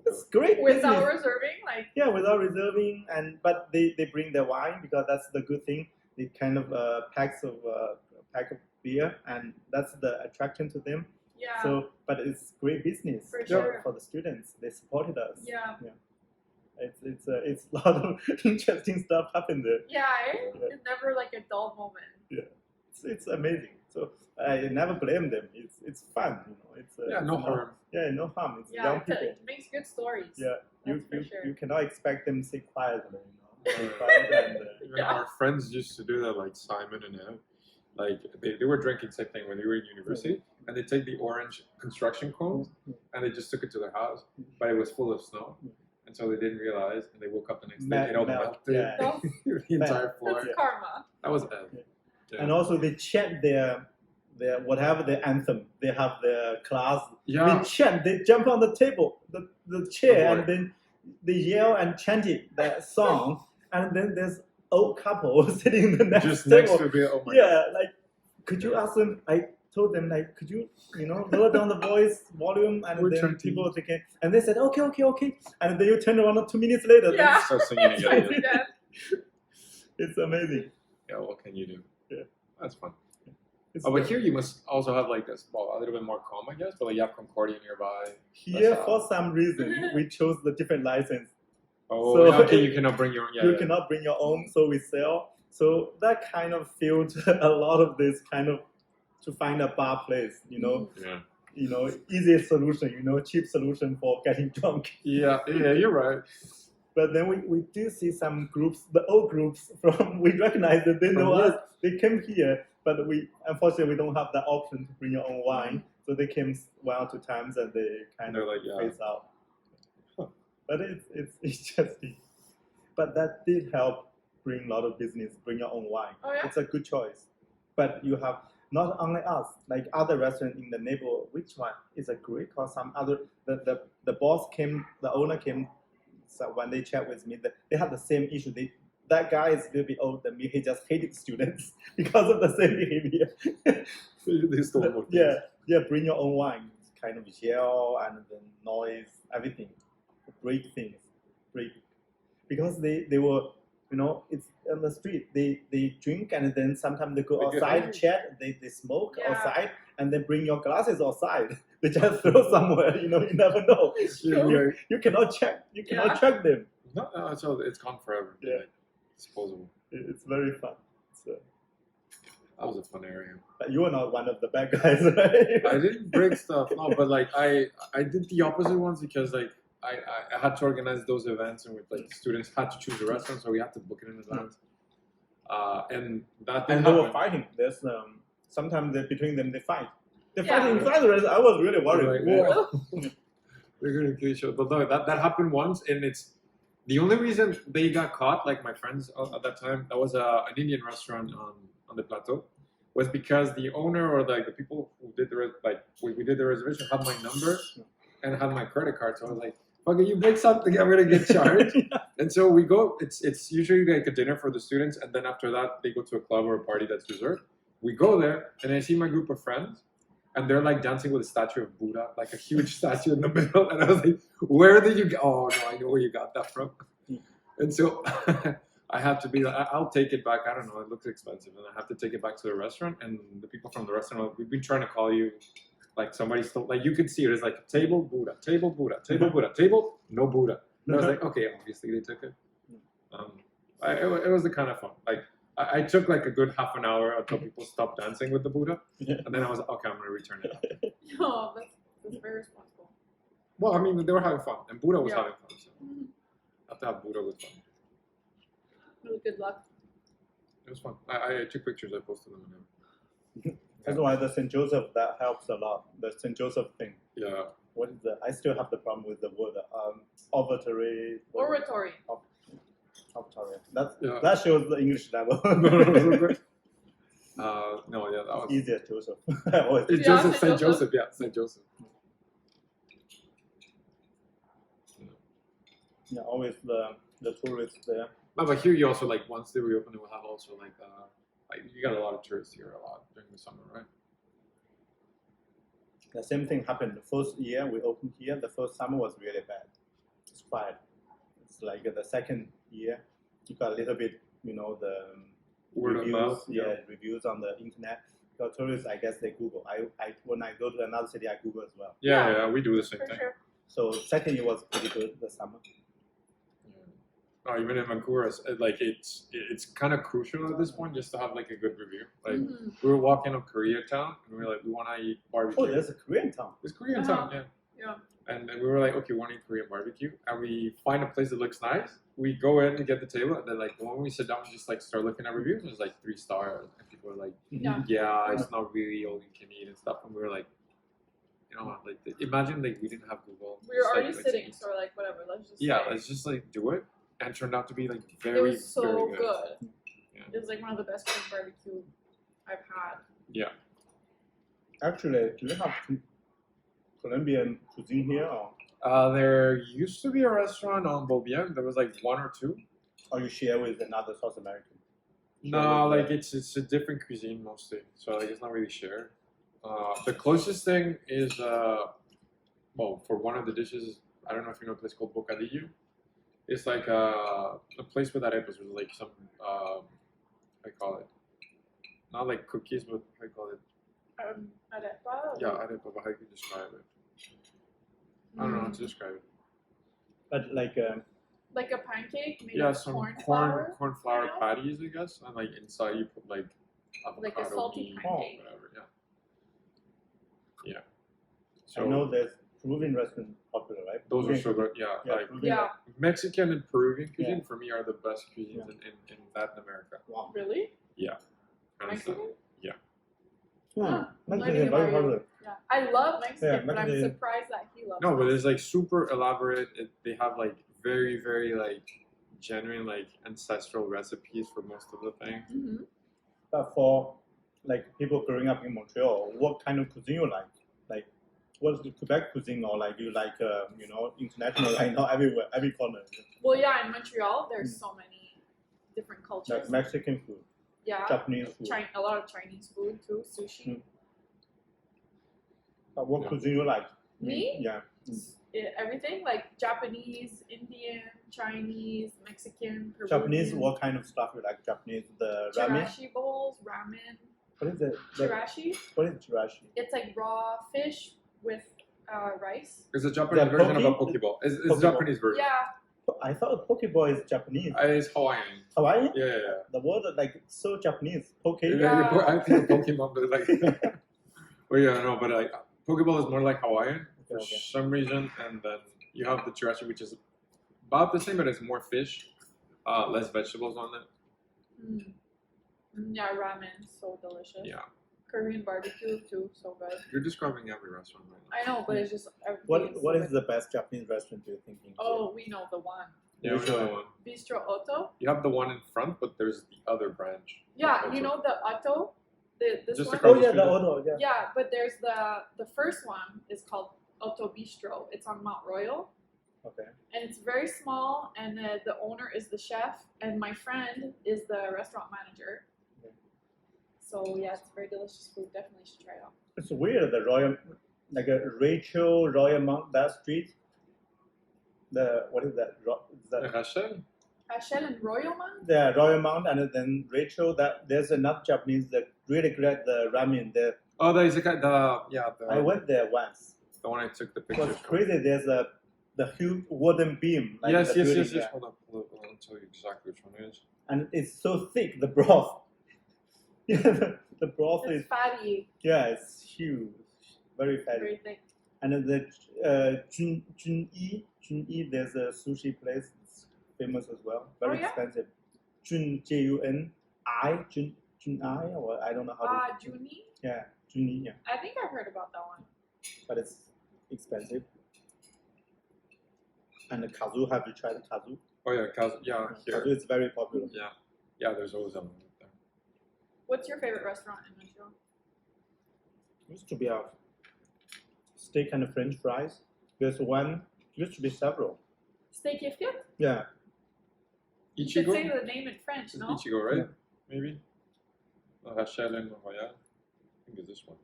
It's great. Without business. reserving, like. Yeah, without reserving, but they bring their wine because that's the good thing. They kind of pack of beer, and that's the attraction to them. Yeah. So, but it's great business For sure. for the students. They supported us. Yeah. It's a lot of interesting stuff happened there. Yeah, it's never like a dull moment. Yeah, it's amazing. So I never blame them. It's fun, It's no harm. Yeah, no harm. It's Yeah, young people. it makes good stories. Yeah, That's for sure. you cannot expect them to sit quietly, Quiet Even our friends used to do that, like Simon and Ev. Like they were drinking same thing when they were in university, and they take the orange construction cones and they just took it to their house, but it was full of snow, and so they didn't realize, and they woke up the next day, it all melted yeah. the entire floor. That's karma. That was Ev. Yeah. And also they chant their whatever the anthem. They have their class. Yeah. They chant. They jump on the table, the chair, Oh, boy. and then they yell and chant it that song. And then there's old couple sitting in the next Just table. next to me. Oh my Yeah, like could you ask them? I told them like, could you lower down the voice volume, and We're then trying to- people they can, and they said okay, and then you turn around 2 minutes later. Yeah. God. Start singing I again. see that. It's amazing. Yeah, what can you do? Yeah. That's fun. It's Oh, but here you must also have like this, well, a little bit more calm, I guess, but like you have Concordia nearby. here That's for some reason we chose the different license. Oh, So okay, you cannot bring your own. Yeah, You yeah. cannot bring your own, so we sell. So that kind of filled a lot of this kind of to find a bar place, Yeah. Easy solution, cheap solution for getting drunk. Yeah, you're right. But then we do see some groups, the old groups we recognize that they know From us. They came here, but unfortunately we don't have the option to bring your own wine. So they came 1 or 2 times and they kind They're of like, yeah. phase out. But it's interesting. But that did help bring a lot of business, bring your own wine. Oh, yeah? It's a good choice. But you have not only us, like other restaurants in the neighborhood, which one is a Greek or some other, the boss came, the owner came, so when they chat with me, they had the same issue. That guy is a little bit older than me. He just hated students because of the same behavior. They stole more Yeah, bring your own wine. It's kind of yell and the noise, everything. Break things. Because they were, it's on the street. They drink and then sometimes they go They get outside, hungry. chat, they smoke Yeah. outside and then bring your glasses outside. They just throw somewhere, you never know. Yeah. You cannot check. You cannot track them. No, it's gone forever. Yeah. Like, disposable. It's very fun. That was a fun area. But you are not one of the bad guys, right? I didn't break stuff, no, but like I did the opposite ones because like I had to organize those events and the students had to choose a restaurant, so we had to book it in advance. And that didn't And they were happen. fighting. There's sometimes between them they fight. They're Yeah. fighting inside the restaurant. I was really worried. Like, whoa. We're gonna kill each other. But no, that happened once, and it's the only reason they got caught. Like my friends at that time, that was an Indian restaurant on the plateau, was because the owner or like the people who did we did the reservation had my number and had my credit card. So I was like, "Fuck it, you make something, I'm gonna get charged." And so we go. It's usually like a dinner for the students, and then after that they go to a club or a party that's reserved. We go there, and I see my group of friends. And they're like dancing with a statue of Buddha, like a huge statue in the middle. And I was like, where did you get? Oh, no, I know where you got that from. And so I had to be like, I'll take it back. I don't know, it looks expensive. And I have to take it back to the restaurant. And the people from the restaurant, like, we've been trying to call you. Like somebody still, like you could see it. It's like table Buddha, table Buddha, table Buddha, table, no Buddha. And I was like, okay, obviously they took it. It was the kind of fun. Like, I took like a good half an hour until people stopped dancing with the Buddha, and then I was like, okay, I'm gonna return it. No, that's very responsible. Well, I mean, they were having fun, and Buddha was Yeah. having fun. So I thought Buddha was fun. Really good luck. It was fun. I took pictures. I posted them. And That's why the St. Joseph, that helps a lot. The St. Joseph thing. yeah. what is the? I still have the problem with the word oratory. Oratory. Oratory. Yeah. That shows the English level. No, yeah, that was Easier, Joseph. Always. It's Yeah, Joseph, Saint Saint Joseph, yeah, Saint Joseph. Yeah, always the tourists there. But here you also like once they reopen, it will have also like you got a lot of tourists here a lot during the summer, right? The same thing happened the first year we opened here. The first summer was really bad. It's quiet. It's like the second year, you got a little bit, the Word of reviews, mouth, reviews on the internet. Because tourists, I guess they Google. I when I go to another city, I Google as well. Yeah, we do the same For thing. sure. So second year was pretty good. The summer. Oh, even in Vancouver, it's kind of crucial at this point just to have like a good review. Like we were walking up Koreatown and we were like, we want to eat barbecue. Oh, there's a Korean town. It's Koreatown, yeah. Yeah. And then we were like, okay, we want to eat Korean barbecue, and we find a place that looks nice. We go in and get the table, and then like when we sit down, we just like start looking at reviews. And it's like 3 stars, and people are like, Yeah. it's not really all you can eat and stuff. And we were like, imagine like we didn't have Google. We were Just, already let's sitting, eat. so we're like, whatever, let's just Yeah, say. let's just like do it, and it turned out to be like It very, was so very good. Yeah. It was like one of the best Korean barbecue I've had. Yeah. Actually, do you have Colombian cuisine here, or There used to be a restaurant on Beaubien. There was like 1 or 2. you share with another South American? No, like it's a different cuisine mostly, so like it's not really shared. The closest thing is for one of the dishes, I don't know if you know a place called Bocadillo. It's like a place with arepas with like some I call it, not like cookies, but I call it. Arepa? Yeah, arepa. But how do you describe it? I don't know how to describe it. But like Like a pancake made Yeah, of some corn corn flour. flour kind of? patties, I guess, and like inside you put like Like a avocado, salty beef, pancake. whatever. Yeah. I So know there's Peruvian restaurant popular, right? those are Peruvian so good. cuisine. Yeah, like Peruvian Yeah. Mexican and Peruvian cuisine Yeah. for me are the best cuisines in Latin America. Wow. Really? Honestly. Mexican? Hmm. Huh. Mexican, Learning very about you. popular. Yeah. I love Mexican, Yeah, but I'm Mexican- surprised that he loves No, but it. it's like super elaborate. They have like very, very like genuine like ancestral recipes for most of the things. Mm-hmm. But for like people growing up in Montreal, what kind of cuisine you like? Like, what's the Quebec cuisine, or like you like international, like not everywhere, every corner, Well, yeah, in Montreal, there's so many different cultures. like Mexican food, Yeah. Japanese food. A lot of Chinese food too, sushi. But what Yeah. cuisine you like? Me? Yeah. Everything like Japanese, Indian, Chinese, Mexican, Peruvian. Japanese, what kind of stuff you like? Japanese, the ramen. Chirashi bowls, ramen. What is it? Chirashi. What is chirashi? It's like raw fish with rice. It's a Japanese The version of a poke? pokeball. It's Pokeball. Japanese version. Yeah. I thought pokeball is Japanese. It's Hawaiian. Hawaii? Yeah. The word like so Japanese. Poke. Yeah. I think Pokemon, but like, well, yeah, no, but like Pokeball is more like Hawaiian for Okay. some reason, and then you have the chirashi, which is about the same, but it's more fish, less vegetables on it. Mm. Yeah, ramen, so delicious. Yeah, Korean barbecue too, so good. you're describing every restaurant right now. I know, but it's just everything What so is good. the best Japanese restaurant do you think? In Oh, we know the one. Yeah, Which we know one? the one. Bistro Otto. You have the one in front, but there's the other branch. Yeah, Also. you know the Otto. This Just one. across Oh yeah, the the street. Otto. Yeah. Yeah, but there's the first one is called Otto Bistro. It's on Mount Royal, Okay. and it's very small. And the owner is the chef, and my friend is the restaurant manager. Okay. So yeah, it's very delicious food. Definitely should try it out. It's weird. The Royal, like a Rachel Royal Mount, that street. The what is that? Rachel? Rachel and Royalman? The Royal Mount, and then Rachel. That there's another Japanese that really great the ramen. There, Oh, the izakaya. I went there once. The one I took the It picture. was crazy. There's the huge wooden beam. Like Yes, the yes, building yes, yes. there. Hold up. I'll tell you exactly which one it is. And it's so thick. The broth. Yeah, the broth is It's fatty, it's huge, very fatty. very thick. And then the Junyi, there's a sushi place. It's famous as well. Very Oh, yeah? expensive. Jun-I, Jun-I, or I don't know how to. Juni? Yeah, Junyi. Yeah, I think I've heard about that one. but it's expensive. And the kazoo, have you tried the kazoo? Oh yeah, yeah, here. Kazoo is very popular. Yeah, there's always a limit there. What's your favorite restaurant in Montreal? Used to be a steak and French fries. There's one. Used to be several. Steak Gifted? Yeah. You should Ichigo? say the name in French, no? Ichigo, right? Yeah. Maybe. Rachel and Royal. I think it's this one.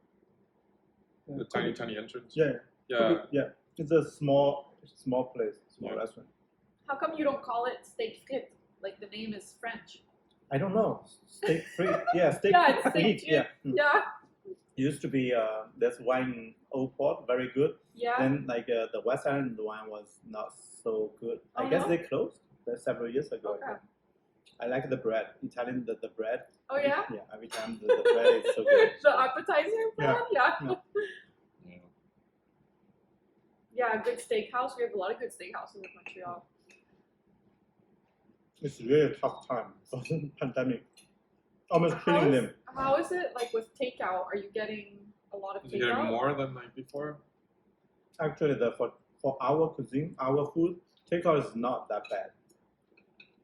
Yeah. The tiny entrance. Yeah. Yeah. Yeah. It's a small place, small Yeah. restaurant. How come you don't call it Steak Frites? Like the name is French. I don't know. Steak free. Yeah, steak Yeah, it's free. steak, Yeah. Yeah. Used to be there's one in Old Port, very good. Yeah. Then like the West Island one was not so good. I guess no? they closed several years ago. Okay. I like the bread. Italian the bread. Oh yeah? Yeah, every time the bread is so good. The appetizer bread? Yeah. Yeah. Yeah, good steakhouse. We have a lot of good steakhouses in Montreal. It's really a tough time for the pandemic. Almost killing them. How is it like with takeout? Are you getting a lot of Is it getting takeout? more than like before? Actually, for our cuisine, our food, takeout is not that bad.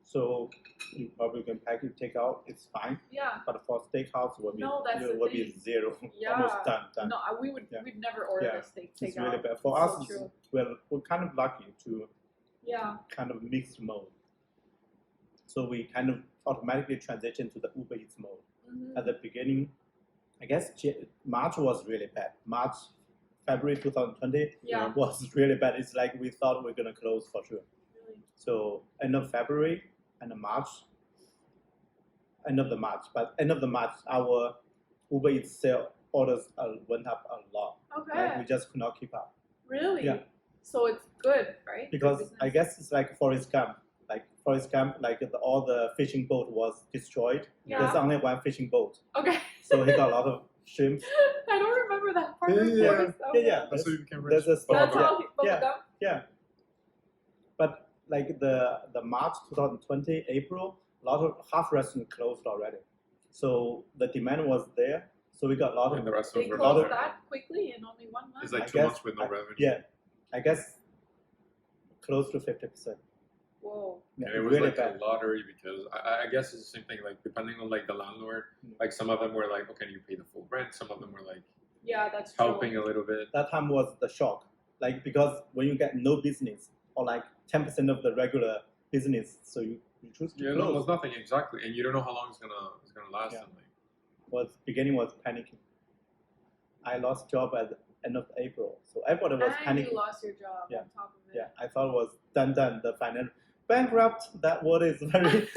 So you probably can pack it takeout, it's fine. Yeah. But for steakhouse, will be No, that's the be thing. zero. Yeah. Almost done. No, we'd never order a steak It's takeout. really bad. For So us, true. we're kind of lucky to Yeah. kind of mixed mode. So we kind of automatically transition to the Uber Eats mode. Mm-hmm. At the beginning, I guess March was really bad. February 2020 Yeah. was really bad. It's like we thought we are gonna close for sure. Really. So end of February and March, end of the March, our Uber Eats sale orders went up a lot. Okay. Like, we just could not keep up. Really? Yeah. So it's good, right? Because Good I business. guess it's like Forest Gump. Like Forest Gump, like all the fishing boat was destroyed. Yeah. There's only one fishing boat, Okay. so he got a lot of shrimp. I don't remember that part. Yeah, of yeah, Forrest. Yeah. That's how you became There's rich. a small, That's yeah, how people yeah. go. yeah. But like the March 2020, April, a lot of half restaurants closed already. So the demand was there. So we got a lot And of the rest They of them closed were that quickly in only 1 month. It's like I 2 guess- months with no revenue. yeah, I guess close to 50%. Whoa. Yeah, And it was really like bad. a lottery because I guess it's the same thing. Like depending on like the landlord, like some of them were like, okay, you pay the full rent. Some of them were like Yeah, that's true. helping a little bit. That time was the shock. Like because when you get no business or like 10% of the regular business, so you choose to Yeah, close. almost nothing exactly, and you don't know how long it's gonna last. Yeah. And like, Beginning was panicking. I lost job at the end of April, so everybody was And panicking. you lost your job Yeah. on top of it. Yeah, I thought it was done. The financial bankrupt. That word is very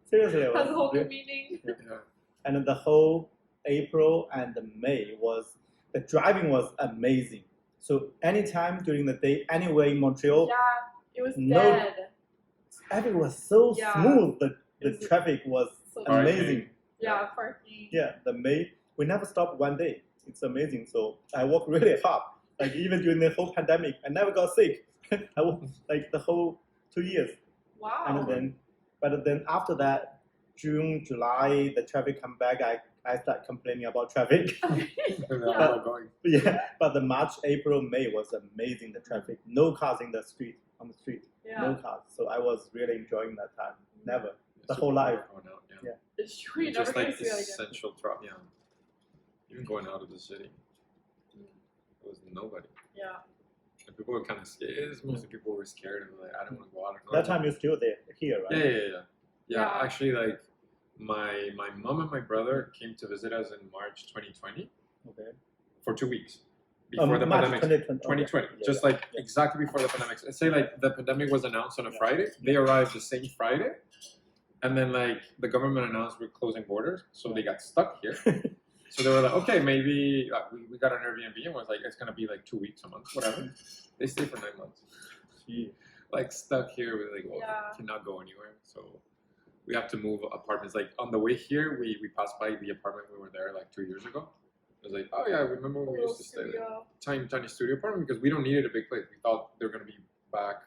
seriously. It Has a whole was new meaning. yeah. and the whole April and May was the driving was amazing. So anytime during the day, anywhere in Montreal, Yeah, it was No- dead. everything was so Yeah. smooth. It The was- traffic was So amazing. Yeah, parking. Yeah, the May we never stopped one day. It's amazing. So I worked really hard. Like even during the whole pandemic, I never got sick. I worked like the whole 2 years. Wow. But then after that, June, July, the traffic come back. I start complaining about traffic. And they're Yeah. all going. Yeah, but the March, April, May was amazing. The traffic, no cars in the street on the street, Yeah. no cars. So I was really enjoying that time. Never. The Super whole life. going out, yeah. Yeah. It's true. You never Just get like to see that again. essential drop, yeah. Even going out of the city, there was nobody. Yeah. And people were kind of scared. Most people were scared and like, I don't want to go out. That time you're still there here, right? Yeah. Yeah. Actually, like my mom and my brother came to visit us in March 2020 Okay. for 2 weeks before the March pandemic. 2020. 2020, Okay. just like exactly before the pandemic. Let's say like the pandemic was announced on a Yeah. Friday. They arrived the same Friday, and then like the government announced we're closing borders, so they got stuck here. So they were like, okay, maybe we got an Airbnb and was like, it's gonna be like 2 weeks, a month, whatever. They stayed for 9 months, Gee. like stuck here. We're like, well, Yeah. cannot go anywhere, so we have to move apartments. Like on the way here, we passed by the apartment we were there like 2 years ago. It was like, oh yeah, remember when we Little used to stay there? studio. Tiny studio apartment because we don't need it a big place. We thought they were gonna be back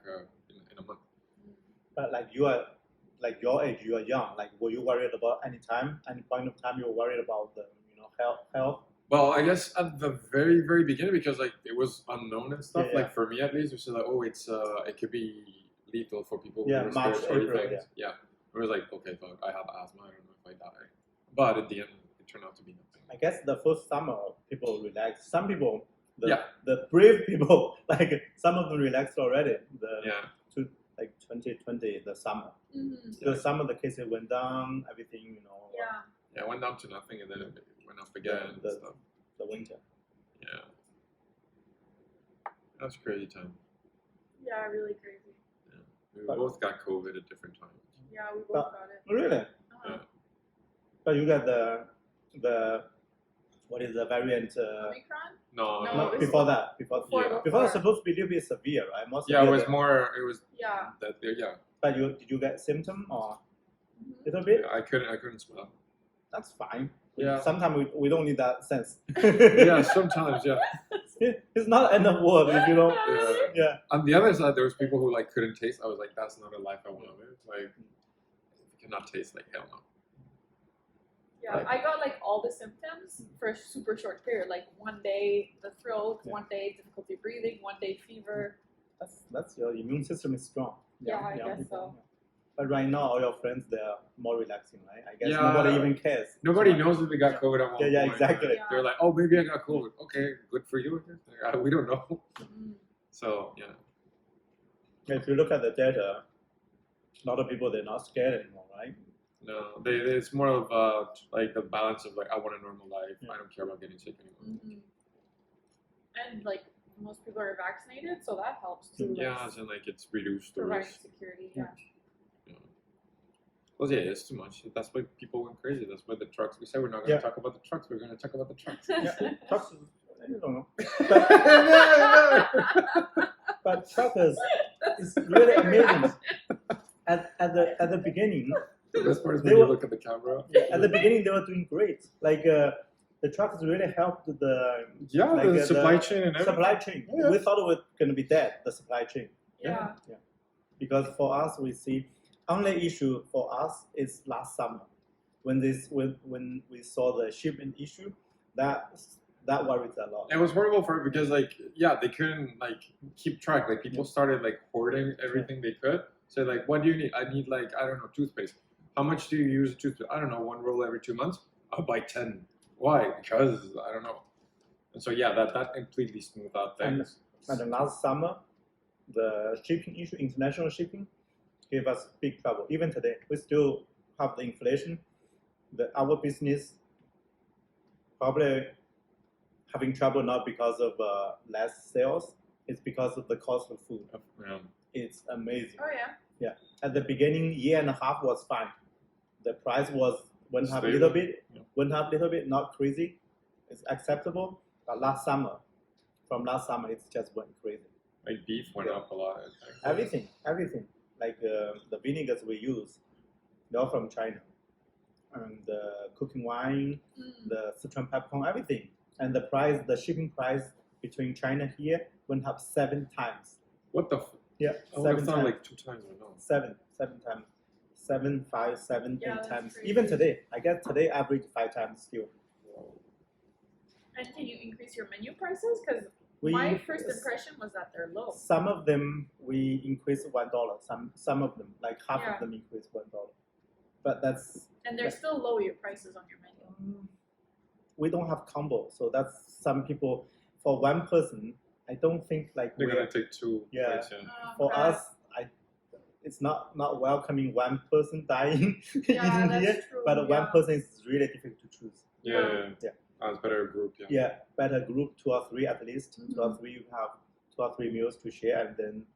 in a month. But like you are, like your age, you are young. Like were you worried about any point of time you were worried about the health? Well, I guess at the very, very beginning, because like it was unknown and stuff. Yeah, Like for me, at least, it was like, oh, it could be lethal for people who Yeah, have March, respiratory April, things. Yeah. It was like, okay, fuck, I have asthma. I don't know if I die. But in the end, it turned out to be nothing. I guess the first summer people relaxed. Some people, Yeah. the brave people, like some of them relaxed already. Yeah. Like 2020, the summer. Mm-hmm. The summer, the cases went down. Everything, you know. Yeah. Yeah, it went down to nothing, and then it went up again and stuff. The winter. Yeah. That's a crazy time. Yeah, really crazy. Yeah. We both got COVID at different times. Yeah, we both got it. Really? Uh-huh. Yeah. But you got the what is the variant? Omicron? No, No, no. it was Before that, before Yeah. it's supposed to be a little bit severe, right? More Yeah, it severe was than- more. It was Yeah. that. Yeah. But did you get symptom or Mhm. little bit? I couldn't smell. That's fine. Yeah. Sometimes we don't need that sense. Yeah, sometimes. Yeah. It's not end of world if you don't. Yeah. Yeah. On the other side, there was people who like couldn't taste. I was like, that's not a life I want to live. Like, if you cannot taste, like hell no. Yeah, I got like all the symptoms for a super short period. Like one day the throat, Yeah. one day difficulty breathing, one day fever. That's your immune system is strong. Yeah, I guess so. But right now, all your friends they're more relaxing, right? I guess Yeah. nobody even cares. Nobody knows that they got COVID at one Yeah, point. exactly. Yeah. They're like, oh, maybe I got COVID. Okay, good for you. We don't know. Mm. So yeah. If you look at the data, a lot of people they're not scared anymore, right? No, it's more of like the balance of like I want a normal life. Yeah. I don't care about getting sick anymore. Mhm. And like most people are vaccinated, so that helps too. Yeah, like, as in like it's reduced the providing risk. security. Yeah. Well, yeah, it's too much. That's why people went crazy. That's why the trucks. We said we're not going to Yeah. talk about the trucks. We're going to talk about the trucks. Yeah, trucks. I don't know. But truckers is really amazing. At the beginning, The best part is They when you were- look at the camera. at the beginning they were doing great. Like the truckers really helped the Yeah, like, the supply chain and everything. supply chain. Yeah. We thought it was going to be dead, the supply chain. Yeah. Because for us, we see only issue for us is last summer when we saw the shipment issue. That worries a lot. It was horrible for it because like they couldn't like keep track. Like people started like hoarding everything they could. So like, what do you need? I need like I don't know toothpaste. How much do you use toothpaste? I don't know, one roll every 2 months. I'll buy 10. Why? Because I don't know. And so that completely smoothed out things. And the last summer, the shipping issue, international shipping, gave us big trouble. Even today, we still have the inflation. Our business probably having trouble not because of less sales. It's because of the cost of food. Yeah. It's amazing. Oh yeah. At the beginning, year and a half was fine. The price went up a Stable. little bit, Yeah. went up a little bit, not crazy. It's acceptable. But from last summer, it just went crazy. Like beef went up a lot. Everything. Like the vinegars we use, they're all from China. And the cooking wine, Mm. the Sichuan peppercorn, everything. And the shipping price between China here went up 7 times. What the? Yeah, I would 7 have thought times. like 2 times or no. 7 times. 7, 5, 7, Yeah, 8 that's times. crazy. Even today, I guess today average 5 times still. And can you increase your menu prices? Because We- my first impression was that they're low. Some of them we increase $1. Some of them, like half Yeah. of them increase $1. But that's And they're still low your prices on your menu. we don't have combo, so that's some people for one person. I don't think like They're we're gonna take 2 Yeah. plates. Yeah. for Okay. us. It's not welcoming one person dying Yeah, eating that's here, true. but yeah. one person is really difficult to choose. Yeah. Yeah. It's better group. Yeah. Yeah, better group 2 or 3 at least. 2 or Mhm. 3 you have 2 or 3 meals to share, and then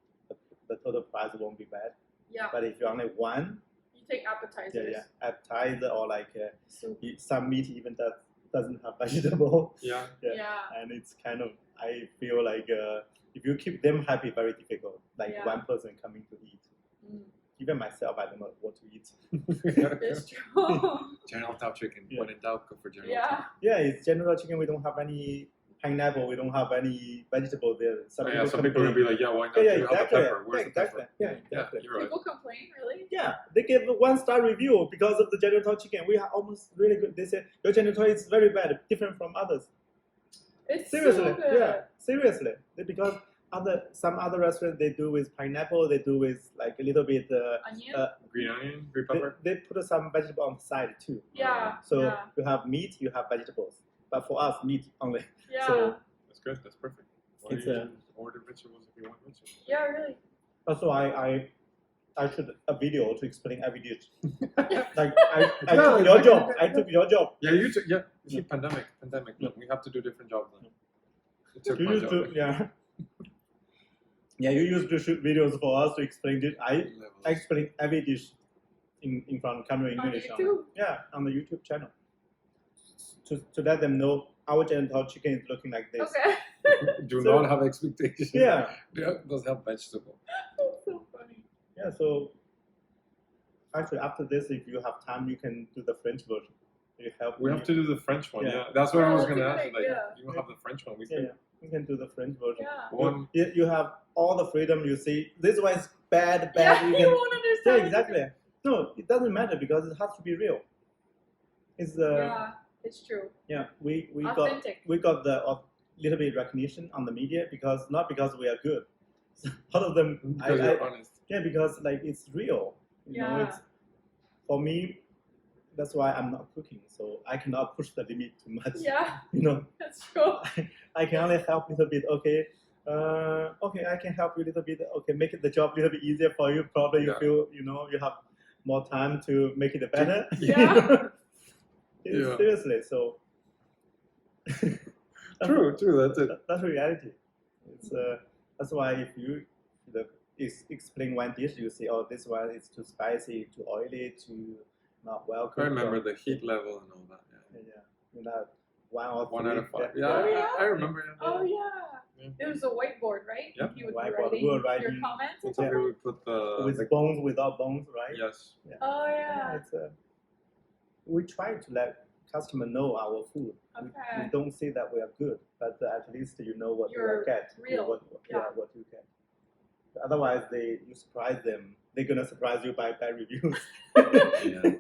the total price won't be bad. Yeah. But if you only one, You take appetizers. appetizer or like Soup. some meat even that doesn't have vegetable, Yeah. Yeah. Yeah. and it's kind of I feel like if you keep them happy, very difficult. Like Yeah. one person coming to eat. Mm. Even myself, I don't know what to eat. It's true. General Tao chicken. Yeah. When in doubt, go for General yeah. Yeah, it's general chicken. We don't have any pineapple. We don't have any vegetable there. Tao. Yeah, some people are gonna be like, yeah, why not? yeah, do exactly. the pepper? Where's Yeah, the exactly. pepper? Yeah, exactly. You're right. People complain, really? Yeah, they gave a 1-star review because of the General Tao chicken. We are almost really good. They said your General Tao is very bad, different from others. It's Seriously, so good. yeah, seriously. Because some other restaurants they do with pineapple, they do with like a little bit. Onion. Green onion, green pepper. They put some vegetable on the side too. Yeah. So yeah. you have meat, you have vegetables. But for us, meat only. Yeah. So That's good. That's perfect. Why It's do you a- order vegetables if you want vegetables? yeah, really. also I should a video to explain every dish. Like I No, took it's your like- job. I took your job. Yeah, you took. Yeah, you see, pandemic. Look, we have to do different jobs now. You took You my used job. to, yeah. Yeah, you used to shoot videos for us to explain it. I explain every dish in front of camera in On English. YouTube? Yeah, on the YouTube channel. To let them know our genital chicken is looking like this. Okay. Do So- not have expectations. Yeah, Yeah, does have vegetable. That's so funny. yeah. So actually, after this, if you have time, you can do the French version. You help We me. have to do the French one. Yeah. Yeah, that's what I Yeah, was that's a gonna good ask. Like, idea. you have the French one. We Yeah, can. yeah. You can do the French version. Yeah. One. You have all the freedom. You see, this one is bad. Yeah, You you can. won't understand. Yeah, exactly. No, it doesn't matter because it has to be real. It's Yeah, it's true. yeah. We Authentic. got the little bit recognition on the media not because we are good. All of them. Because you're honest. Yeah, because like it's real. You know, Yeah. it's for me. That's why I'm not cooking, so I cannot push the limit too much. Yeah, You know, that's true. I can only help a little bit. Okay, okay, I can help you a little bit. Okay, make it the job a little bit easier for you. Probably you Yeah. feel you have more time to make it better. Yeah. Yeah. Seriously, so True. That's it. That's reality. It's that's why if you explain one dish, you say, oh, this one is too spicy, too oily, too not well I cooked. remember the heat level and all that. Yeah. Yeah, you know, 1 or 3. 1 out of 5. Yeah, Oh, yeah. I remember. Yeah. Oh yeah. Yeah. There was a whiteboard, right? Yeah. You would Whiteboard. be We were writing your writing- comments or That's where something. we put the. with bones, without bones, right? Yes. Oh yeah. It's we try to let customer know our food. We Okay. don't say that we are good, but at least you know what You're you get. real. What you get. Otherwise, you surprise them. They're gonna surprise you by bad reviews. Yeah.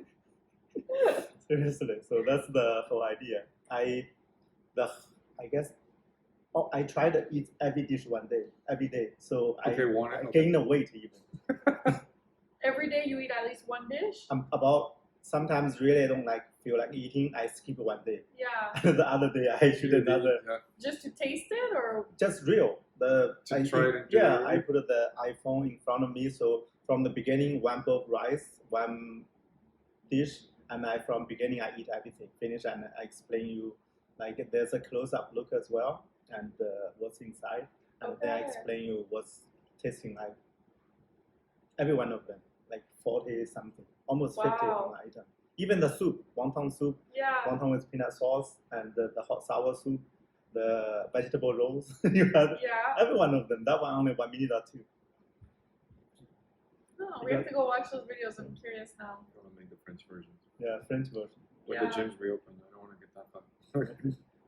Seriously. So that's the whole idea. I guess. Oh, I try to eat every dish every day. So Okay, I one. gain a weight even. Every day you eat at least one dish. About sometimes really I don't feel like eating. I skip one day. Yeah. The other day I shoot another. Yeah. Just to taste it, or Just real. To try it and do it. I put the iPhone in front of me. So from the beginning, one bowl of rice, one dish, and from beginning I eat everything. Finish and I explain you there's a close-up look as well and what's inside, and then I Okay. explain you what's tasting like. Every one of them, 40 something, almost 50 Wow. on the item. Even the soup, wonton soup, yeah. wonton with peanut sauce, and the hot sour soup, the vegetable rolls. You had Yeah. every one of them. That one only 1 minute or 2. No, we have to go watch those videos. I'm curious now. I want to make the French version. Yeah, French version. When Yeah. the gyms reopen, I don't want to get that far.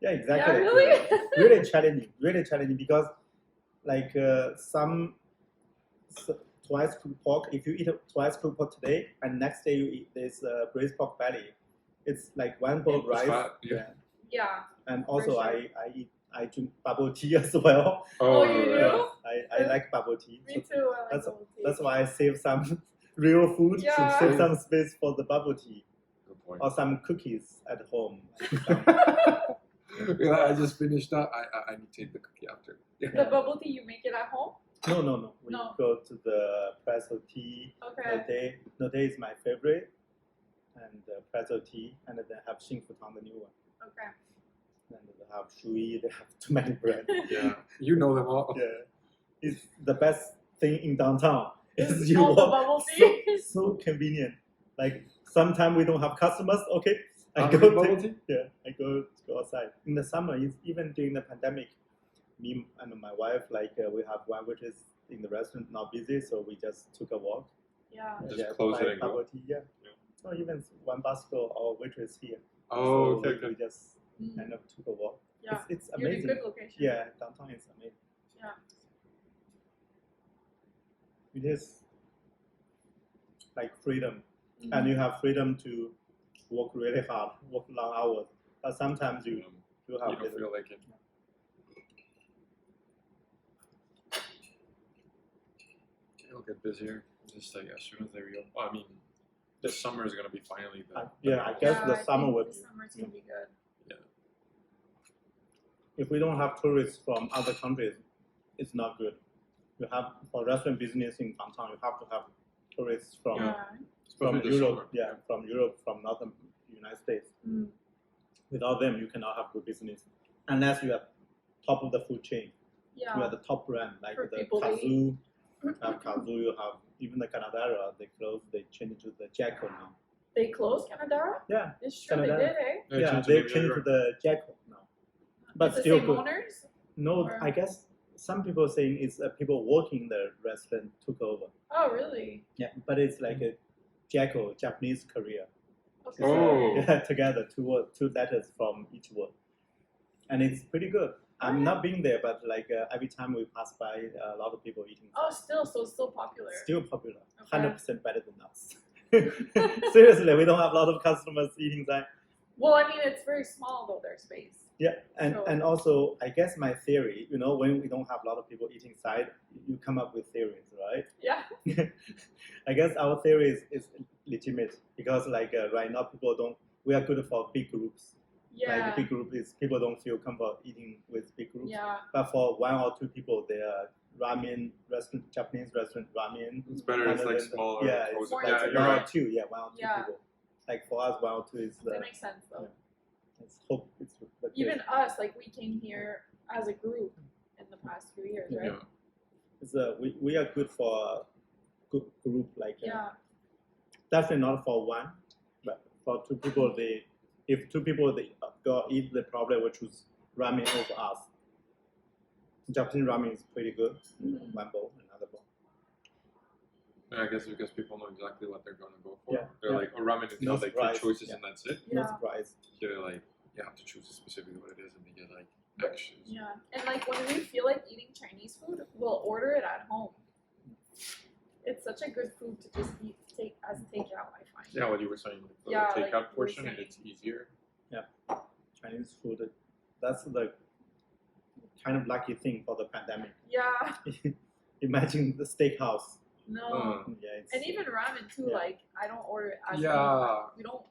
Yeah, exactly. Yeah, really? Really challenging because some twice cooked pork. If you eat twice cooked pork today and next day you eat this braised pork belly, it's like one bowl of It's rice. fat, yeah. Yeah. And also sure. I drink bubble tea as well. Oh, you right. do? Yeah, I like bubble tea. Me So too. I like that's- bubble tea. that's why I save some real food Yeah. to save some space for the bubble tea Good point. or some cookies at home. Yeah, I just finished that. I need to take the cookie after. The bubble tea, you make it at home? No. We No. go to the pretzel tea. Okay. Note is my favorite, and pretzel tea, and then have Xingfutang, the new one. Okay. And they have shui, they have too many brands. Yeah, you know them all. Yeah, it's the best thing in downtown. Is you All the walk bubble so, tea. so convenient. Sometimes we don't have customers. Okay, I Unlimited go bubble take, tea? yeah, I go outside. In the summer, even during the pandemic, me and my wife, we have one which is in the restaurant not busy, so we just took a walk. Yeah. Just close buy it and go. bubble tea, yeah. Yeah. Or even one basket or waitress here. Oh, So okay. we just Mm. kind of took a walk. Yeah. It's You're in a amazing. good location. Yeah, downtown is amazing. Yeah. It is freedom. Mhm. And you have freedom to work really hard, work long hours. But sometimes you have You don't feel like it. get busier. Just like as soon as they reopen. Well, I mean, this summer is gonna be finally the. I guess the summer will the be. summer's gonna be good. If we don't have tourists from other countries, it's not good. You have for restaurant business in downtown, you have to have tourists from Especially this Europe, summer. from Europe, from northern United States. Mm. Without them, you cannot have good business unless you are top of the food chain. You Yeah. are the top brand like For the people to Kazoo. Kazoo, you have even the Canadera. They closed. They changed to the Jacko now. They closed Canadera? Yeah, It's true, Canadera. they did, eh? Yeah, yeah, changed they to changed to the Jacko now. But It's the still same good. owners? No, Or- I guess some people saying it's people working in the restaurant took over. Oh, really? Yeah, but it's like a Jacko, Japanese Korea. Okay. Oh. Yeah, together, two letters from each word, and it's pretty good. I'm not being there, but like every time we pass by, a lot of people eating. Oh, still, so it's still popular. Still popular, Okay. 100% better than us. Seriously, we don't have a lot of customers eating that. Well, I mean, it's very small though, their space. Yeah, So- and also, I guess my theory, when we don't have a lot of people eating inside, you come up with theories, right? Yeah. I guess our theory is legitimate because like right now we are good for big groups. Like Yeah. the big group is people don't feel comfortable eating with big groups. Yeah. But for one or two people, they are ramen restaurant, Japanese restaurant ramen. It's better. It's like smaller. Yeah, it's cozy. more like Yeah, intimate. you're one or right. two. Yeah, one or two Yeah. people. Like for us, one or two is That makes sense though. let's hope it's the case. Even us, like we came here as a group in the past few years, right? Yeah. It's we are good for a good group like Yeah. definitely not for one, but for two people if two people they go eat, they probably will choose ramen over us. Japanese ramen is pretty good. Mhm. One bowl, another bowl. I guess because people know exactly what they're gonna go for. Yeah, They're yeah. like, oh, ramen is No not like surprise, two choices yeah. and that's it. No Yeah. surprise. Here, like, you have to choose specifically what it is, and they get like actions. Yeah. And like when we feel like eating Chinese food, we'll order it at home. It's such a good food to just take as takeout, I find. Yeah, what you were saying, like the Yeah, takeout like you were portion, and saying. it's easier. Chinese food, that's the kind of lucky thing for the pandemic. Yeah. Imagine the steakhouse. No. Yeah, it's And even ramen too, Yeah. like I don't order it as Yeah. home. We don't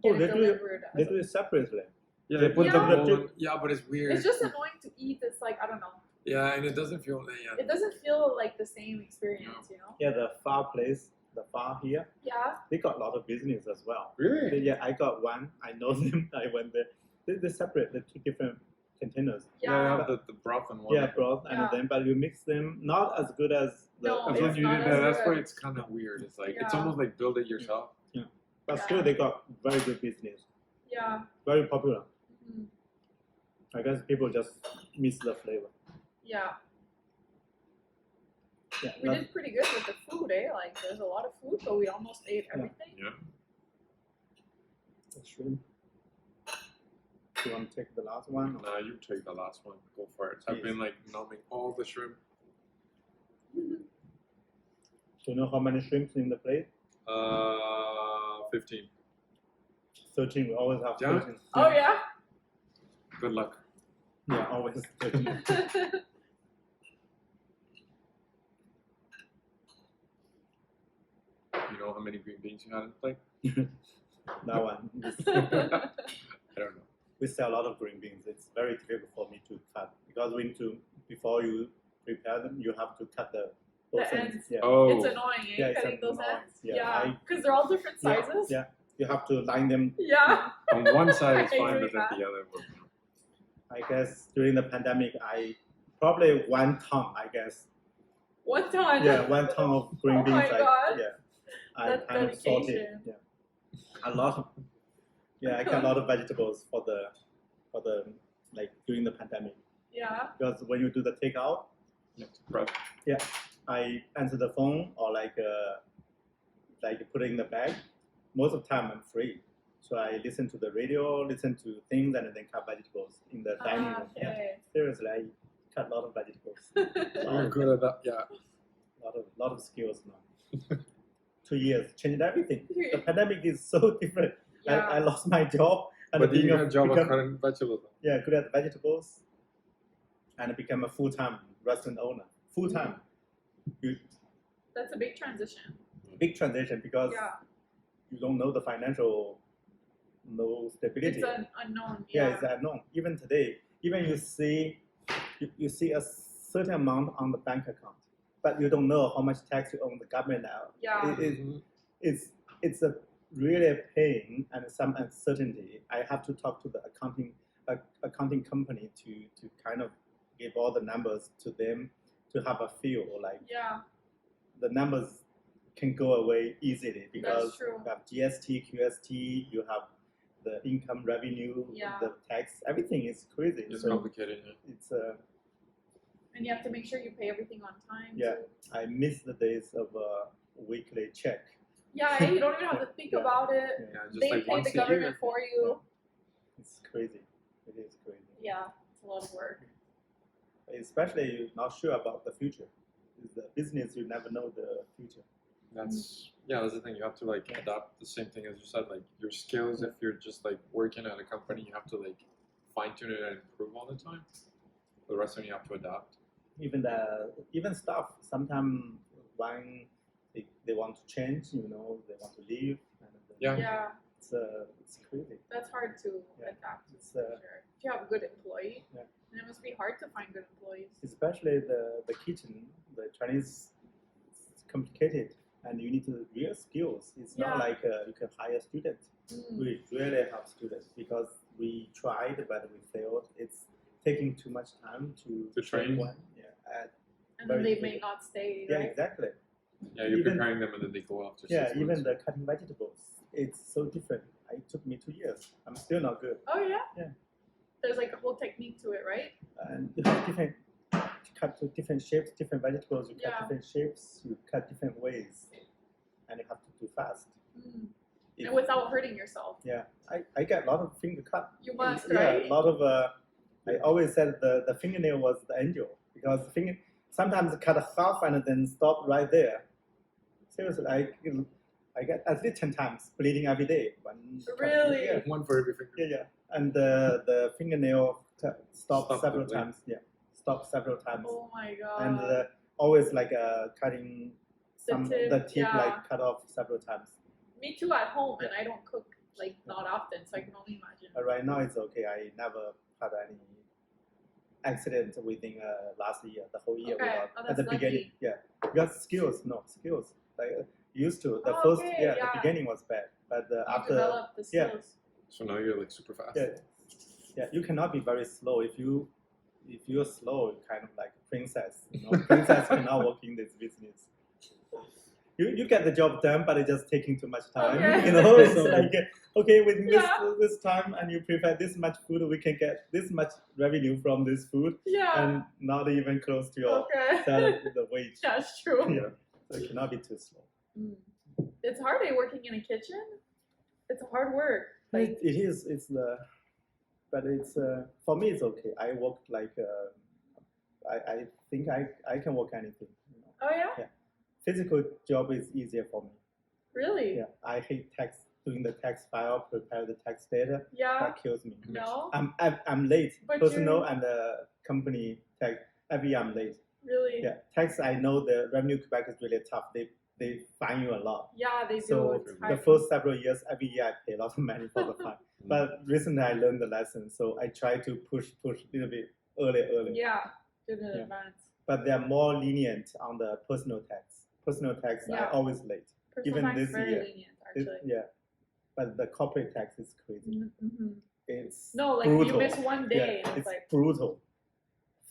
Oh, get they it do it- delivered. they As do it separately. Yeah, They they put put the the bowl bowl. Yeah, but it's weird. it's just annoying to eat. It's like I don't know. Yeah, and it doesn't feel. Yeah. It doesn't feel like the same experience, you know? Yeah, the far place, the far here, Yeah. they got a lot of business as well. Really? Yeah, I got one. I know them. I went there. They separate the two different containers. Yeah, Yeah. I have the broth and one. Yeah, broth and Yeah. then but you mix them not as good as the. No, As it's long as you not did as that, that's why good. it's kind of weird. It's like it's Yeah. almost like build it yourself. But Yeah. still, they got very good business. Yeah. Very popular. Mhm. I guess people just miss the flavor. Yeah. Yeah, We did pretty good with the food, eh? Like there's a lot of food, but we almost ate everything. Yeah. that's shrimp. Do you want to take the last one? or- Nah, you take the last one. Go for it. I've Yes. been like numbing all the shrimp. Do you know how many shrimps in the plate? 15. 13. We always have Yeah? 13. Oh yeah. Good luck. Yeah, always 13. You know how many green beans you had in the plate? That one. I don't know. We sell a lot of green beans. It's very difficult for me to cut because we need to, before you prepare them, you have to cut the both The ends. ends. Yeah. Oh. It's annoying, eh? Yeah, it's Cutting those annoying. ends. Yeah, Yeah. Because they're all different Yeah, sizes. Yeah, you have to line them. Yeah. On one side it's I fine, agree but then with the other one. I guess during the pandemic, I probably 1 ton. I guess. 1 ton. Yeah, 1 ton of green Oh beans. my God. I That's kind of sauteed. dedication. Yeah, a lot. I got a lot of vegetables for the like during the pandemic Yeah. because when you do the takeout, Right. I answer the phone or like put it in the bag. Most of the time I'm free, so I listen to the radio, listen to things, and then cut vegetables in the dining room. Yeah, Okay. seriously, I cut a lot of vegetables. You're good at that. Yeah. lot of skills now. 2 years changed everything. The pandemic is so different. Yeah. I lost my job and But you got a job of become, cutting vegetables. yeah, good at vegetables, and I became a full-time restaurant owner. Full-time. That's a big transition. Big transition because Yeah. you don't know the financial no stability. It's an unknown. Yeah, Yeah. it's unknown. Even today, even you see a certain amount on the bank account, but you don't know how much tax you owe the government now. Yeah. It's a really pain and some uncertainty. I have to talk to the accounting company to kind of give all the numbers to them to have a feel like Yeah. the numbers can go away easily because That's true. you have GST, QST, you have the income revenue, Yeah. the tax, everything is crazy. It's So complicated. Yeah. it's And you have to make sure you pay everything on time. Yeah. Too. I miss the days of a weekly check. Yeah, you don't even have to think Yeah. about it. Yeah, just They like pay once the a year. government for you. It's crazy. It is crazy. Yeah, it's a lot of work. Especially you're not sure about the future. It's the business, you never know the future. That's the thing. You have to like adapt the same thing as you said. Like your skills, if you're just like working at a company, you have to like fine tune it and improve all the time. The rest of it you have to adapt. Even staff, sometimes when they want to change, they want to leave. And Yeah. Yeah, it's crazy. that's hard to Yeah. adapt to. It's, For sure. If you have a good employee, Yeah. and it must be hard to find good employees. Especially the kitchen, the Chinese, it's complicated, and you need to real skills. It's Yeah. not like you can hire students. We really have students because we tried but we failed. It's taking too much time to train. one. Yeah, And then very they may not stay, yeah, right? exactly. Yeah, you're Even- preparing them and then they go after 6 Yeah, months. even the cutting vegetables, it's so different. It took me 2 years. I'm still not good. Oh yeah? Yeah. There's like a whole technique to it, right? And you have cut to different shapes, different vegetables. You cut Yeah. different shapes. You cut different ways, and you have to do fast. If- And without hurting yourself. Yeah, I get a lot of finger cut. You must, Yeah, right? a lot of. I always said the fingernail was the angel because sometimes cut half and then stop right there. Seriously, I get at least 10 times bleeding every day. Really? Yeah, One for every finger. yeah. And the fingernail stop Stop several quickly. times. Yeah, stop several times. Oh my god. And always like cutting tip, the tip yeah. like cut off several times. Me too at home, and I don't cook like not often, so I can only imagine. But right now it's okay. I never had any accident within last year, the whole year. Okay. Without, Oh, at the that's beginning, lucky. yeah. Because skills. Like used to the Oh, first, okay, yeah, yeah. the beginning was bad, but You after, develop the yeah. skills. So now you're like super fast. yeah, you cannot be very slow. If you're slow, you're kind of like a princess. Princess cannot work in this business. You get the job done, but it's just taking too much time. Okay. So like, okay, within Yeah. this time, and you prepare this much food, we can get this much revenue from this food, Yeah. and not even close to your Okay. salary, the wage. That's true. Yeah, so it cannot be too slow. It's hard working in a kitchen. It's hard work. Like It is. But it's for me. It's okay. I worked like I think I can work anything. oh yeah? Yeah. Physical job is easier for me. Really? Yeah, I hate doing the tax file, prepare the tax data. Yeah. That kills me. No? I'm late. But Personal you- and company tax. Every year I'm late. Really? Yeah, tax. I know the revenue Quebec is really tough. They fine you a lot. Yeah, they do. So It's the hard. first several years, every year I pay a lot of money for the fine. But recently I learned the lesson, so I try to push a little bit early. Yeah, do it in Yeah. advance. But they are more lenient on the personal tax. Personal tax, Yeah. I always late. Personal Even tax this very year. lenient, actually. Yeah. But the corporate tax is crazy. Mm-hmm. It's No, like brutal. you miss one day, Yeah, and it's like, brutal.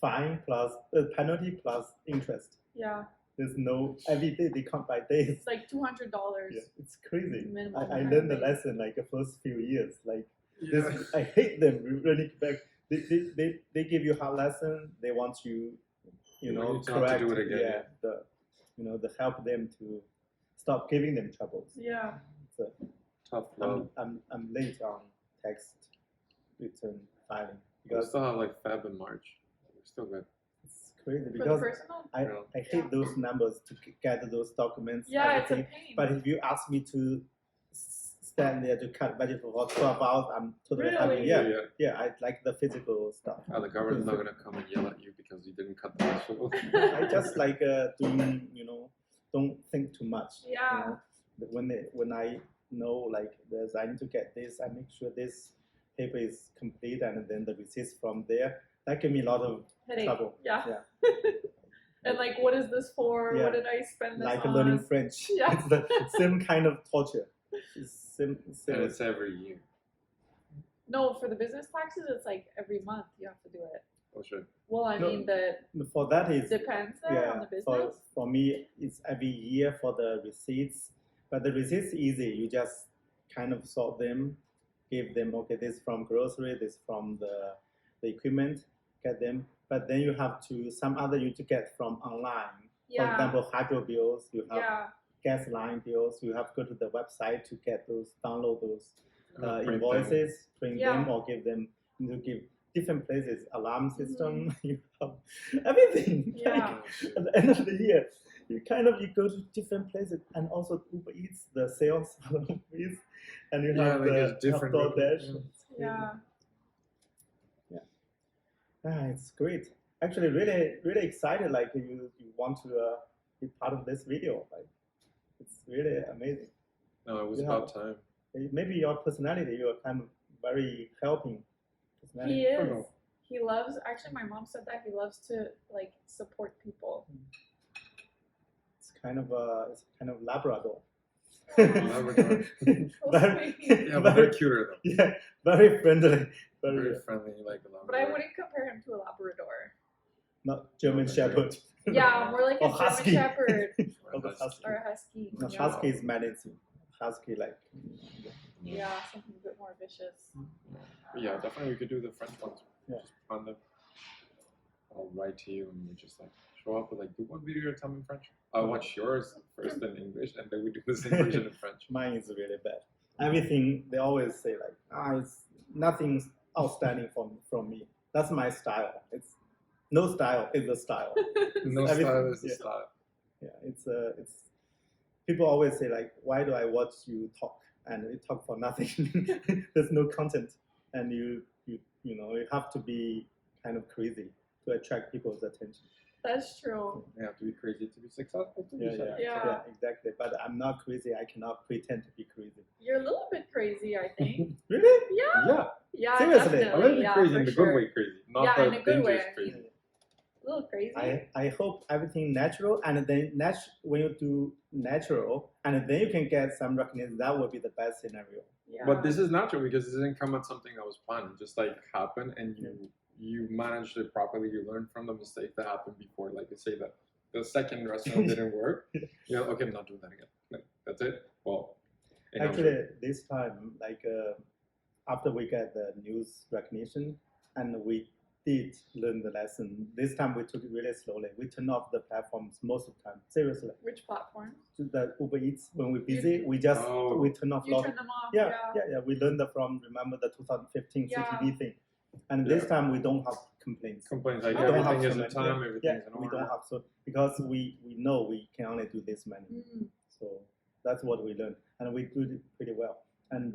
Fine plus penalty plus interest. yeah, There's no every day they count by days. it's like $200. Yeah, it's crazy. Minimum I per learned the day. lesson like the first few years. Like Yeah. this, I hate them running back. They give you hard lesson. They want you, You need to not to correct. do it again, Yeah, the help them to stop giving them troubles. Yeah. So Tough love. I'm late on tax return filing We because still have like Feb and March. We're still good. it's crazy For the because personal? I hate those numbers to gather those documents. Yeah, it's a everything. pain. But if you ask me to stand there to cut vegetable for 12 hours, I'm totally happy. Really? Yeah, yeah, I like the physical stuff. The government's not gonna come and yell at you because you didn't cut the vegetable. I just like doing, don't think too much. Yeah. When I know like there's I need to get this, I make sure this paper is complete, and then the receipts from there. That give me a lot of Headache. trouble. Yeah. Yeah. And like, what is this for? Yeah. What did I spend this Like on? learning French. Yeah. It's the same kind of torture. It's same. And it's every year. No, for the business taxes, it's like every month you have to do it. Oh, sure. Well, I No, mean, the For that is depends there on the business. for me it's every year for the receipts, but the receipts easy. You just kind of sort them, give them okay, this from grocery, this from the equipment, get them. But then you have to some other you to get from online. For Yeah. example, hydro bills, you have Yeah. gas line bills. You have to go to the website to get those, download those Print them. invoices, print Yeah. them, or give them. You give different places, alarm system. You have everything. Yeah. Like, at the end of the year, you go to different places, and also Uber Eats, the sales of Uber Eats, and you Yeah, have like the it's different DoorDash. revenue. It's crazy. Yeah. It's great. Actually, really excited. Like you want to be part of this video. Like it's really amazing. No, it was Yeah. about time. Maybe your personality, you're kind of very helping personality. He is. know. He loves. Actually, my mom said that he loves to like support people. It's kind of Labrador. Labrador. very, Yeah, but they're cuter though. yeah, very friendly, Very friendly, like a But I wouldn't compare him to a Labrador. not German Shepherd. Yeah, more like a Or German Husky. Shepherd Or the Husky. or a Husky. No, Yeah. Husky is menacing. Husky like. Yeah, something a bit more vicious. But yeah, definitely we could do the French ones. Yeah. Just find them. I'll write to you and we just like show up with like do one video at a time in French. I'll watch yours first in English and then we do the same version in French. Mine is really bad. Everything they always say like it's nothing's outstanding from me. That's my style. It's no style is a style. No Everything- style is the yeah. style. Yeah, it's people always say like, why do I watch you talk and you talk for nothing? There's no content, and you have to be kind of crazy to attract people's attention. That's true. You have to be crazy to be successful. To be Yeah, successful. Yeah. Exactly. But I'm not crazy. I cannot pretend to be crazy. You're a little bit crazy, I think. Really? Yeah. Yeah, Yeah, Seriously, definitely. a little bit yeah, crazy for in the sure. good way crazy, not Yeah, the in a good dangerous way. crazy. A little crazy. I hope everything natural, and then when you do natural, and then you can get some recognition. That would be the best scenario. Yeah. But this is natural because it didn't come at something that was planned. It just like happened and you managed it properly. You learned from the mistake that happened before. Like you say that the second restaurant didn't work. You know, okay, I'm not doing that again. Like, that's it. Well, you know, Actually, this time, like after we get the news recognition, and we did learn the lesson. This time we took it really slowly. We turned off the platforms most of the time. Seriously, Which platform? to the Uber Eats when we're busy, we just we turn off. You lot. turn them off. Yeah. We learned that from remember the 2015 Yeah. CTV thing, and this time we don't have complaints. complaints like We don't everything have is in so time, many. everything's in we order. don't have so because we know we can only do this many. Mm. So that's what we learned, and we do it pretty well. And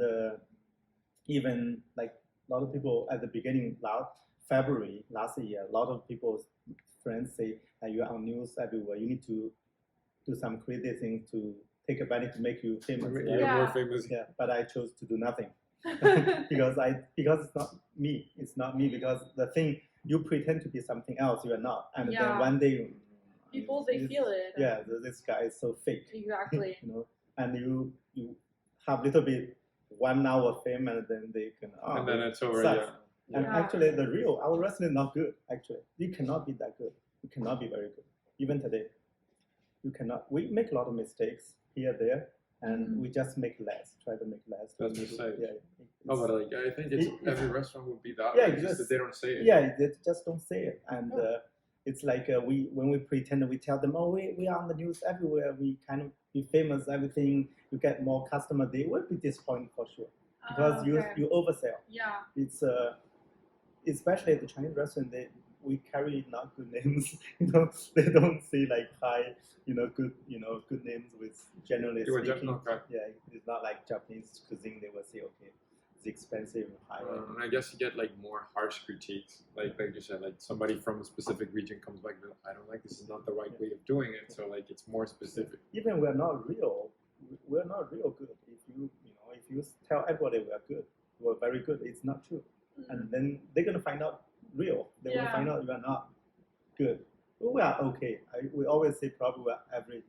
even like a lot of people at the beginning, February last year, a lot of people's friends say, "You're on news everywhere. You need to do some crazy things to take advantage to make you famous." You're right? Yeah. more famous. Yeah, but I chose to do nothing because it's not me. It's not me because the thing you pretend to be something else, you are not, and Yeah. then one day People, they feel it. Yeah, this guy is so fake. Exactly. And you have little bit 1 hour fame, and then they can. And then it's over. sucks. Yeah. And Yeah. actually, our wrestling is not good. Actually, you cannot be that good. You cannot be very good. Even today, you cannot. We make a lot of mistakes here, there, and Mhm. we just make less. Try to make less. That's mistakes. Yeah. No, but like I think it's It- every restaurant would be that. Yeah, way, just just- that they don't say it. Yeah, they just don't say it, and it's like when we pretend, we tell them, "Oh, we are on the news everywhere. We kind of be famous. Everything you get more customers. They will be disappointed for sure because Okay. you oversell. Yeah. It's especially at the Chinese restaurant, we carry not good names. They don't say like high, good names with generally You were speaking. just not correct. Yeah, it's not like Japanese cuisine. They will say okay. it's expensive, high. And I guess you get like more harsh critiques, like you said, like somebody from a specific region comes back, I don't like this is not the right way of doing it. So like it's more specific. Even we're not real good. If you tell everybody we are good, we're very good, it's not true. And then they're gonna find out real. They will find out you are not good. But we are okay. We always say probably we're average.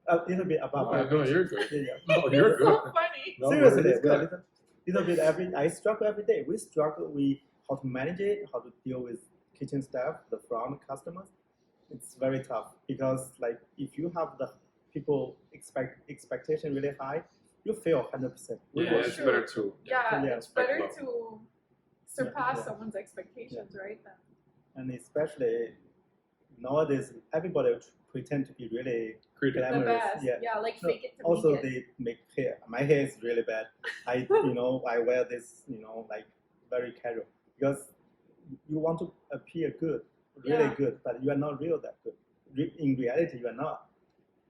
A little bit above average. No, you're good. No, you're good. So funny. No, seriously, it's we're a good. little bit average. I struggle every day. We struggle how to manage it, how to deal with kitchen staff, the front customers. It's very tough because like if you have the people expectation really high, you fail 100%. It's better to It's better low. to surpass someone's expectations, right? And especially nowadays, everybody pretend to be really The glamorous. best. Like fake it to Also, make it. they make hair. My hair is really bad. I wear this, like very casual because you want to appear good, really good, but you are not real that good. In reality, you are not.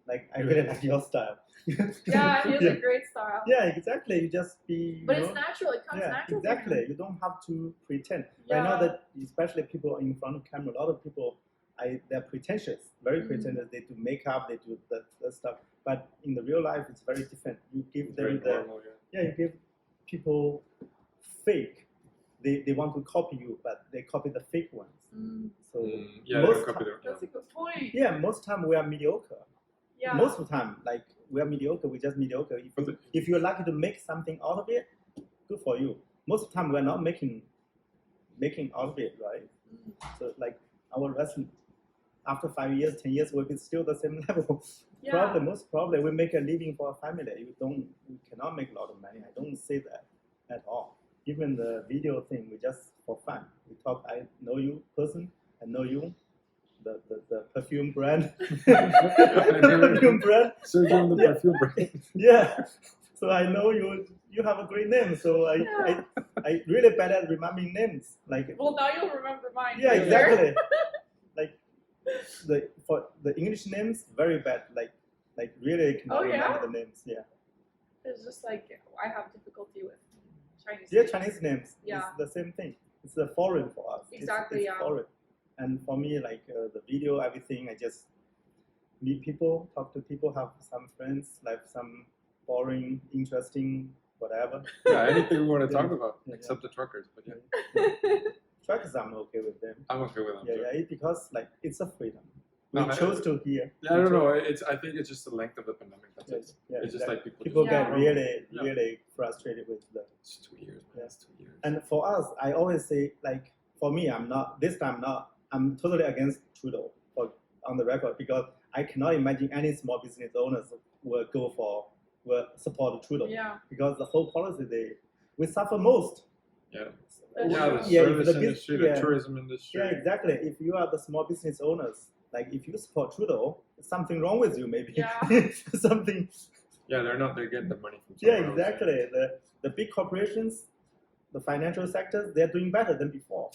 Like I really like your style. He has a great style. Yeah, exactly. You just be. But it's natural. It comes natural. Exactly. You don't have to pretend. Yeah. I know that especially people in front of camera, a lot of people, they're pretentious, very pretentious. They do makeup, they do the stuff. But in the real life, it's very different. You give them you give people fake. They want to copy you, but they copy the fake ones. So that's a good point. Yeah, most time we are mediocre. Yeah. Most of the time, like we are mediocre. We're just mediocre. If you're lucky to make something out of it, good for you. Most of the time, we're not making out of it, right? So like our restaurant, after 5 years, 10 years, will be still the same level. Most probably, we make a living for a family. We cannot make a lot of money. I don't say that at all. Even the video thing, we just for fun. We talk. I know you person. I know you. The perfume brand. Perfume brand. Sergio, the perfume brand. Yeah. So I know you have a great name. So I really bad at remembering names. Like. Well, now you'll remember mine. Yeah, exactly. Like for the English names, very bad. Like really cannot remember the names. Yeah. It's just like I have difficulty with Chinese. Yeah, Chinese names. Yeah. It's the same thing. It's a foreign for us. Exactly. It's foreign. And for me, like the video, everything, I just meet people, talk to people, have some friends, like some boring, interesting, whatever. Yeah, anything we want to talk about, except the truckers. But Truckers, I'm okay with them. I'm okay with them. Yeah, because like it's a freedom. We chose to hear. Yeah, I don't know. I think it's just the length of the pandemic. That's it. Yeah, it's just like people get really frustrated with the. It's 2 years. Man. It's 2 years. And for us, I always say like, for me, I'm not. This time, not. I'm totally against Trudeau on the record because I cannot imagine any small business owners will support Trudeau. Yeah. Because the whole policy we suffer most. Yeah. The service industry, the tourism industry. Yeah, exactly. If you are the small business owners, like if you support Trudeau, something wrong with you maybe. Yeah. Something. Yeah, they get the money from. Yeah, exactly. The big corporations, the financial sectors, they're doing better than before.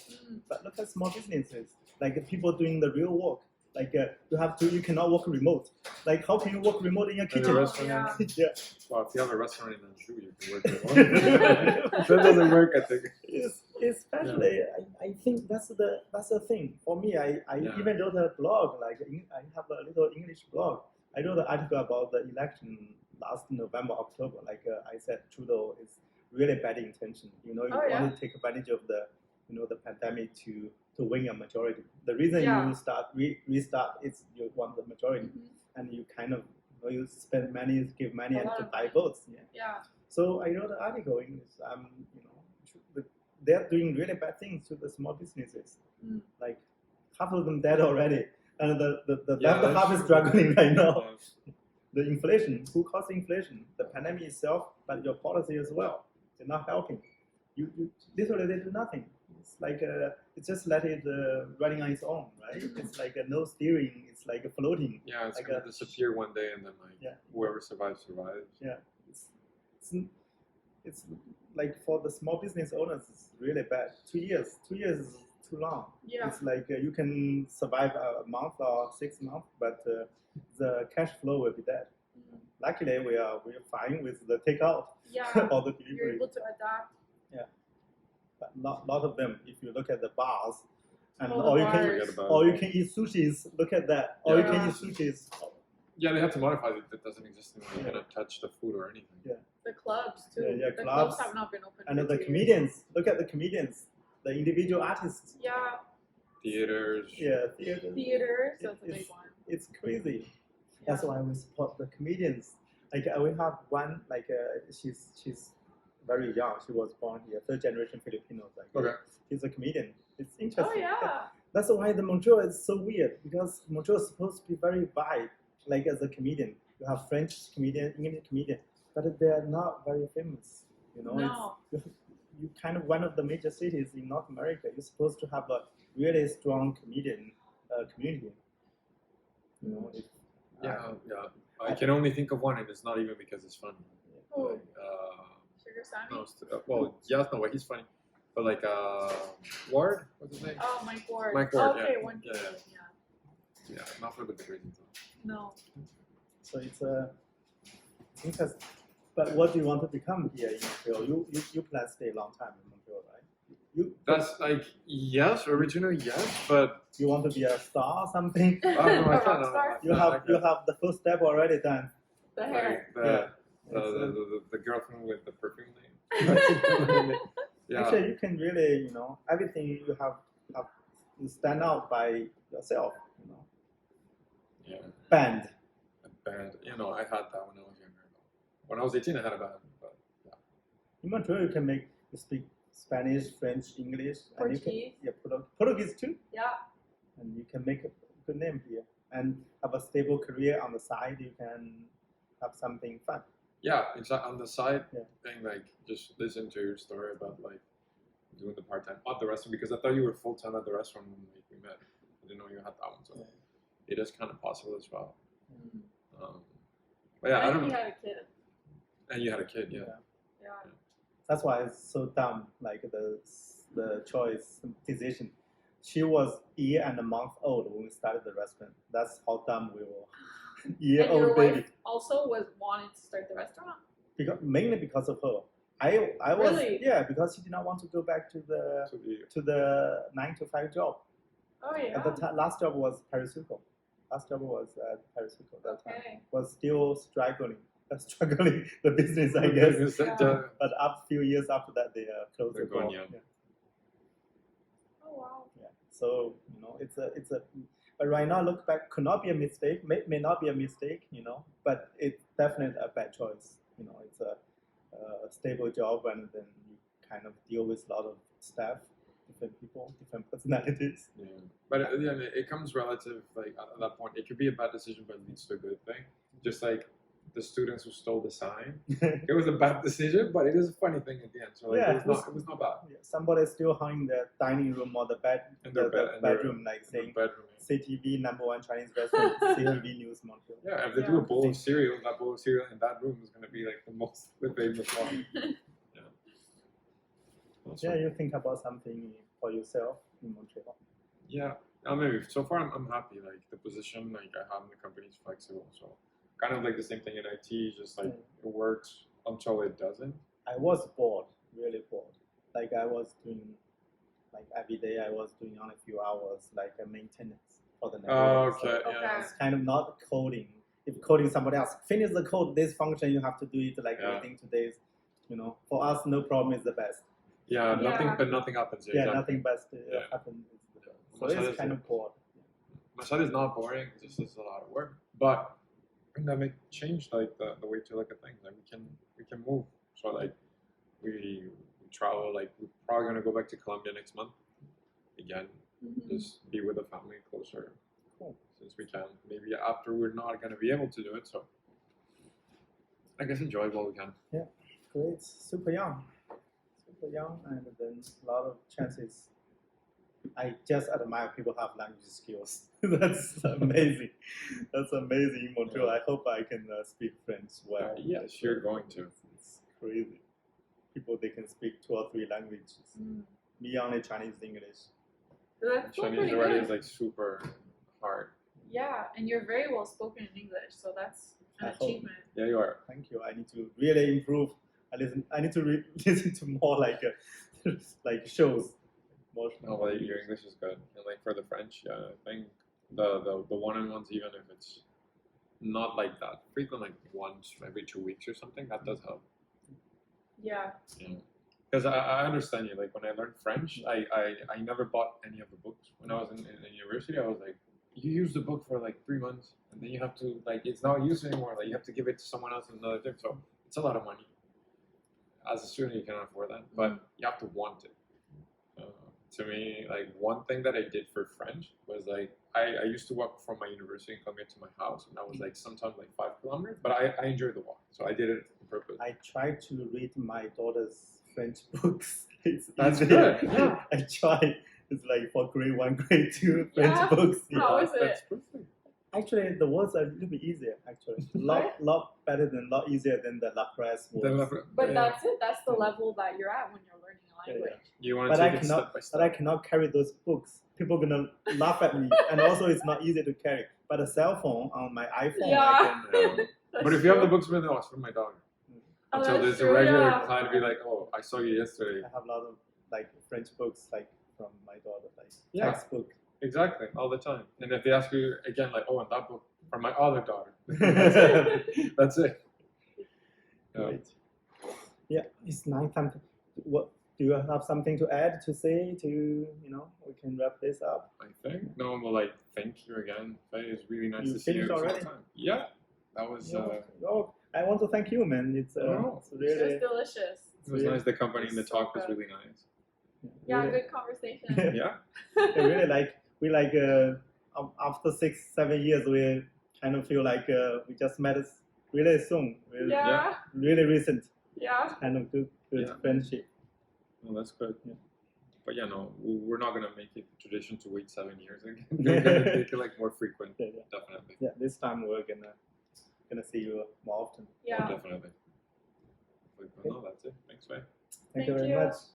But look at small businesses, like people doing the real work. Like you cannot work remote. Like how can you work remote in your kitchen? Well, if you have a restaurant in Anjou, you can work remote. That doesn't work, I think. Especially, I think that's the thing. For me, I even wrote a blog. Like I have a little English blog. I wrote an article about the election last November, October. Like I said, Trudeau is really bad intention. You want to take advantage of the pandemic to win a majority. The reason you restart is you want the majority, and you kind of you spend money, give money, and to buy votes. Yeah. So I wrote an article in this. They're doing really bad things to the small businesses. Like half of them dead already, and the other half is struggling right now. The inflation, who caused inflation? The pandemic itself, but your policy as well. They're not helping. You literally they do nothing. It's like it's just let it running on its own, right? It's like no steering. It's like floating. Yeah, it's like gonna disappear one day, and then whoever survives survives. Yeah, it's like for the small business owners, it's really bad. 2 years is too long. Yeah. It's like you can survive a month or 6 months, but the cash flow will be dead. Luckily, we're fine with the takeout or the delivery. You're able to adapt. but lot of them. If you look at the bars, and Oh, the all you bars. Forget can about all it. you can eat sushis. Look at that. All you can Yeah. eat sushis. Yeah, they have to modify it. That doesn't exist anymore. You cannot touch the food or anything. The clubs too. Yeah, the clubs. clubs have not been open. And for the 2 years. comedians. Look at the comedians. The individual artists. Yeah, Theaters. Yeah, theater. theaters. That's a It's- big one. It's crazy. Yeah. That's why we support the comedians. Like we have one. Like she's very young. She was born here, third generation Filipino. Like Okay. she's a comedian. It's Oh interesting. yeah. That's why the Montreal is so weird because Montreal is supposed to be very wide. Like as a comedian, you have French comedian, English comedian, but they're not very famous. You know, No. you kind of one of the major cities in North America. You're supposed to have a really strong comedian community. You know, Yeah. I can only think of one, and it's not even because it's funny. Who? Like, Sugar Sammy. no, well, yes, no way, he's funny, but like Ward, what's his name? Oh, Mike Ward. Mike Ward, Okay, yeah. one. Yeah. Yeah. Yeah, not for the big reasons. No. So it's interesting. But what do you want to become here in Montreal? You plan to stay a long time in Montreal, right? That's like yes, originally yes, but You want to be a star or something? I don't know. I A can't. rock star? You have the first step already done. The hair. Like Yeah. the girlfriend with the perfume name. Yeah. Actually, you can really, everything you have you stand out by yourself. Yeah. Band. A band. I had that when I was younger. When I was 18, I had a band. But yeah. In Montreal, you can speak Spanish, French, English, and you can Portuguese. Portuguese too, Yeah. and you can make a good name here and have a stable career on the side. You can have something fun. Yeah, exactly. On the side Yeah. thing, like just listen to your story about like doing the part time at the restaurant because I thought you were full time at the restaurant when we met. I didn't know you had that one, so Yeah. it is kind of possible as well. Mm. But yeah, I And don't he know. had a kid. And you had a kid, yeah. Yeah. That's why it's so dumb. Like the choice decision. She was a year and a month old when we started the restaurant. That's how dumb we were. And your Year-old wife baby. also was wanting to start the restaurant. Mainly because of her. I was Really? because she did not want to go back to So the 9 to 5 job. Oh yeah. At the last job was Parisuco. Last job was Parisuco at that time. Okay. Was still struggling the business, I guess. Yeah. But a few years after that, they closed They're the door. gone, yeah. Oh wow. Yeah. So it's a. But right now, look back, could not be a mistake. May not be a mistake, but it's definitely a bad choice. It's a stable job, and then you kind of deal with a lot of staff, different people, different personalities. Yeah. But it comes relative. Like at that point, it could be a bad decision, but it leads to a good thing. Just like the students who stole the sign, it was a bad decision, but it is a funny thing at the end. So like, Yeah, it was not bad. Yeah, somebody still hung in the dining room or the In their bedroom, like In the saying bedroom. CTV #1 Chinese restaurant, CTV News Montreal. Yeah, if they do a bowl of cereal, that bowl of cereal in that room is going to be like the famous one. Yeah. Yeah, you think about something for yourself in Montreal. Yeah. Maybe so far I'm happy. Like the position like I have in the company is flexible, so kind of like the same thing in IT. Just like it works until it doesn't. I was bored, really bored. Like I was doing, like every day I was doing only a few hours, like a maintenance for the network. Oh, okay. So Yeah. it's kind of not coding. If coding somebody else, finish the code, this function, you have to do it like within 2 days. For us, no problem is the best. Yeah. Nothing, Yeah. but nothing happens. Yeah, exactly. nothing best Yeah. happens. Is the best. So Well, so it's kind of bored. My side is not boring. It's just a lot of work. But pandemic changed like the way to look at things. Like we can move. So like we travel. Like we're probably gonna go back to Colombia next month again. Mhm. Just be with the family closer. Cool. Since we can. Maybe after we're not gonna be able to do it. So I guess enjoy while we can. Great, super young, and then a lot of chances. I just admire people have language skills. That's amazing. That's amazing in Montreal. Yeah. I hope I can speak French well. Yes, you're going to. It's crazy. People they can speak 2 or 3 languages. Mm. Me only Chinese, English. So that's still Chinese pretty already good. is like super hard. Yeah, and you're very well spoken in English, so that's an I hope. achievement. Yeah, you are. Thank you. I need to really improve. I need to listen to more like like shows. More. No, well, your English is good. And like for the French, I think the one-on-ones, even if it's not like that frequent, like once every 2 weeks or something, that does help. Yeah. Because I understand you. Like when I learned French, I never bought any of the books. When I was in university, I was like, you use the book for like 3 months, and then you have to like it's not used anymore. Like you have to give it to someone else in another thing. So it's a lot of money. As a student, you cannot afford that, but you have to want it. To me, like one thing that I did for French was like I used to walk from my university and come here to my house, and that was like sometimes like 5 kilometers. But I enjoyed the walk, so I did it on purpose. I tried to read my daughter's French books. That's easier. good. Yeah. I tried. It's like for grade 1, grade 2 French books. How is it? That's perfect. Actually, the words are a little bit easier. Actually, lot easier than the La Presse words. But that's it. That's the level that you're at when you're learning a language. You want to take it step by step. But I cannot carry those books. People gonna laugh at me, and also it's not easy to carry. But a cell phone on my iPhone, I can. But if you have the books with us from my daughter, until there's a regular client to be like, oh, I saw you yesterday. I have a lot of like French books like from my daughter, like textbook. Exactly, all the time. And if they ask you again, like, oh, and that book from my other daughter, that's it. Right. Yeah, it's nice time. What do you have something to add to say? We can wrap this up. I think no one will like thank you again. It's really nice You to see you already? sometime. Yeah, that was. I want to thank you, man. It's really It was delicious. It was nice. The company and the talk was really nice. Yeah, really, good conversation. Yeah. I really we after 6-7 years we kind of feel like we just met really soon. Really recent. Yeah. Kind of good friendship. Well, that's good. Yeah. But yeah, no, we're not gonna make it a tradition to wait 7 years again. We're gonna make it like more frequent. Definitely. Yeah, this time we're gonna see you more often. Yeah. Oh, definitely. Well, no, that's it. Thanks, Faye. Thank you very much.